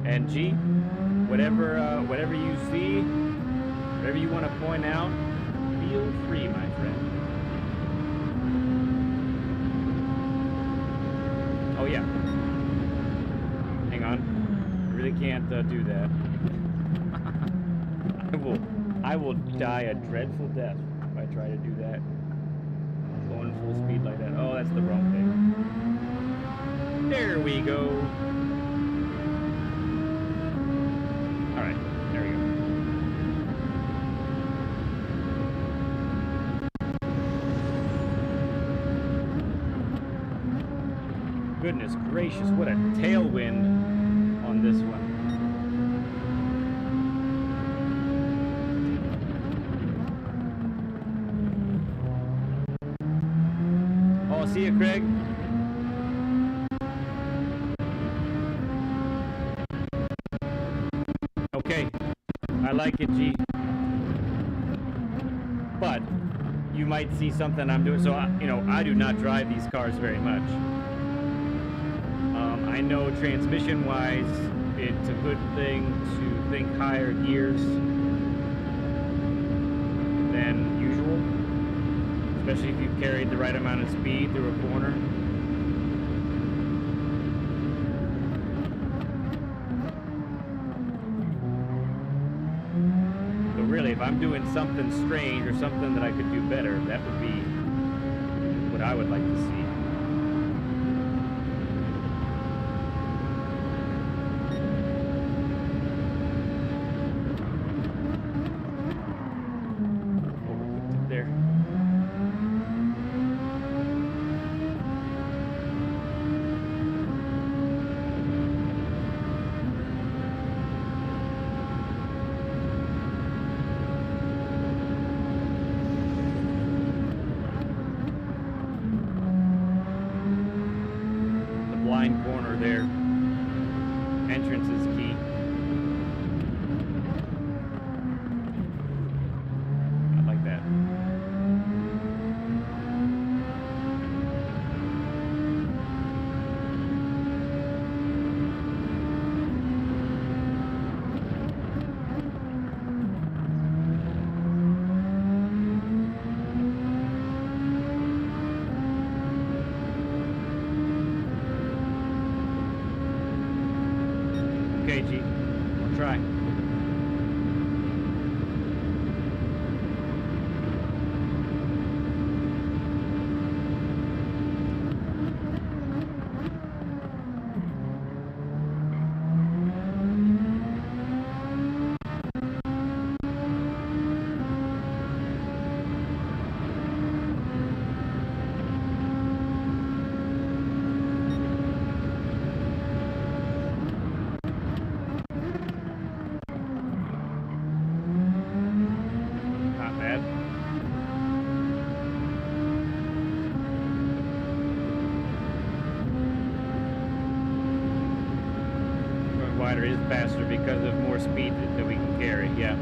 And G, whatever you see, whatever you want to point out, feel free, my friend. Oh yeah. Hang on. I really can't do that. I will die a dreadful death if I try to do that. Going full speed like that. Oh, that's the wrong thing. There we go. Goodness gracious, what a tailwind on this one. Oh, see you, Craig. Okay, I like it, G. But you might see something I'm doing. So, I do not drive these cars very much. I know transmission-wise, it's a good thing to think higher gears than usual, especially if you've carried the right amount of speed through a corner. So really, if I'm doing something strange or something that I could do better, that would be what I would like to see. line corner there. Entrance is key. I like that. Okay, G. We'll try. Not bad. Going wider is faster because of more speed that we can carry, yeah.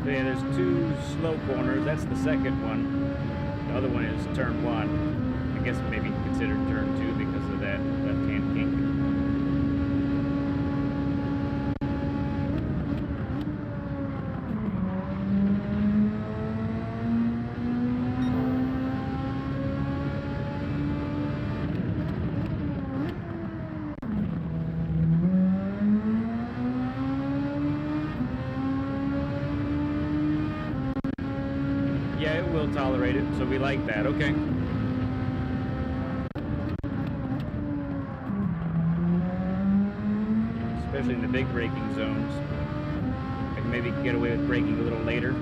So yeah, there's two slow corners. That's the second one. The other one is turn one. I guess maybe considered turn two because of that left-hand kink. Yeah, it will tolerate it, so we like that. Okay. Especially in the big braking zones. I can maybe get away with braking a little later.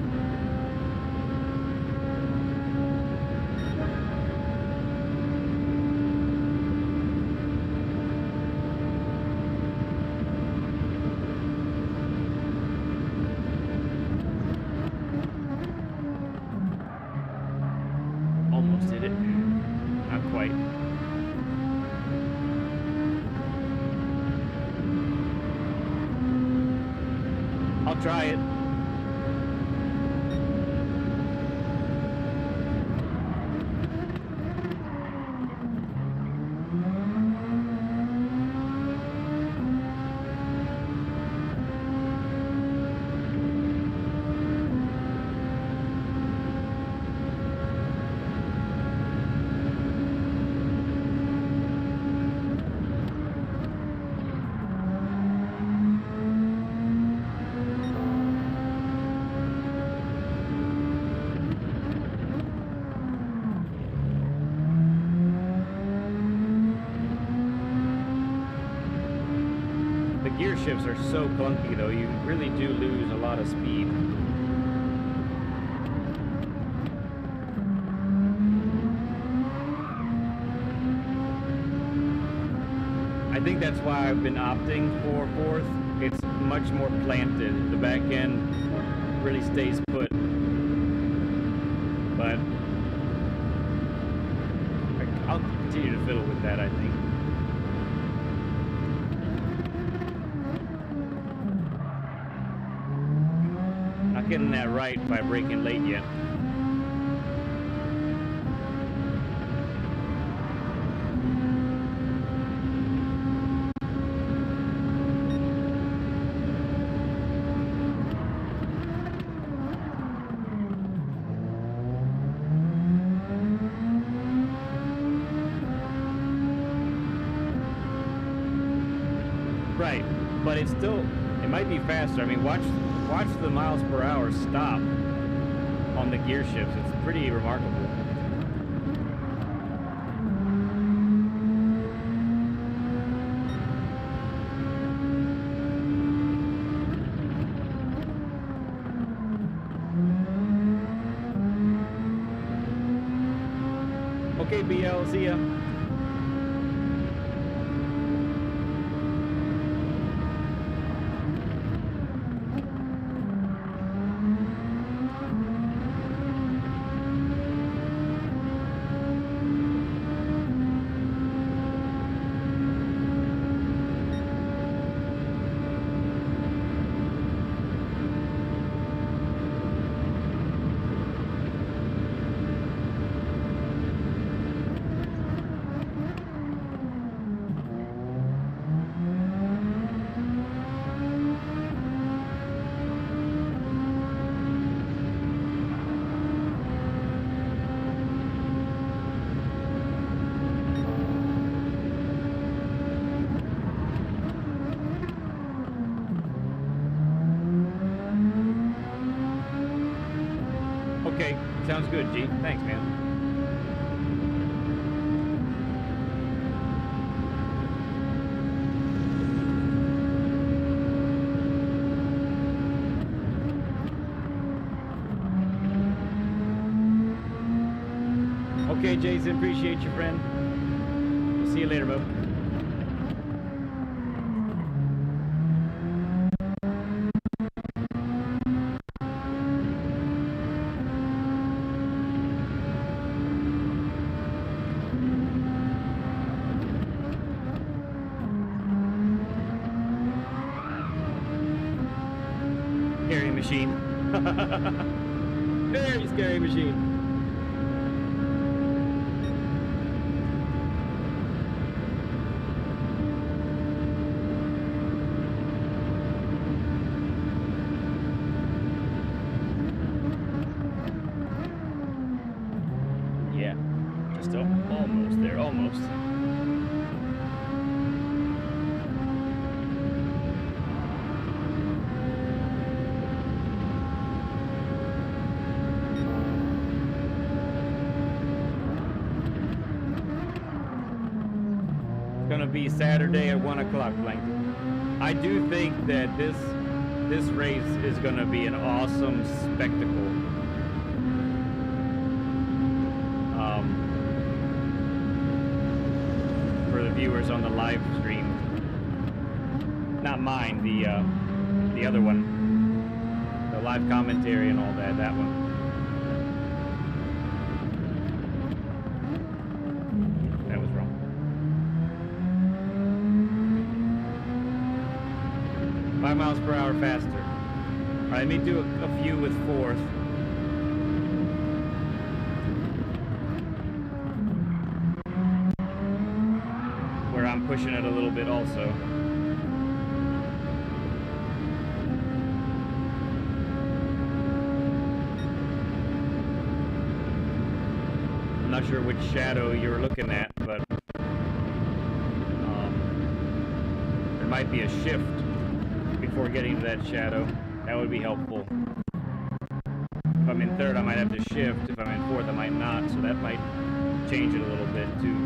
Almost did it. Not quite. I'll try it. Gear shifts are so clunky though, you really do lose a lot of speed. I think that's why I've been opting for fourth. It's much more planted. The back end really stays put. But I'll continue to fiddle with that, I think. getting that right by braking late yet. Right, but it's still, it might be faster. I mean, watch the miles per hour stop on the gear shifts. It's pretty remarkable. Okay, BL, see ya. Okay, sounds good, G. Thanks, man. Okay, Jason, appreciate you, friend. See you later, bub. Scary machine. Very scary machine. Yeah, just almost there, almost. Gonna be Saturday at 1 o'clock, Blank. I do think that this race is gonna be an awesome spectacle. For the viewers on the live stream. Not mine, the other one. The live commentary and all that, that one. That was wrong. 5 miles per hour faster. All right, let me do a few with fourth. Where I'm pushing it a little bit also. I'm not sure which shadow you're looking at, but there might be a shift before getting to that shadow. That would be helpful. If I'm in third, I might have to shift. If I'm in fourth, I might not, so that might change it a little bit too.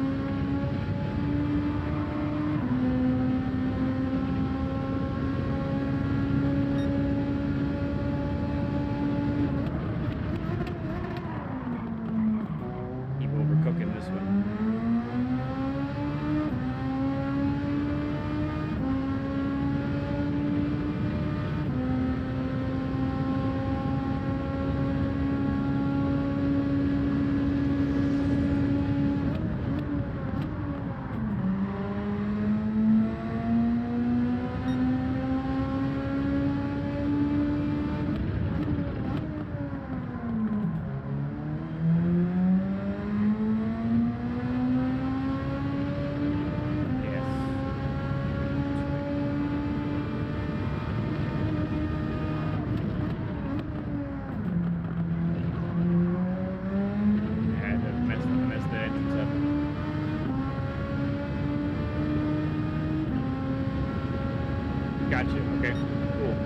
Keep overcooking this one. Gotcha. Okay. Cool.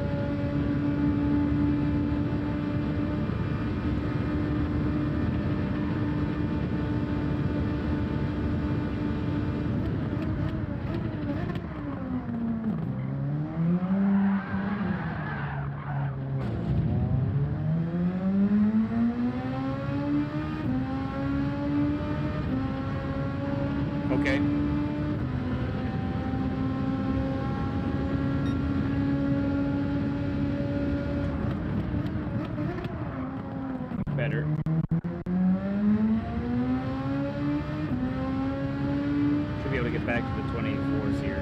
Okay. Better. Should be able to get back to the 24s here.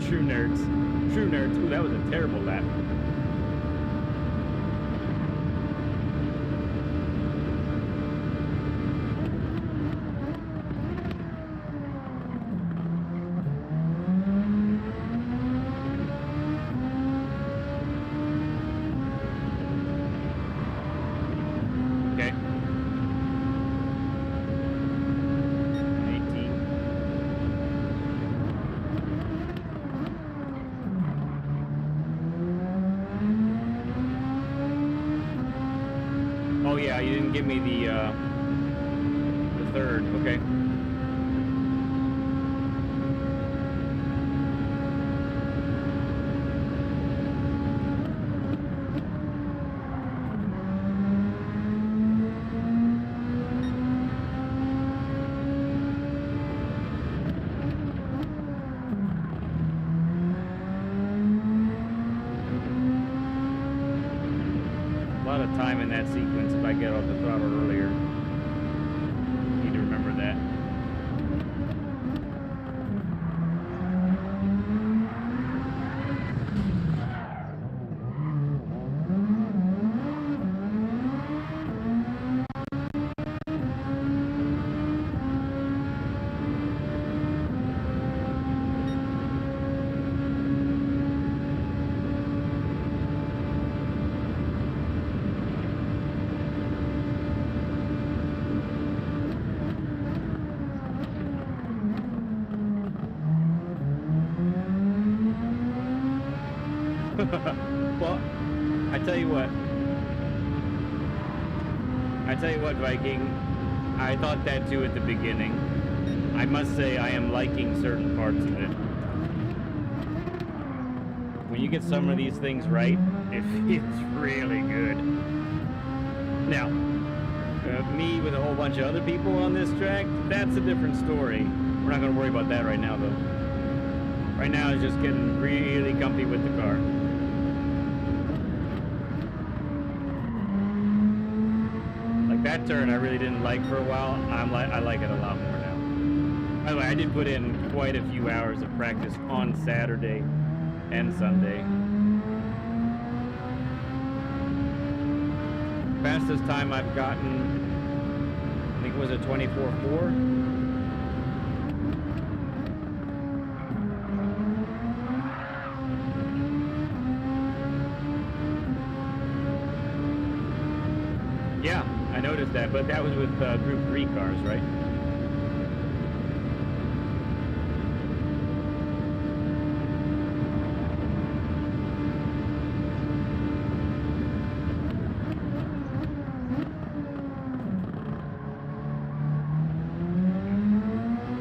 True nerds. True nerds. Ooh, that was a terrible lap. Okay. 18. Oh yeah, you didn't give me the third. Okay. A lot of time in that sequence if I get off the throttle earlier. Need to remember that. Well, I tell you what, Viking, I thought that too at the beginning. I must say I am liking certain parts of it. When you get some of these things right, it feels really good. Now, me with a whole bunch of other people on this track, that's a different story. We're not going to worry about that right now, though. Right now, it's just getting really comfy with the car. That turn I really didn't like for a while. I like it a lot more now. By the way, I did put in quite a few hours of practice on Saturday and Sunday. Fastest time I've gotten, I think it was a 24.4. Yeah, I noticed that, but that was with Group 3 cars, right?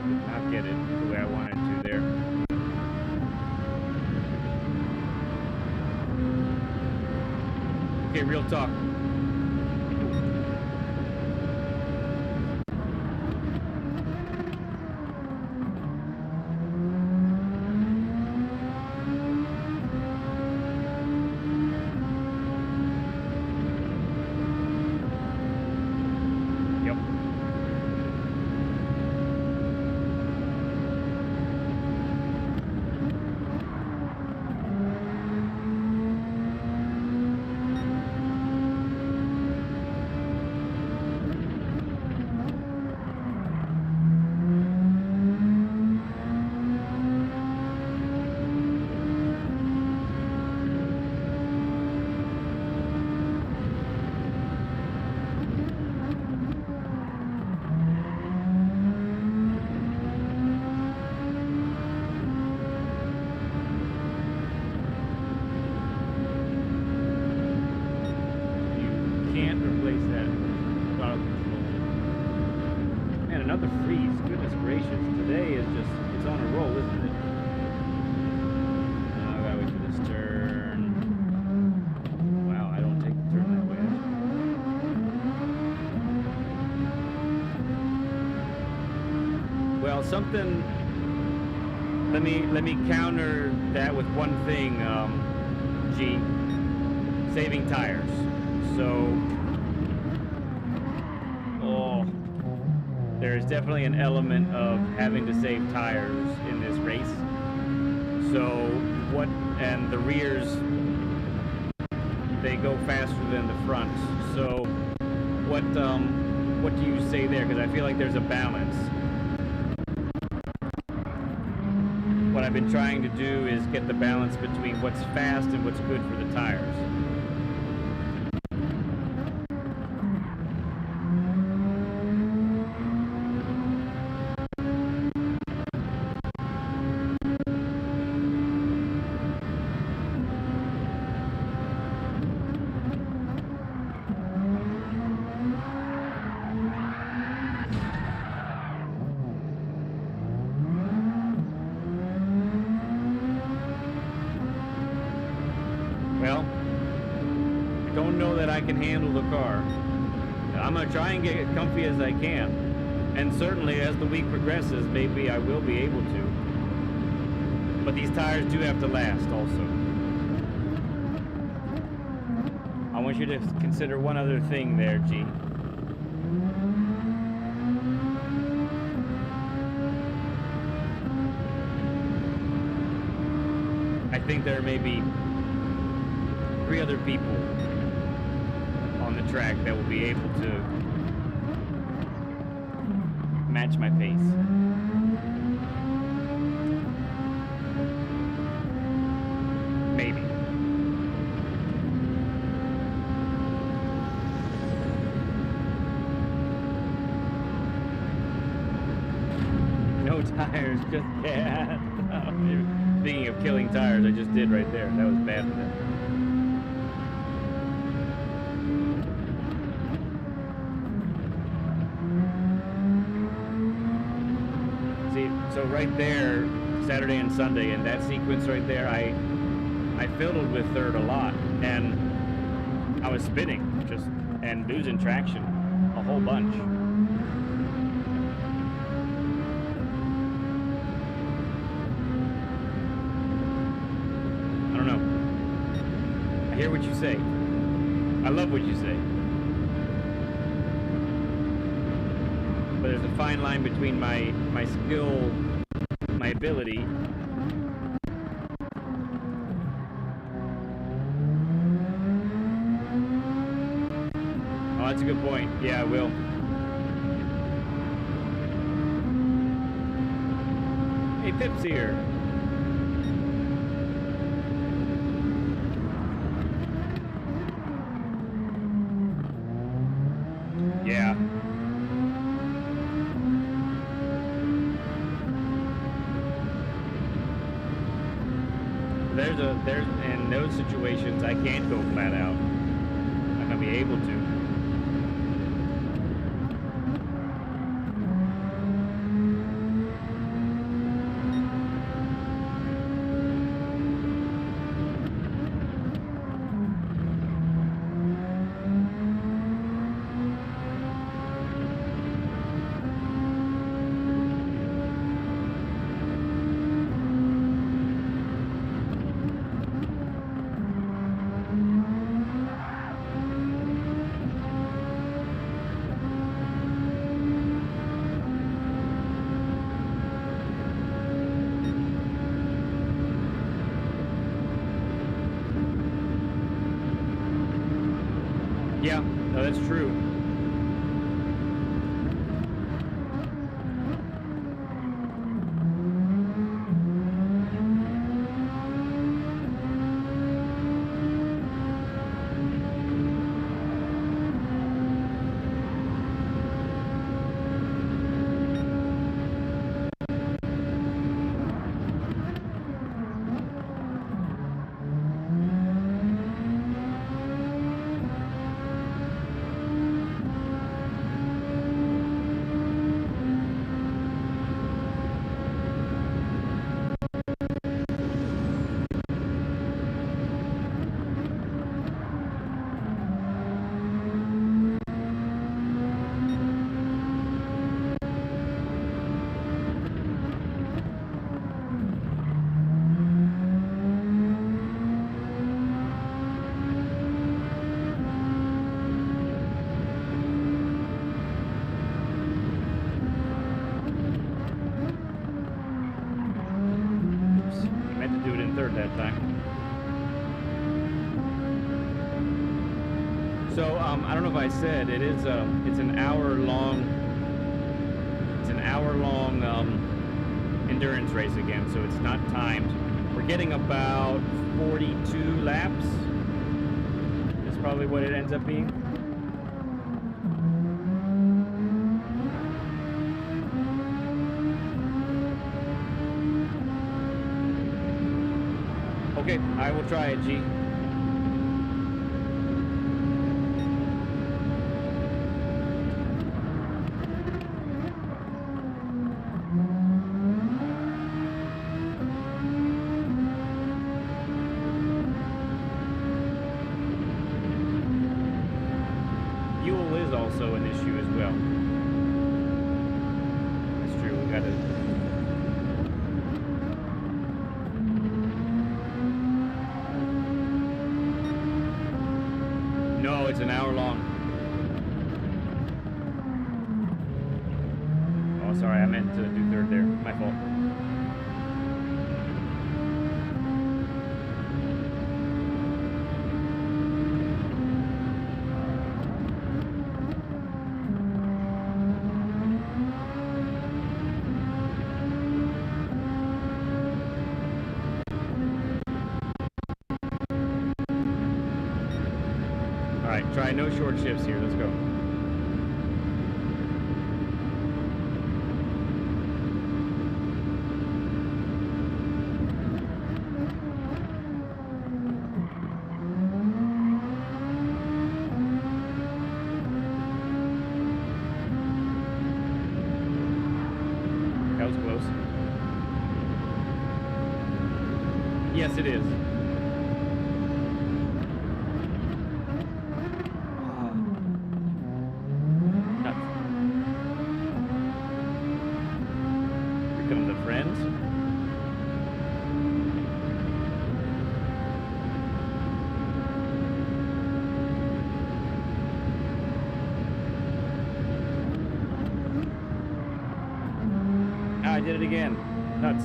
Did not get it the way I wanted to there. Okay, real talk. something. Let me counter that with one thing, G. Saving tires. So, there's definitely an element of having to save tires in this race. So and the rears, they go faster than the fronts. So what do you say there? Because I feel like there's a balance. What I've been trying to do is get the balance between what's fast and what's good for the tires. Well, I don't know that I can handle the car. I'm going to try and get as comfy as I can. And certainly as the week progresses, maybe I will be able to. But these tires do have to last also. I want you to consider one other thing there, G. I think there may be 3 other people on the track that will be able to match my pace. Maybe. No tires, just gas. Speaking of killing tires, I just did right there. That was bad for them. So right there, Saturday and Sunday, in that sequence right there, I fiddled with third a lot, and I was spinning and losing traction a whole bunch. I don't know. I hear what you say. I love what you say. But there's a fine line between my skill, my ability, oh, that's a good point. Yeah, I will. Hey, Pip's here. Yeah. There's in those situations I can't go flat out. I'm not gonna be able to. Yeah, no, that's true. third that time. So I don't know if I said it is. It's an hour long. It's an hour long endurance race again. So it's not timed. We're getting about 42 laps. That's probably what it ends up being. Okay, I will try it, G. Fuel is also an issue as well. That's true, we gotta... No, it's an hour long. Oh, sorry, I meant to do third there. My fault. Alright, try no short shifts here. Let's go. That was close. Yes, it is. I did it again. Nuts.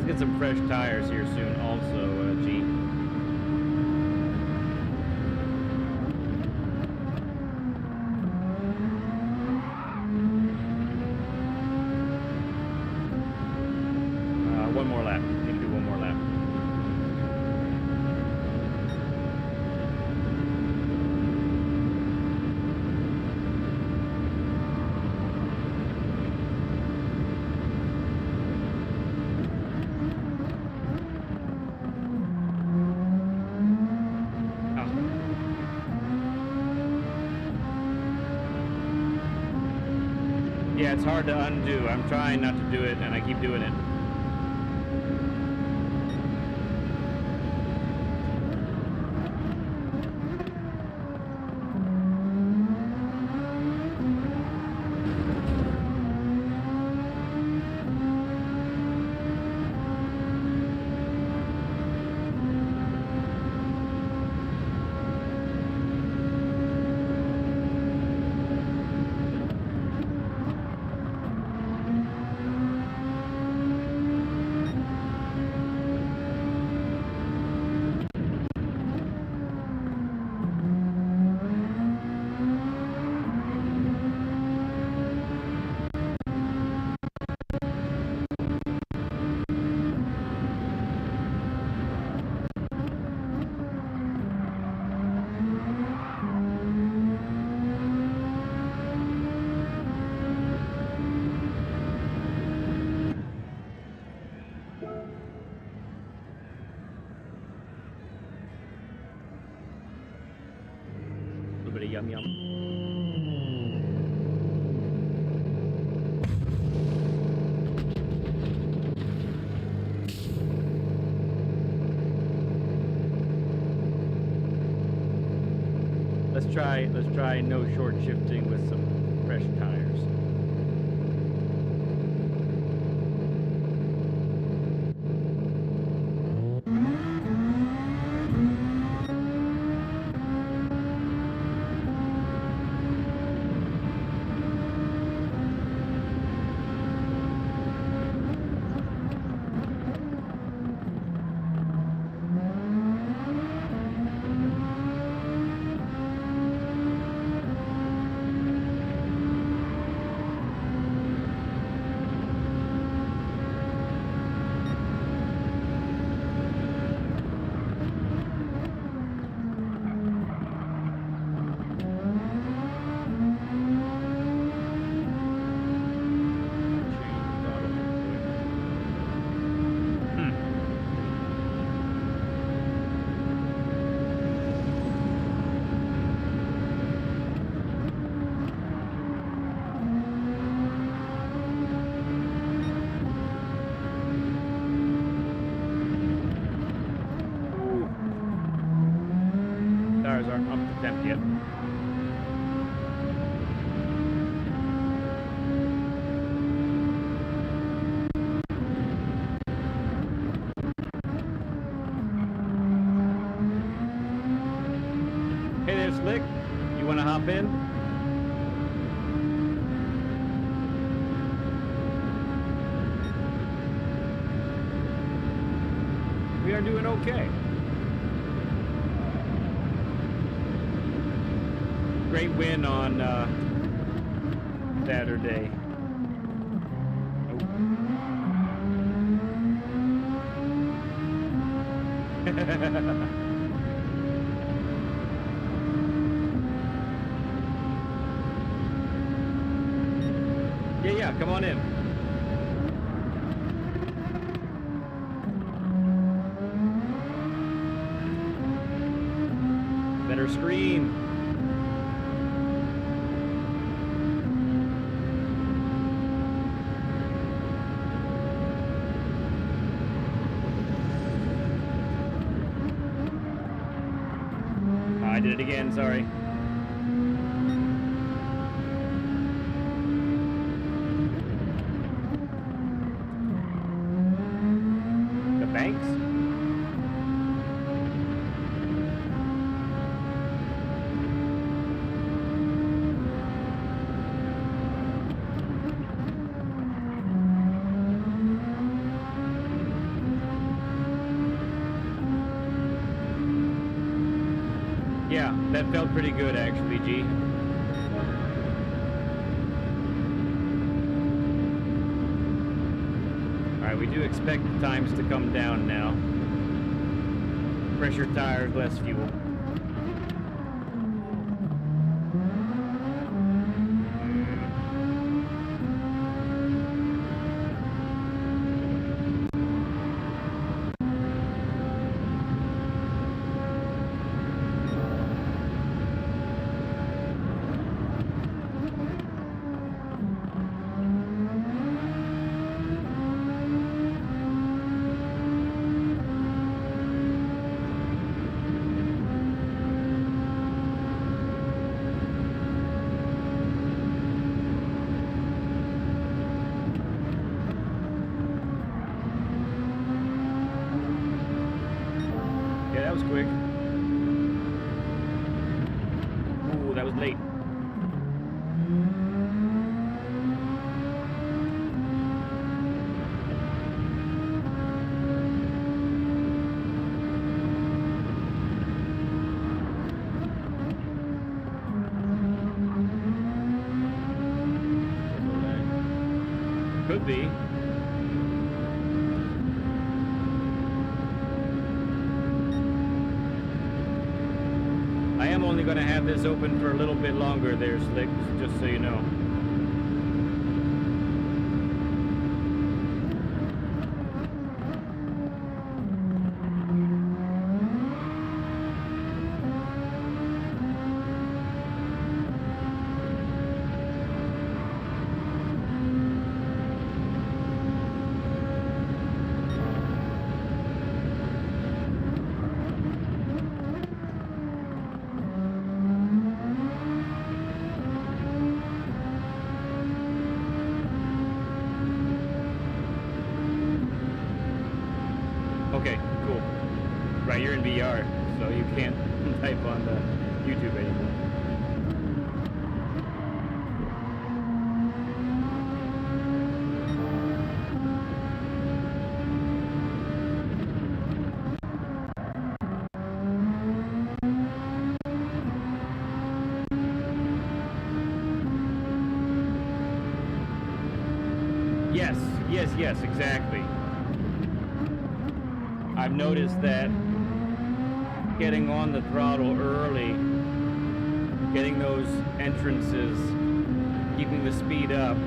Get some fresh tires here soon also, G. One more lap. You can do one more lap. Yeah, it's hard to undo. I'm trying not to do it, and I keep doing it. everybody. Yum yum. Let's try no short shifting with some fresh tires. Tires aren't up to temp yet. Hey there, Slick. You want to hop in? We are doing okay. Great win on Saturday. Yeah, come on in. Better screen. I did it again, sorry. The banks? Yeah, that felt pretty good actually, G. Alright, we do expect the times to come down now. Pressure tires, less fuel. That was quick. Ooh, that was late. Could be. I am only going to have this open for a little bit longer there, Slick, just so you know. type on the YouTube anymore. Yes, exactly. I've noticed that getting on the throttle early, getting those entrances, keeping the speed up,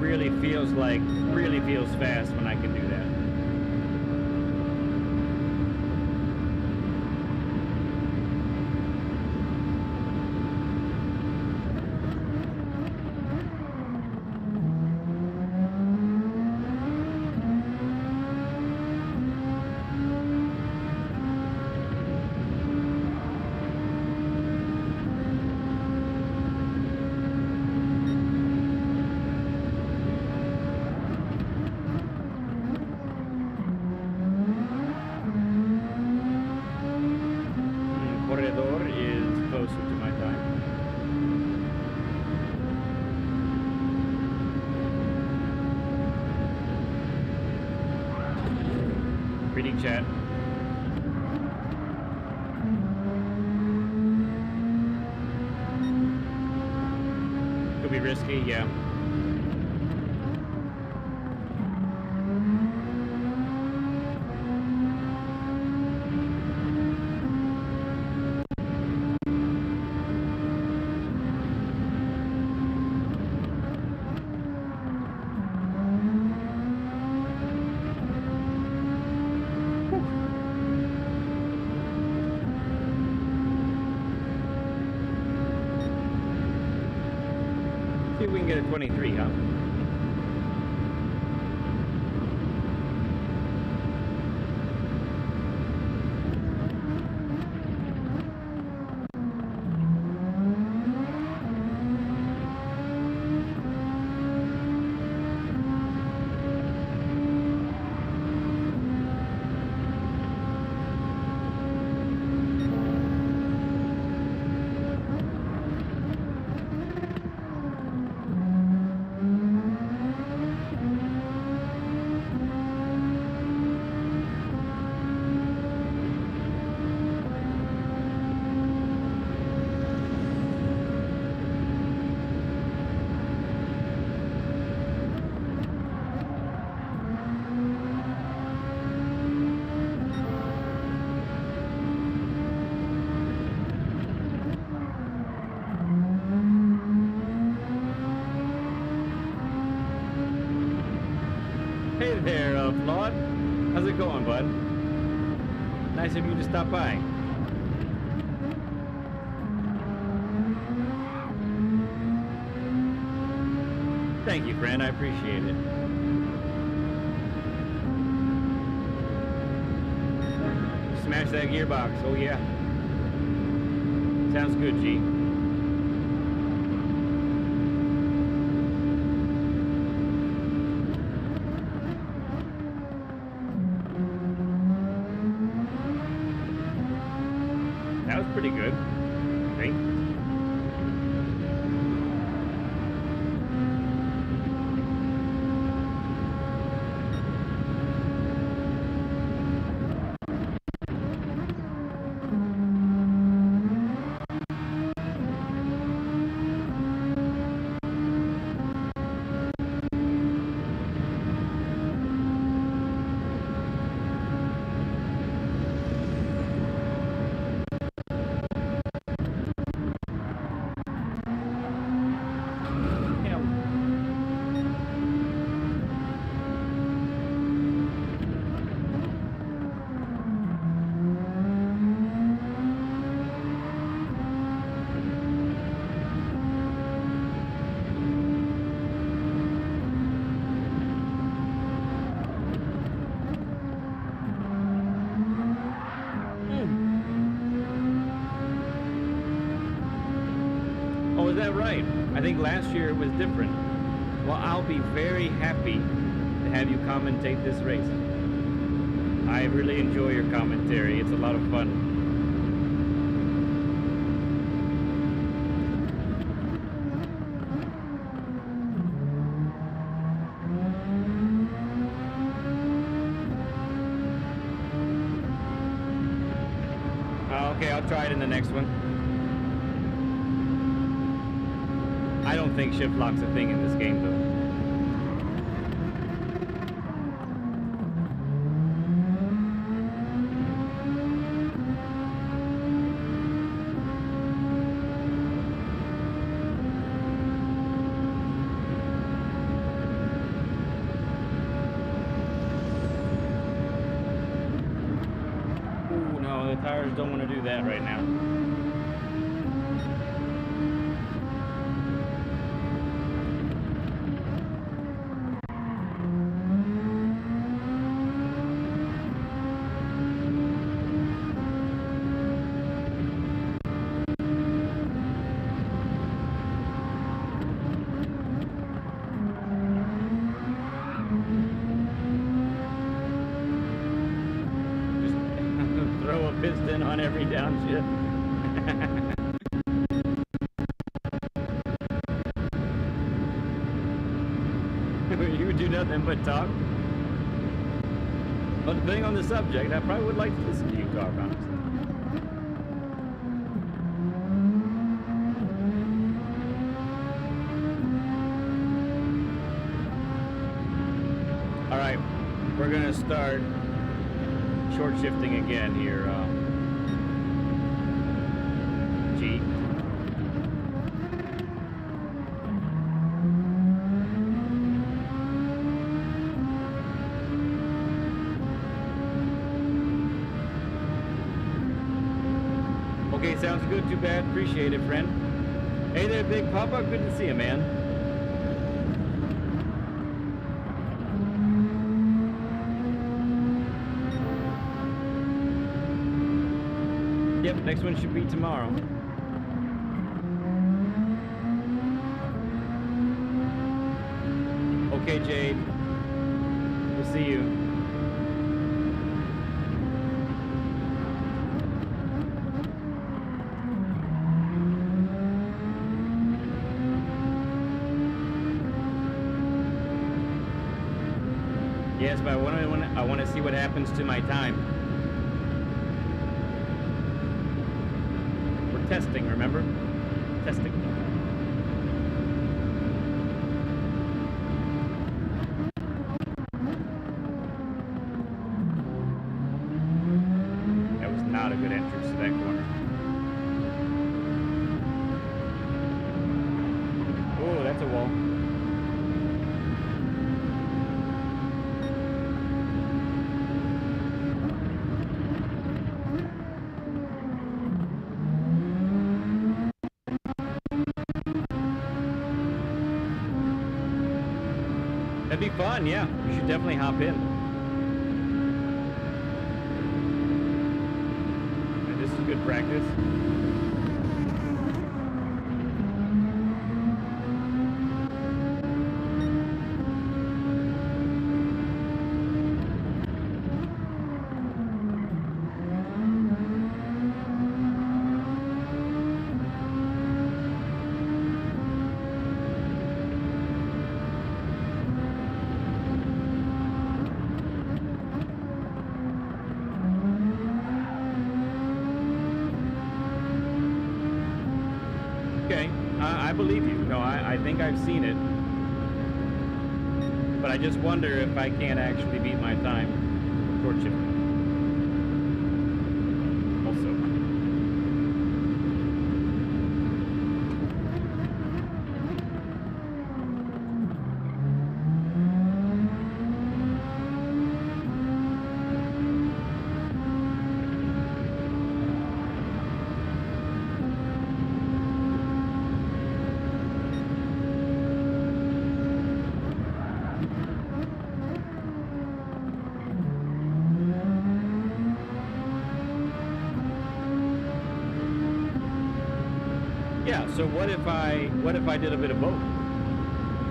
really feels fast when I can do that. Chat. Could be risky, yeah. See if we can get a 23, huh? Hey there, Flawed. How's it going, bud? Nice of you to stop by. Thank you, friend. I appreciate it. Smash that gearbox. Oh, yeah. Sounds good, G. Pretty good, I think. is that right? I think last year it was different. Well, I'll be very happy to have you commentate this race. I really enjoy your commentary. It's a lot of fun. Okay, I'll try it in the next one. I don't think shift lock's a thing in this game, though. Ooh, no, the tires don't want to do that right now. Throw a piston on every downshift. You do nothing but talk. Well, depending on the subject, I probably would like to listen to you talk, honestly. All right, we're gonna start short shifting again here. G. Okay, sounds good. Too bad. Appreciate it, friend. Hey there, Big Papa. Good to see you, man. Yep, next one should be tomorrow. Okay, Jade. We'll see you. Yes, but I want to see what happens to my time. We're testing, remember? Testing. That was not a good entrance to that corner. Oh, that's a wall. That'd be fun, yeah. You should definitely hop in. And this is good practice. I believe you. No, I think I've seen it. But I just wonder if I can't actually beat my time short shifting. Also. Yeah, so what if I did a bit of both?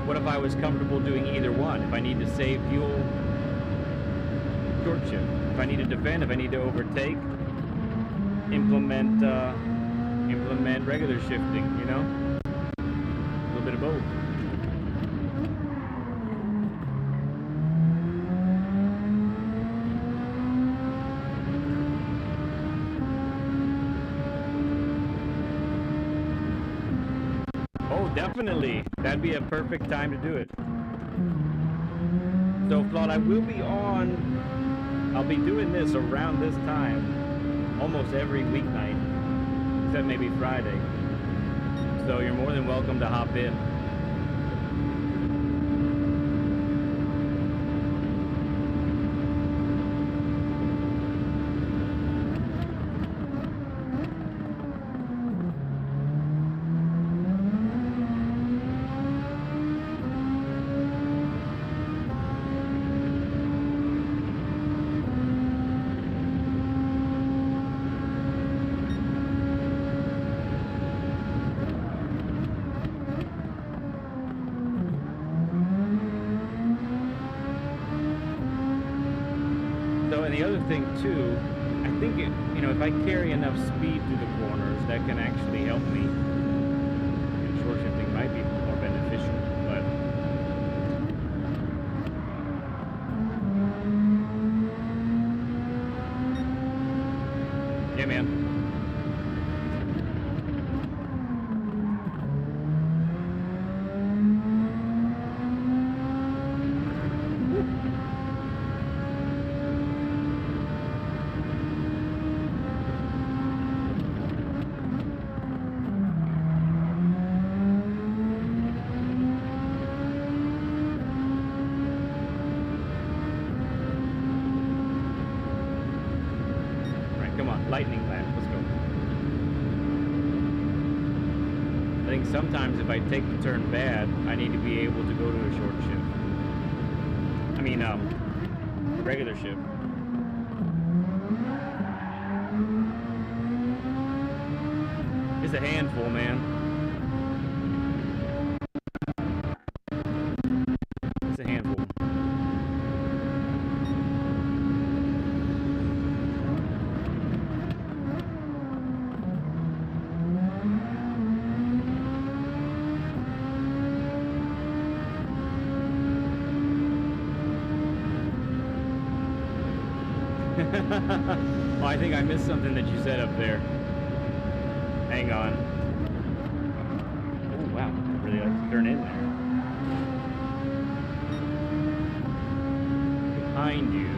What if I was comfortable doing either one? If I need to save fuel, short shift. If I need to defend, if I need to overtake, implement regular shifting, you know? A little bit of both. Definitely. That'd be a perfect time to do it. So, Flawed, I will be on... I'll be doing this around this time almost every weeknight, except maybe Friday. So you're more than welcome to hop in. Thing too, I think if I carry enough speed through the corners, that can actually help me. And short shifting might be more beneficial, but yeah, man. Lightning lap, let's go. I think sometimes if I take the turn bad, I need to be able to go to a short shift. I mean, a regular shift. It's a handful, man. It's a handful. Oh, I think I missed something that you said up there. Hang on. Oh, wow. I'd really like to turn in there. Behind you.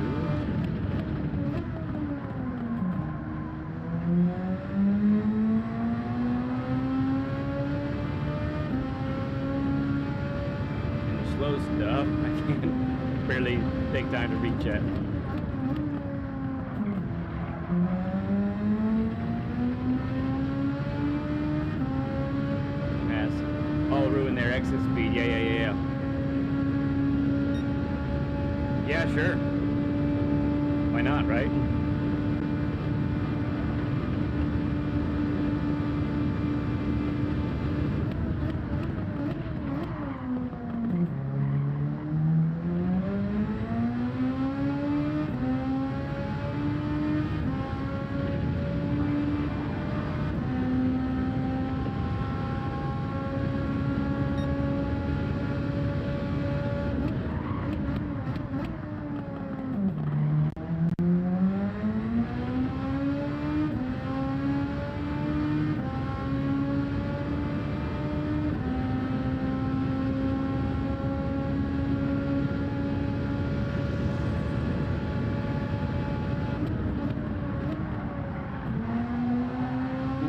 And the slow stuff, I can barely take time to reach it. Exit speed, yeah. Yeah, sure. Why not, right?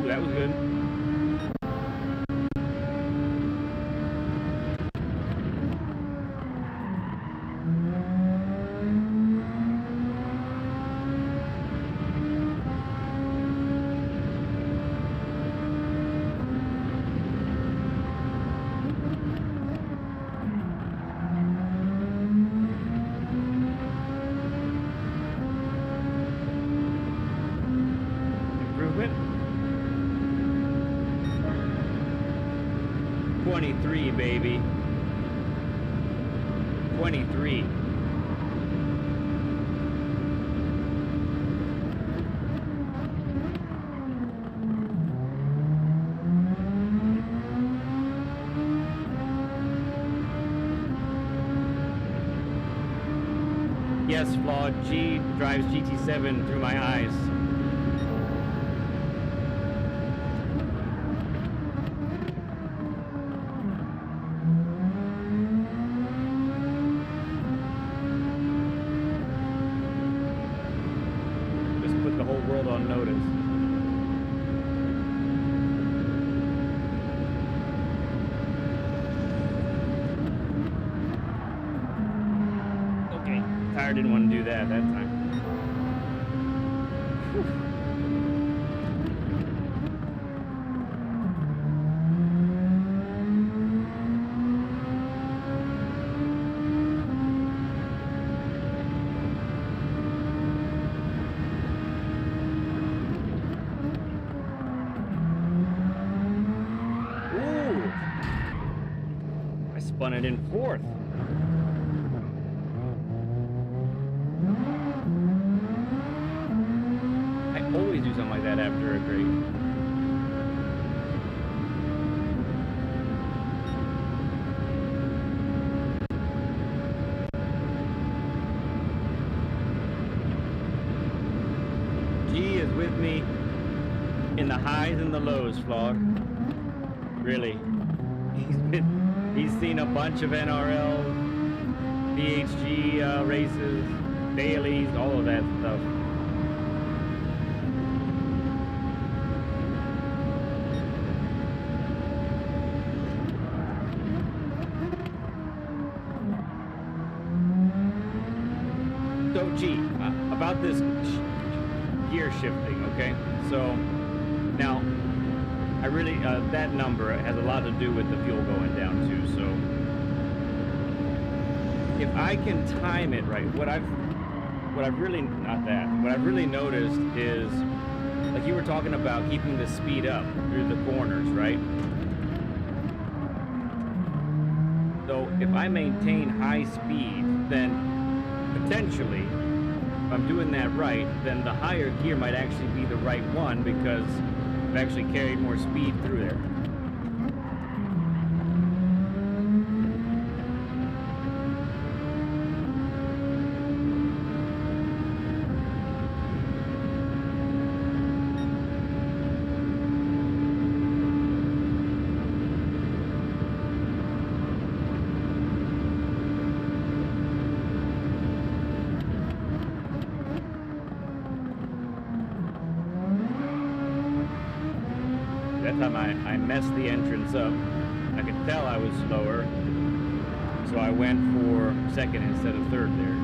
That was good. Improvement. 23, baby. 23. Yes, Flawed. G drives GT7 through my eyes. on notice. Okay, tire didn't want to do that time. Whew. Spun it in fourth. I always do something like that after a grade. G is with me in the highs and the lows, Flog. Really. He's seen a bunch of NRL, BHG races, Dailies, all of that stuff. So, G, about this gear shifting, okay? So, now, I really, that number has a lot to do with the fuel going down too, so if I can time it right, what I've really noticed is, like you were talking about keeping the speed up through the corners, right? So if I maintain high speed, then potentially, if I'm doing that right, then the higher gear might actually be the right one because I've actually carried more speed through there. That time I messed the entrance up. I could tell I was slower, so I went for second instead of third there.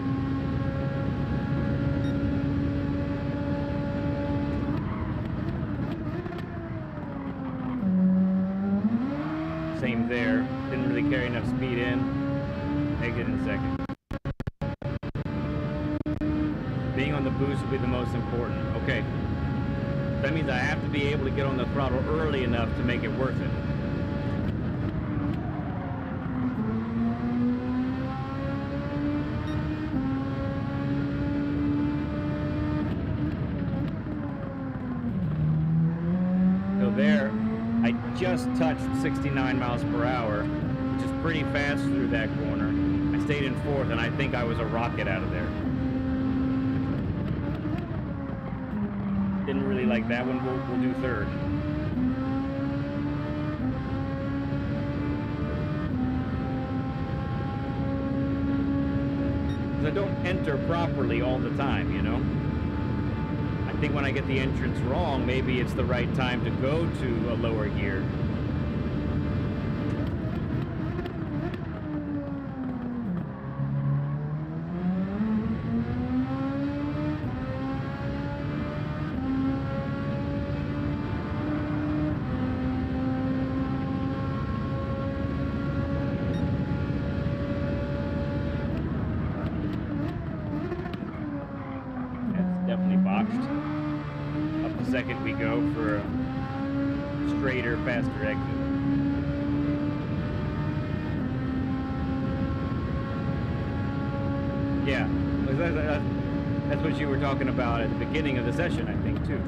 Same there. Didn't really carry enough speed in. Exit in second. Being on the boost will be the most important. Okay. That means I have to be able to get on the throttle early enough to make it worth it. So there, I just touched 69 miles per hour, which is pretty fast through that corner. I stayed in fourth, and I think I was a rocket out of there. Didn't really like that one. We'll do third. Because I don't enter properly all the time, you know? I think when I get the entrance wrong, maybe it's the right time to go to a lower gear. Up the second we go for a straighter, faster exit. Yeah, that's what you were talking about at the beginning of the session, I think, too.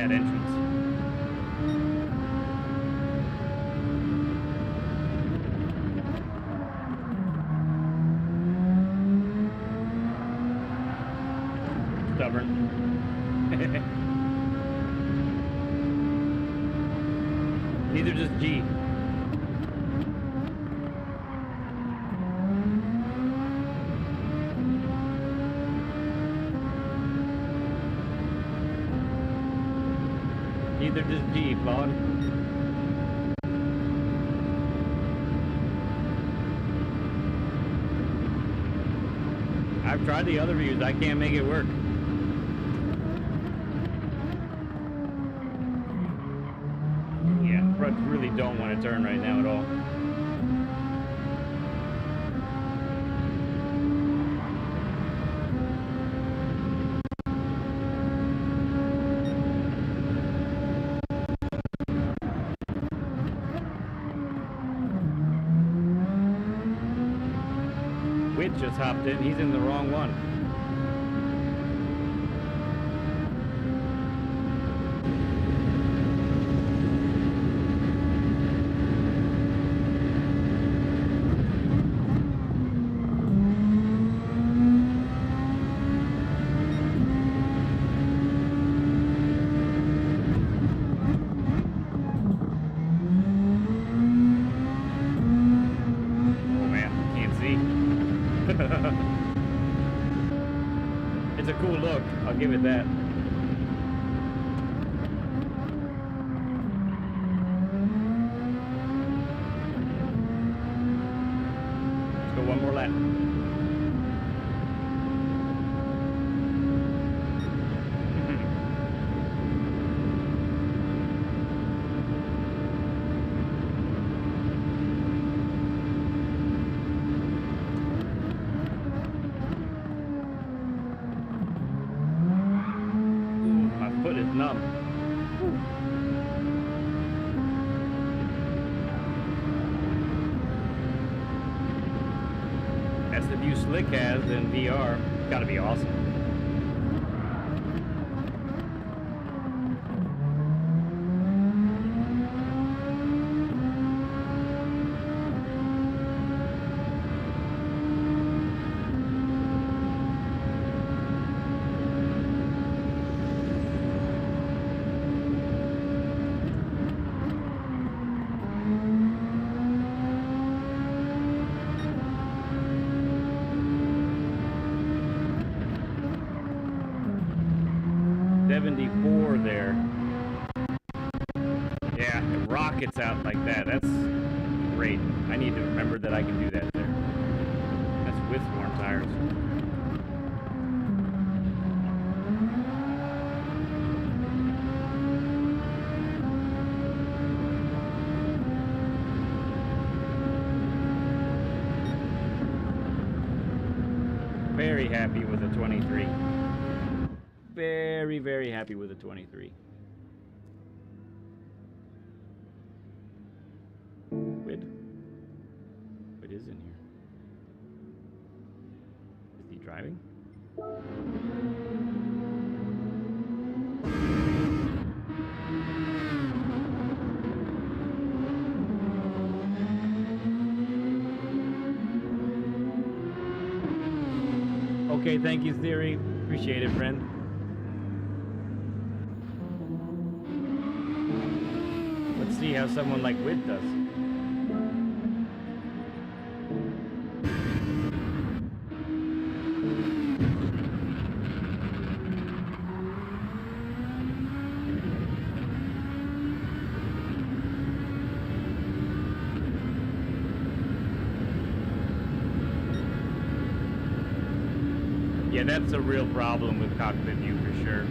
bad entrance. Stubborn. These are just G. They're just G, Claude. I've tried the other views. I can't make it work. Yeah, fronts really don't want to turn right now at all. Just hopped in. He's in the wrong one. Oh man, can't see. It's a cool look, I'll give it that. Let's go one more lap. Numb. That's the view Slick has in VR. Gotta be awesome. There. Yeah, it rockets out like that. That's great. I need to remember that I can do that there. That's with warm tires. Very happy with the 23. Very, very happy with the 23. Quid is in here. Is he driving? Okay, thank you, Theory. Appreciate it, friend. Let's see how someone like Wid does. Yeah, that's a real problem with cockpit view for sure.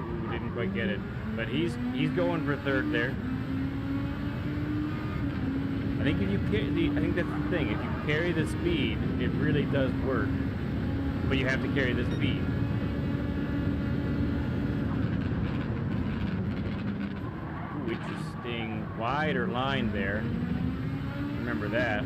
Ooh, didn't quite get it, but he's going for third there. I think if you I think that's the thing. If you carry the speed, it really does work, but you have to carry the speed. Interesting wider line there. Remember that.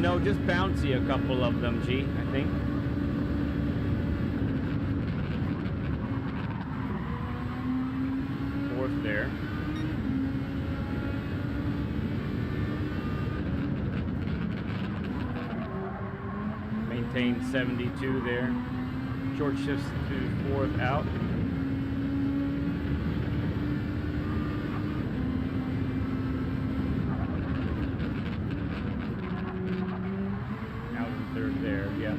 No, just bouncy a couple of them, G, I think. Fourth there. Maintain 72 there. Short shifts to fourth out. Out in third there, yeah.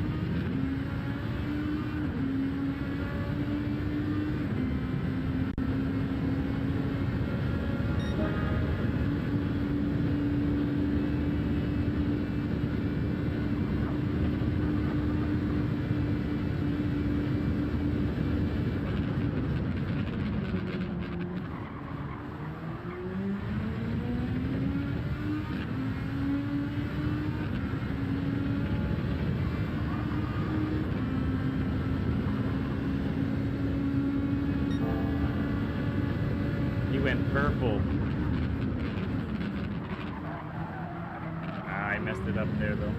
Went purple. I messed it up there though.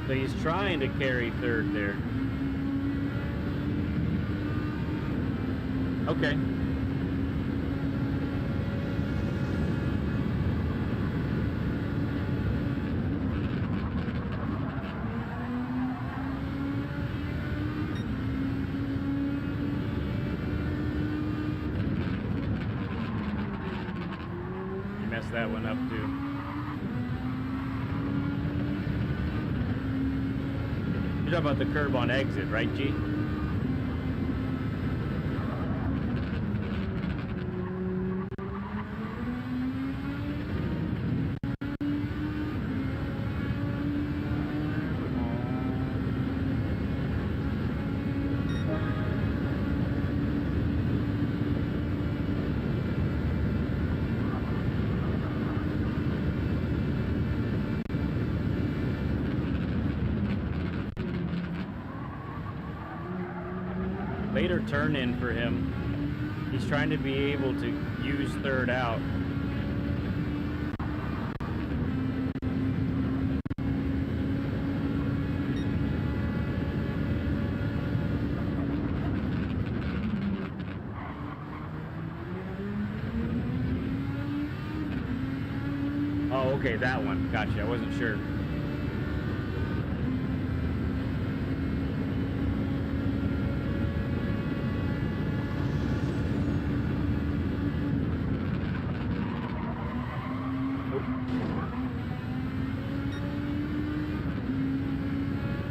So he's trying to carry third there. Okay. That one up too. You're talking about the curb on exit, right, G? Later turn in for him. He's trying to be able to use third out. Oh, okay, that one. Gotcha. I wasn't sure.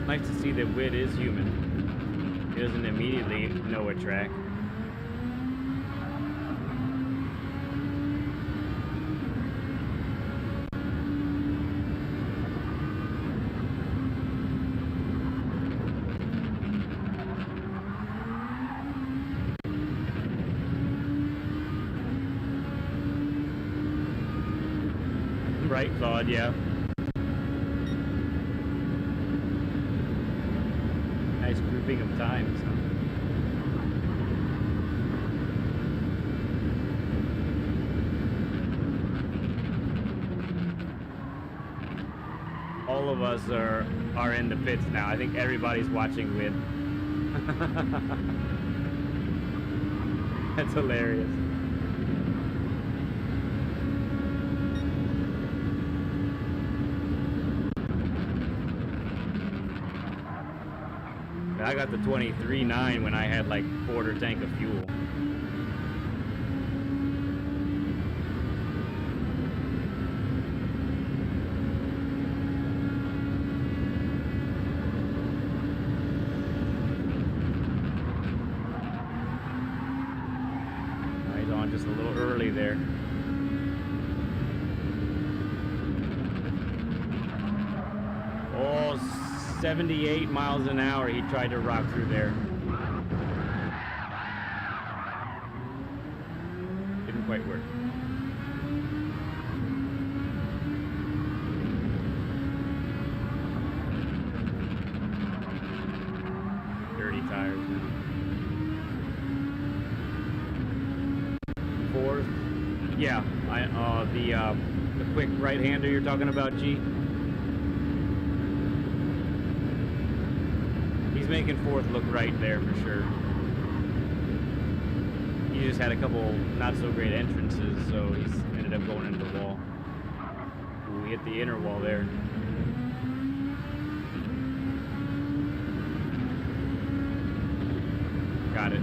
Nice to see that Wit is human. He doesn't immediately know a track. Right, Claude, yeah. Nice grouping of times. All of us are in the pits now. I think everybody's watching with. That's hilarious. I got the 23.9 when I had like quarter tank of fuel. He's on just a little early there. Oh, 78 miles an hour he tried to rock through there. Didn't quite work. Dirty tires now. Yeah, the quick right-hander you're talking about, G. He's making fourth look right there for sure. He just had a couple not so great entrances, so he's ended up going into the wall. Ooh, he hit the inner wall there. Got it.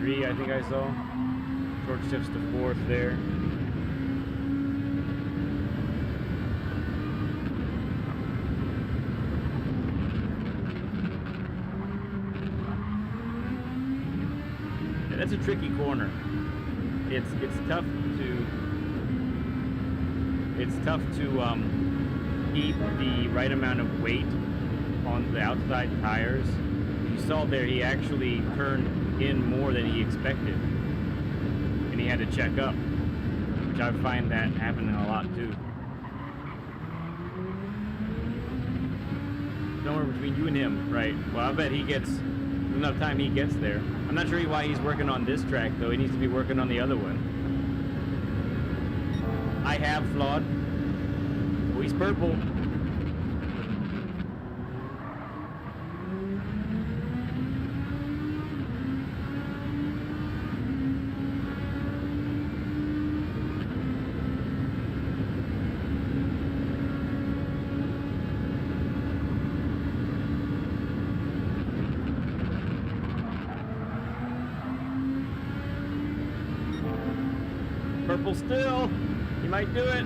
I think I saw. Short shifts to fourth there. Yeah, that's a tricky corner. It's tough to keep the right amount of weight on the outside tires. You saw there he actually turned in more than he expected, and he had to check up, which I find that happening a lot too. Somewhere between you and him, right? Well, I bet he gets enough time he gets there. I'm not sure why he's working on this track though. He needs to be working on the other one. I have flawed. Oh, he's purple. Purple still. He might do it.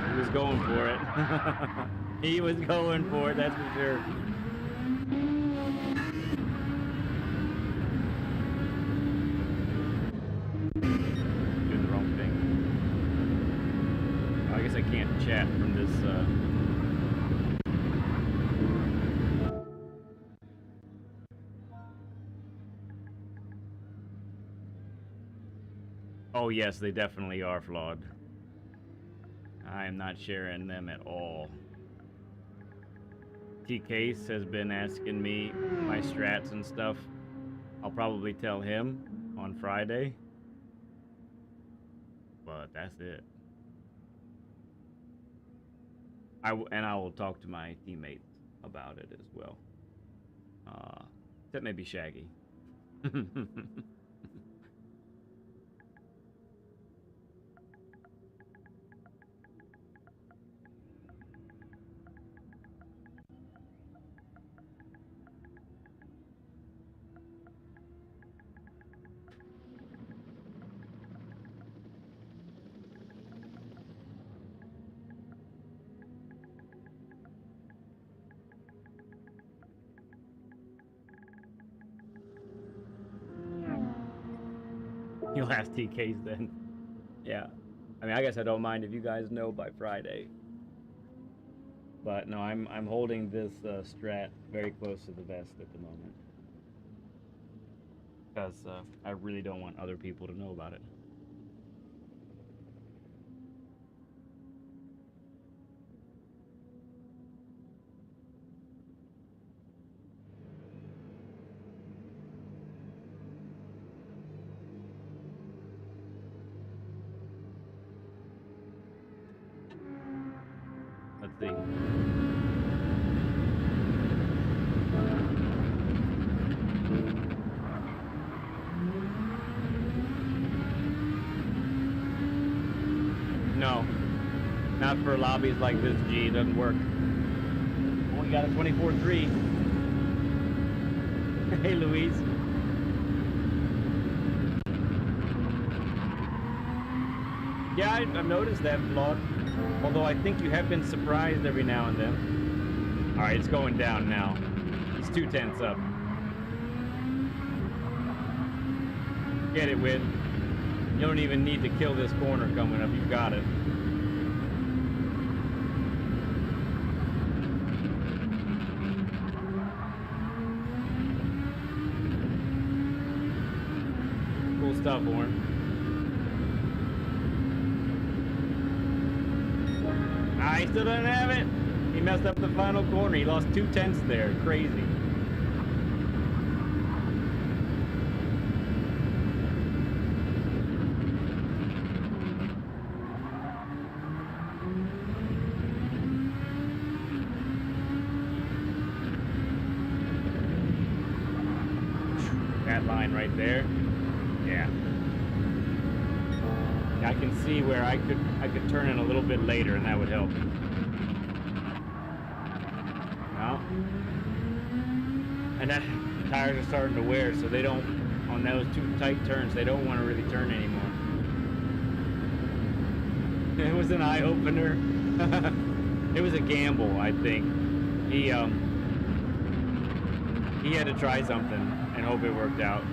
He was going for it. He was going for it, that's for sure. I can't chat from this Oh yes, they definitely are flawed. I am not sharing them at all. T-Case has been asking me my strats and stuff. I'll probably tell him on Friday, but that's it. I will talk to my teammates about it as well. Except maybe Shaggy. You'll ask TKs then. Yeah. I mean, I guess I don't mind if you guys know by Friday. But no, I'm holding this strat very close to the vest at the moment. Because I really don't want other people to know about it. Let's see. for lobbies like this, G. It doesn't work. Oh, we got a 24-3. Hey, Louise. Yeah, I've noticed that vlog. Although I think you have been surprised every now and then. Alright, it's going down now. He's 2/10 up. Get it, Win. You don't even need to kill this corner coming up. You've got it. Cool stuff, Warren. He still doesn't have it. He messed up the final corner. He lost 2/10 there. Crazy. That line right there. Yeah. I can see where I could turn in a little bit later, and that would help. Well, and that tires are starting to wear, so they don't, on those two tight turns, they don't want to really turn anymore. It was an eye opener. It was a gamble, I think. He had to try something and hope it worked out.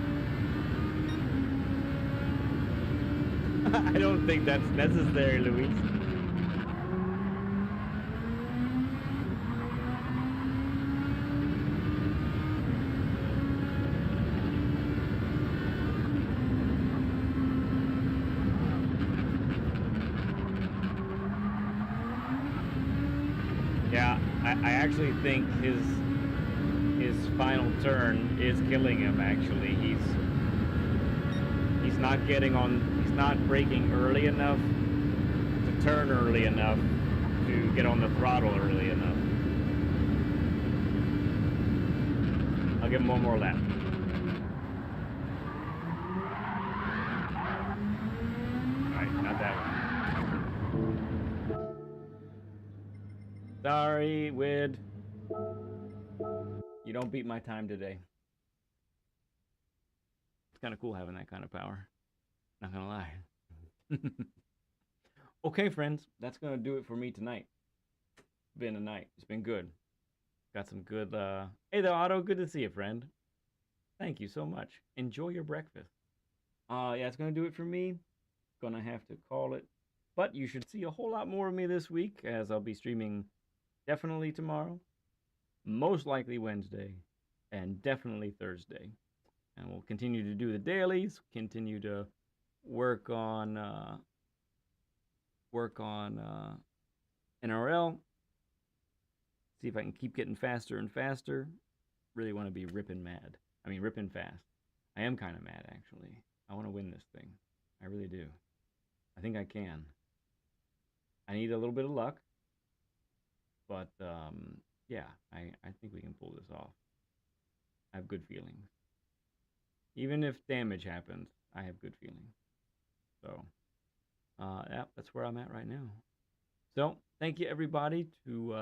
I don't think that's necessary, Luis. Yeah, I actually think his final turn is killing him. Actually, he's not getting on. He's not braking early enough to turn early enough to get on the throttle early enough. I'll give him one more lap. Alright, not that one. Sorry, Wid. You don't beat my time today. It's kind of cool having that kind of power. Not gonna lie. Okay, friends, that's gonna do it for me tonight. It's been a night. It's been good. Got some good. Hey there, Otto. Good to see you, friend. Thank you so much. Enjoy your breakfast. Yeah, it's gonna do it for me. Gonna have to call it. But you should see a whole lot more of me this week, as I'll be streaming definitely tomorrow, most likely Wednesday, and definitely Thursday. And we'll continue to do the dailies, continue to work on NRL. See if I can keep getting faster and faster. Really want to be ripping mad. I mean, ripping fast. I am kind of mad, actually. I want to win this thing. I really do. I think I can. I need a little bit of luck. But, yeah, I think we can pull this off. I have good feelings. Even if damage happens, I have good feelings. So, yeah, that's where I'm at right now. So, thank you everybody who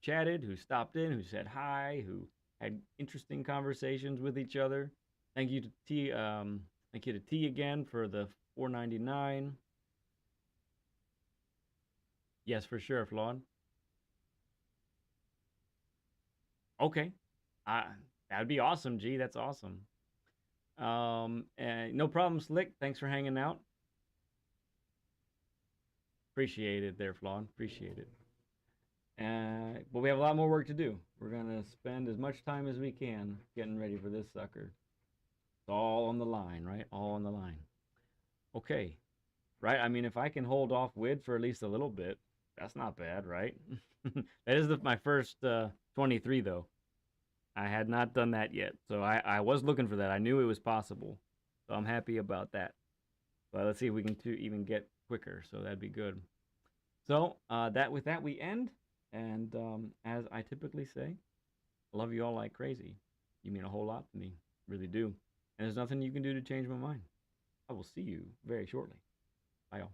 chatted, who stopped in, who said hi, who had interesting conversations with each other. Thank you to T. Thank you to T again for the $4.99. Yes, for sure, Flawed. Okay, that'd be awesome, G. That's awesome. And no problem, Slick. Thanks for hanging out. Appreciate it there, Flawed. Appreciate it. But we have a lot more work to do. We're gonna spend as much time as we can getting ready for this sucker. It's all on the line, right? All on the line. Okay, right? I mean, if I can hold off Wid for at least a little bit, that's not bad, right? That is my first 23, though. I had not done that yet, so I was looking for that. I knew it was possible, so I'm happy about that. But let's see if we can even get quicker, so that'd be good. So with that we end, and as I typically say, I love you all like crazy. You mean a whole lot to me, really do. And there's nothing you can do to change my mind. I will see you very shortly. Bye, all.